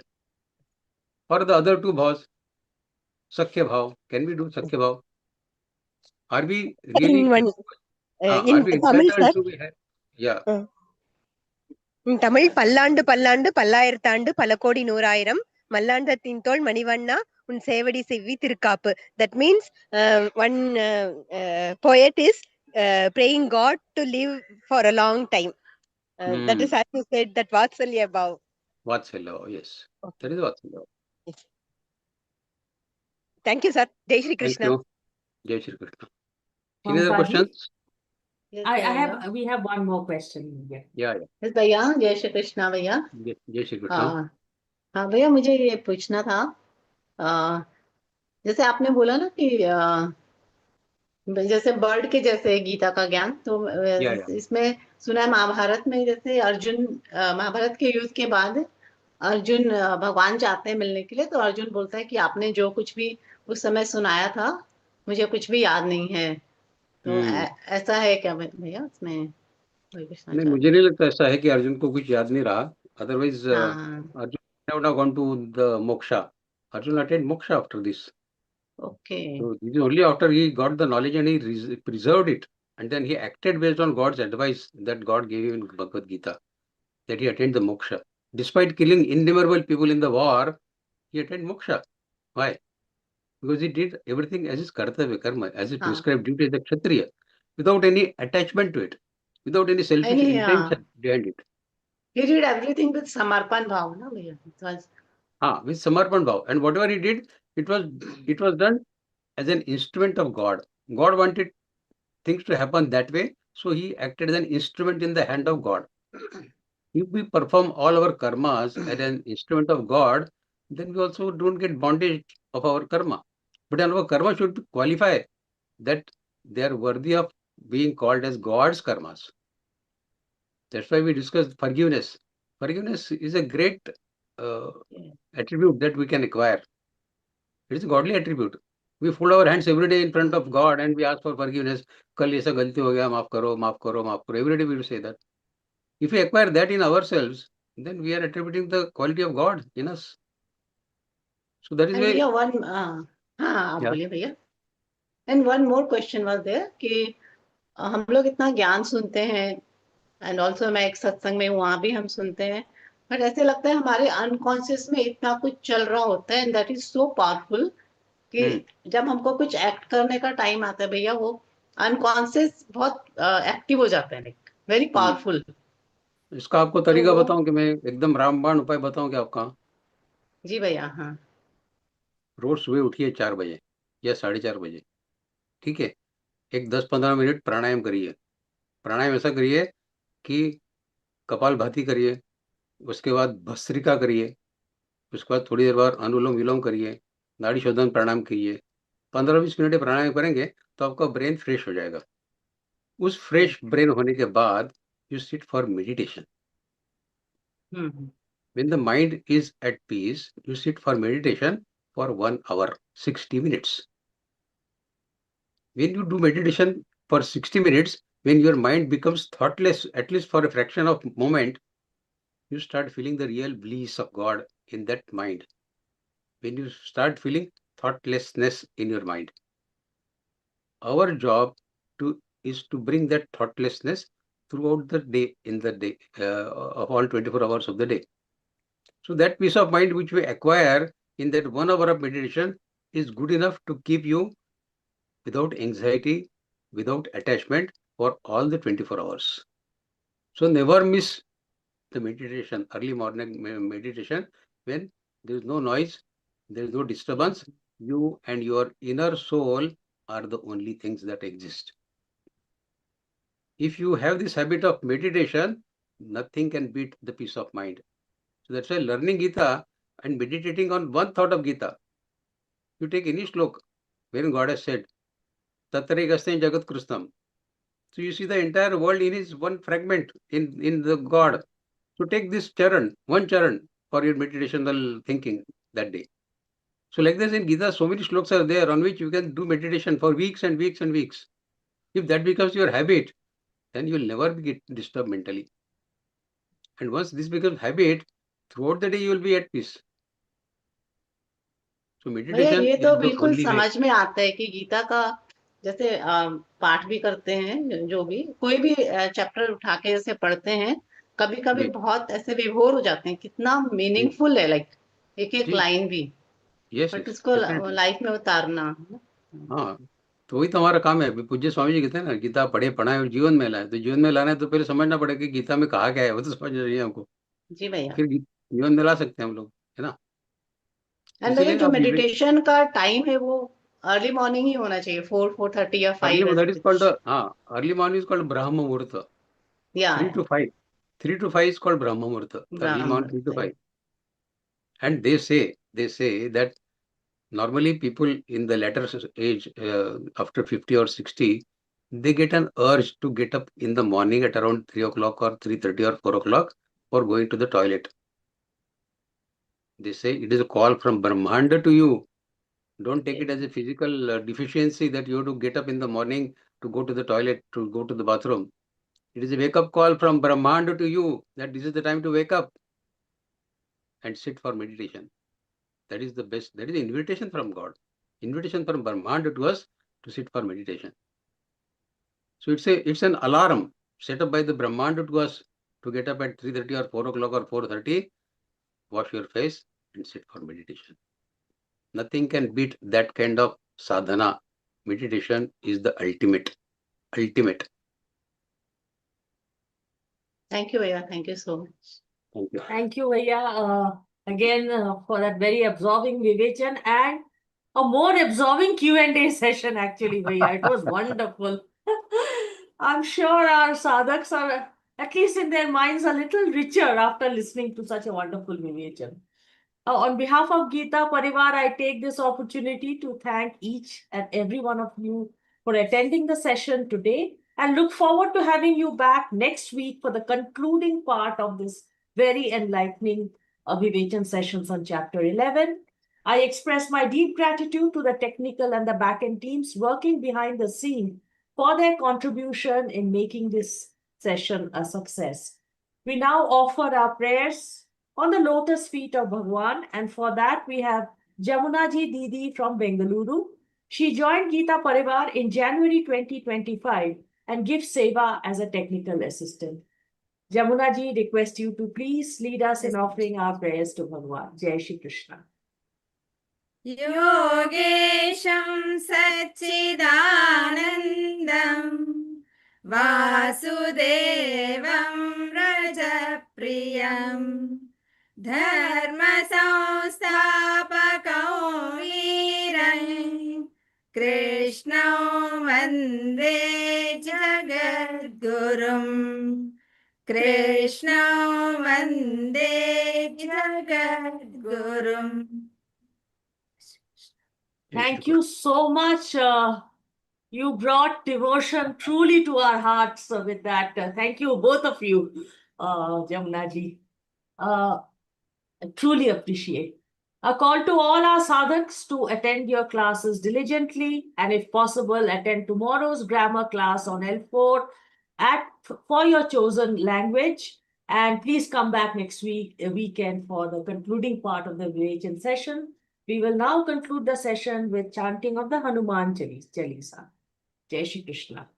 Or the other 2 bhavs, Sakhya Bhav. Can we do Sakhya Bhav? Are we really in are we Tamil sir entitled to be here? Yeah. in Tamil பல்லாண்டு பல்லாண்டு பல்லாயிரத்தாண்டு பல கோடி நூறாயிரம் மல்லாண்டத்தின் தோள் மணிவண்ணா உன் சேவடி செவ்வி Thirukkappu that means one poet is praying God to live for a long time that is as you said that Vatsalya Bhav. Vatsalya Bhav, yes. Okay. That is Vatsalya Bhav. Yes. Thank you sir. Jai Shri Krishna. Thank you. Jai Shri Krishna. Any other questions? Yes, we have one more question. Yeah. Yes, भैया जय श्री कृष्णा भैया. जय श्री कृष्ण. हाँ भैया मुझे ये पूछना था जैसे आपने बोला ना कि जैसे बर्ड के जैसे गीता का ज्ञान तो इसमें सुना है महाभारत में जैसे अर्जुन महाभारत के युद्ध के बाद अर्जुन भगवान चाहते हैं मिलने के लिए तो अर्जुन बोलता है कि आपने जो कुछ भी उस समय सुनाया था मुझे कुछ भी याद नहीं है तो ऐसा है क्या भैया उसमें? नहीं, मुझे नहीं लगता ऐसा है कि अर्जुन को कुछ याद नहीं रहा. Otherwise, हाँ, Arjun would have gone to the moksha. Arjun attained moksha after this. okay. So this is only after he got the knowledge and he preserved it. And then he acted based on God's advice that God gave him in Bhagavadgītā, that he attained the moksha. Despite killing innumerable people in the war, he attained moksha. Why? Because he did everything as his kartavya karma, as his हाँ, prescribed duty as a kshatriya, without any attachment to it, without any selfish any intention behind it. he did everything with samarpan bhav, na भैया? It was With samarpan bhav. And whatever he did, it was done as an instrument of God. God wanted things to happen that way, so he acted as an instrument in the hand of God. If we perform all our karmas as an instrument of God, then we also don't get bondage of our karma. But our karma should qualify that they are worthy of being called as God's karmas. That's why we discussed forgiveness. Forgiveness is a great attribute that we can acquire. It is a godly attribute. We fold our hands every day in front of God and we ask for forgiveness. Kal aisa galti ho gaya, maaf karo, maaf karo, maaf karo. Every day we will say that. If we acquire that in ourselves, then we are attributing the quality of God in us. So that is and why. भैया one हाँ आप Yeah. बोलिए भैया. And one more question was there कि हम लोग इतना ज्ञान सुनते हैं एंड ऑल्सो मैं एक सत्संग में हूँ, वहां भी हम सुनते हैं, बट ऐसे लगता है हमारे अनकॉन्शियस में इतना कुछ चल रहा होता है and that is so powerful कि जब हमको कुछ एक्ट करने का टाइम आता है भैया, वो अनकॉन्शियस बहुत एक्टिव हो जाता है, लाइक वेरी पावरफुल. इसका आपको तरीका बताऊं कि मैं एकदम रामबाण उपाय बताऊं कि आपका? जी भैया. हाँ, रोज सुबह उठिए 4 बजे या 4:30 बजे. ठीक है, एक 10-15 मिनट प्राणायाम करिए. प्राणायाम ऐसा करिए कि कपाल भाती करिए, उसके बाद भस्त्रिका करिए, उसके बाद थोड़ी देर बाद अनुलोम विलोम करिए, नाड़ी शोधन प्राणायाम करिए. 15-20 मिनट प्राणायाम करेंगे तो आपका ब्रेन फ्रेश हो जाएगा. उस फ्रेश ब्रेन होने के बाद you sit for meditation. When the mind is at peace, you sit for meditation for 1 hour, 60 minutes. When you do meditation for 60 minutes, when your mind becomes thoughtless, at least for a fraction of moment, you start feeling the real bliss of God in that mind. When you start feeling thoughtlessness in your mind. Our job is to bring that thoughtlessness throughout the day, in the day, of all 24 hours of the day. So that peace of mind which we acquire in that 1 hour of meditation is good enough to keep you without anxiety, without attachment for all the 24 hours. So never miss the meditation, early morning meditation, when there is no noise, there is no disturbance. You and your inner soul are the only things that exist. If you have this habit of meditation, nothing can beat the peace of mind. So that's why learning Geeta and meditating on one thought of Geeta. You take any slok wherein God has said, Tattarigastain Jagat Krishnam. So you see the entire world in his one fragment in the God. So take this charan, one charan for your meditational thinking that day. So like this in Gita, so many sloks are there on which you can do meditation for weeks and weeks and weeks. If that becomes your habit, then you will never get disturbed mentally. And once this becomes habit, throughout the day you will be at peace. So भैया meditation ये is तो the बिल्कुल only way. समझ में आता है कि गीता का जैसे पाठ भी करते हैं, जो भी कोई भी चैप्टर उठा के जैसे पढ़ते हैं, कभी कभी जी. बहुत ऐसे विभोर हो जाते हैं, कितना मीनिंगफुल है, लाइक एक एक जी. लाइन भी, Yes, बट yes, उसको definitely. लाइफ में उतारना. हाँ, तो वही तो हमारा काम है. अभी पूज्य स्वामी जी कहते हैं ना, गीता पढ़े पढ़ाए और जीवन में लाए. तो जीवन में लाना है तो पहले समझना पड़ेगा कि गीता में कहा क्या है, वो तो समझ रही है हमको. जी भैया. फिर जीवन में ला सकते हैं हम लोग, है ना. एंड भैया इसीलिए जो आप मेडिटेशन का टाइम है वो अर्ली मॉर्निंग ही होना चाहिए, 4:30 या 5 that is ऐसे. called early morning is called Brahma Muhurta. या 3 to 5. 3 to 5 is called Brahma Muhurta. Early morning 3 to 5. And they say that normally people in the latter age, after 50 or 60, they get an urge to get up in the morning at around 3 o'clock or 3:30 or 4 o'clock for going to the toilet. They say it is a call from Brahmanda to you. Don't take it as a physical deficiency that you have to get up in the morning to go to the toilet, to go to the bathroom. It is a wake-up call from Brahmanda to you that this is the time to wake up. and sit for meditation. That is the best. That is the invitation from God. Invitation from Brahmanda to us to sit for meditation. So it's an alarm set up by the Brahmanda to us to get up at 3:30 or 4 o'clock or 4:30, wash your face and sit for meditation. Nothing can beat that kind of sadhana. Meditation is the ultimate. Ultimate. Thank you, Vaidya. Thank you so much. Thank you. Thank you, Vaidya, again for that very absorbing vivachan and a more absorbing Q&A session actually, Vaidya. It was wonderful. I'm sure our sadhaks are, at least in their minds, a little richer after listening to such a wonderful vivachan. On behalf of Geeta Pariwar, I take this opportunity to thank each and every one of you for attending the session today and look forward to having you back next week for the concluding part of this very enlightening vivachan sessions on chapter 11. I express my deep gratitude to the technical and the back-end teams working behind the scene for their contribution in making this session a success. We now offer our prayers on the lotus feet of Bhagwan, and for that we have Jamunaji Didi from Bengaluru. She joined Geeta Pariwar in January 2025 and gives seva as a technical assistant. Jamunaji, request you to please lead us in offering our prayers to Bhagwan. Jai Shri Krishna. योगेशं सच्चिदानन्दं वासुदेवं रजप्रियं धर्मसंस्थापकं वीरं कृष्णं वन्दे जगद्गुरुं कृष्णं वन्दे जगद्गुरुम्. Thank you so much. You brought devotion truly to our hearts with that. Thank you, both of you, Jamunaji. I truly appreciate. A call to all our sadhaks to attend your classes diligently and if possible, attend tomorrow's grammar class on L4 for your chosen language. And please come back next weekend for the concluding part of the vivachan session. We will now conclude the session with chanting of the Hanuman Chalisa. Jai Shri Krishna.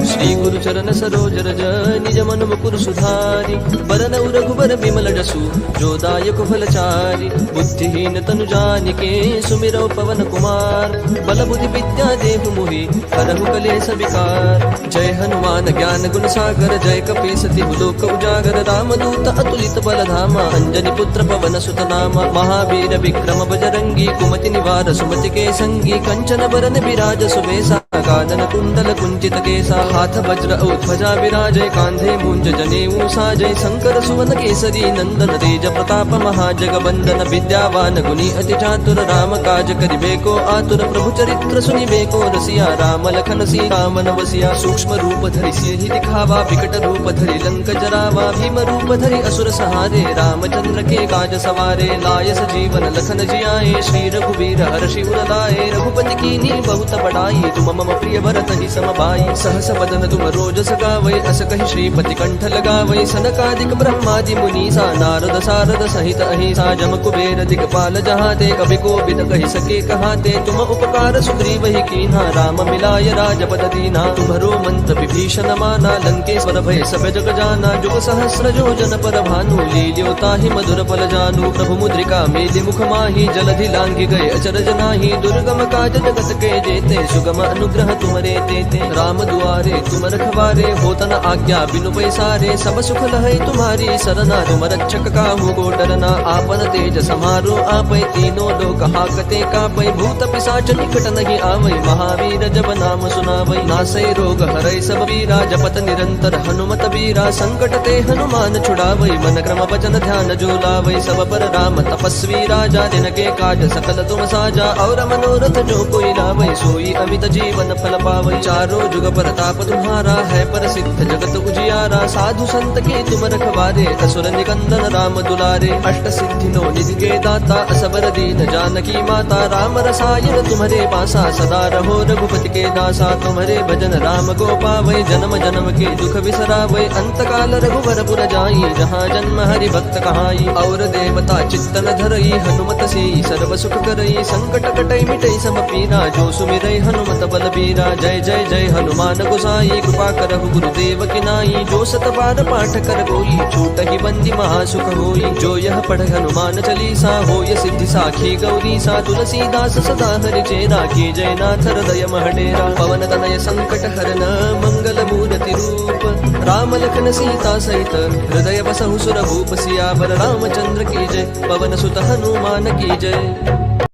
Shri गुरु चरण सरोज रज निज मन मुकुर सुधारि बरनउ रघुबर बिमल जसु जो दायक फलचारि बुद्धिहीन तनु जानिके सुमिरौ पवन कुमार बल बुद्धि विद्या देहु मोहि हरहु कलेश विकार जय हनुमान ज्ञान गुण सागर जय कपीसति लोक उजागर रामदूत अतुलित बल धामा अंजनी पुत्र पवन सुत नामा महावीर विक्रम बजरंगी कुमति निवार सुमति के संगी कंचन बरन विराज सुबेसा कानन कुंडल कुंचित केसा हाथ वज्र ध्वजा विराजय कांधे मूंज जनेऊ साजय शंकर सुवन केसरी नंदन तेज प्रताप महाजगवंदन विद्यावान गुणी अति चातुर राम काज करिबेको आतुर प्रभु चरित्र सुनिबेको रसिया राम लखन सीता मन वसिया सूक्ष्म रूप धरि सिहि दिखावा विकट रूप धरि लंक जरावा भीम रूप धरि असुर सहारे रामचंद्र के काज सवारे लाय सजीवन लखन जियाए श्री रघुवीर हर्षि उर लाए रघुपति कीन्ही बहुत बड़ाई तुम मम प्रिय भरत ही समबाई सहस बदन तुम रोज सगावै अस कहि श्रीपति कंठ लगावै सनकादिक ब्रह्मादि मुनीसा नारद सारद सहित अहिसा जम कुबेर दिगपाल जहाते कवि कोविद कहि सके कहाते तुम उपकार सुग्रीव ही कीन्हा राम मिलाय राजपद दीना तुम्हरो मंत्र विभीषण माना लंकेश्वर भय सब जग जाना जुग सहस्र योजन पर भानु लील्यो ताहि मधुर फल जानू प्रभु मुद्रिका मेलि मुख माहि जलधि लांघि गए अचरज नाही दुर्गम काज जगत के जेते सुगम अनुग्रह तुमरे तेते राम दुआरे तुम रखवारे होतन आज्ञा बिनु पैसारे सब सुख लहै तुम्हारी सरना तुम रक्षक काहू को डरना आपन तेज समारो आपै तीनों लोक हाकते कापै भूत पिशाच निकट नहीं आवै महावीर जब नाम सुनावै नासै रोग हरै सब वीरा जपत निरंतर हनुमत वीरा संकट ते हनुमान छुड़ावै मन क्रम वचन ध्यान जो लावै सब पर राम तपस्वी राजा जिनके काज सकल तुम साजा और मनोरथ जो कोई लावै सोई अमित जीवन फल पावै चारों जुग परताप तुम्हारा है प्रसिद्ध जगत उजियारा साधु संत के तुम रखवारे असुर निकंदन राम दुलारे अष्ट सिद्धि नो निधि के दाता असबर दीन जानकी माता राम रसायन तुम्हारे पासा सदा रहो रघुपति के दासा तुम्हारे भजन राम को पावै जन्म जन्म के दुख बिसरावै अंत काल रघुवर पुर जाई जहाँ जन्म हरि भक्त कहाई और देवता चित्तन धरई हनुमत से सर्व सुख करई संकट कटई मिटई सब पीरा जो सुमिरई हनुमत बल बीरा जय जय जय हनुमान गोसाई कृपा करहु गुरुदेव की नाई जो सत बार पाठ कर कोई छूट ही बंदी महासुख होई जो यह पढ़ हनुमान चालीसा होय सिद्धि साखी गौरी सा तुलसीदास सदा हरि चेरा की जय नाथ हृदय महडेरा पवन तनय संकट हरन मंगल मूर्ति रूप राम लखन सीता सहित हृदय बसहु सुर भूप सियावर रामचंद्र की जय पवन सुत हनुमान की जय।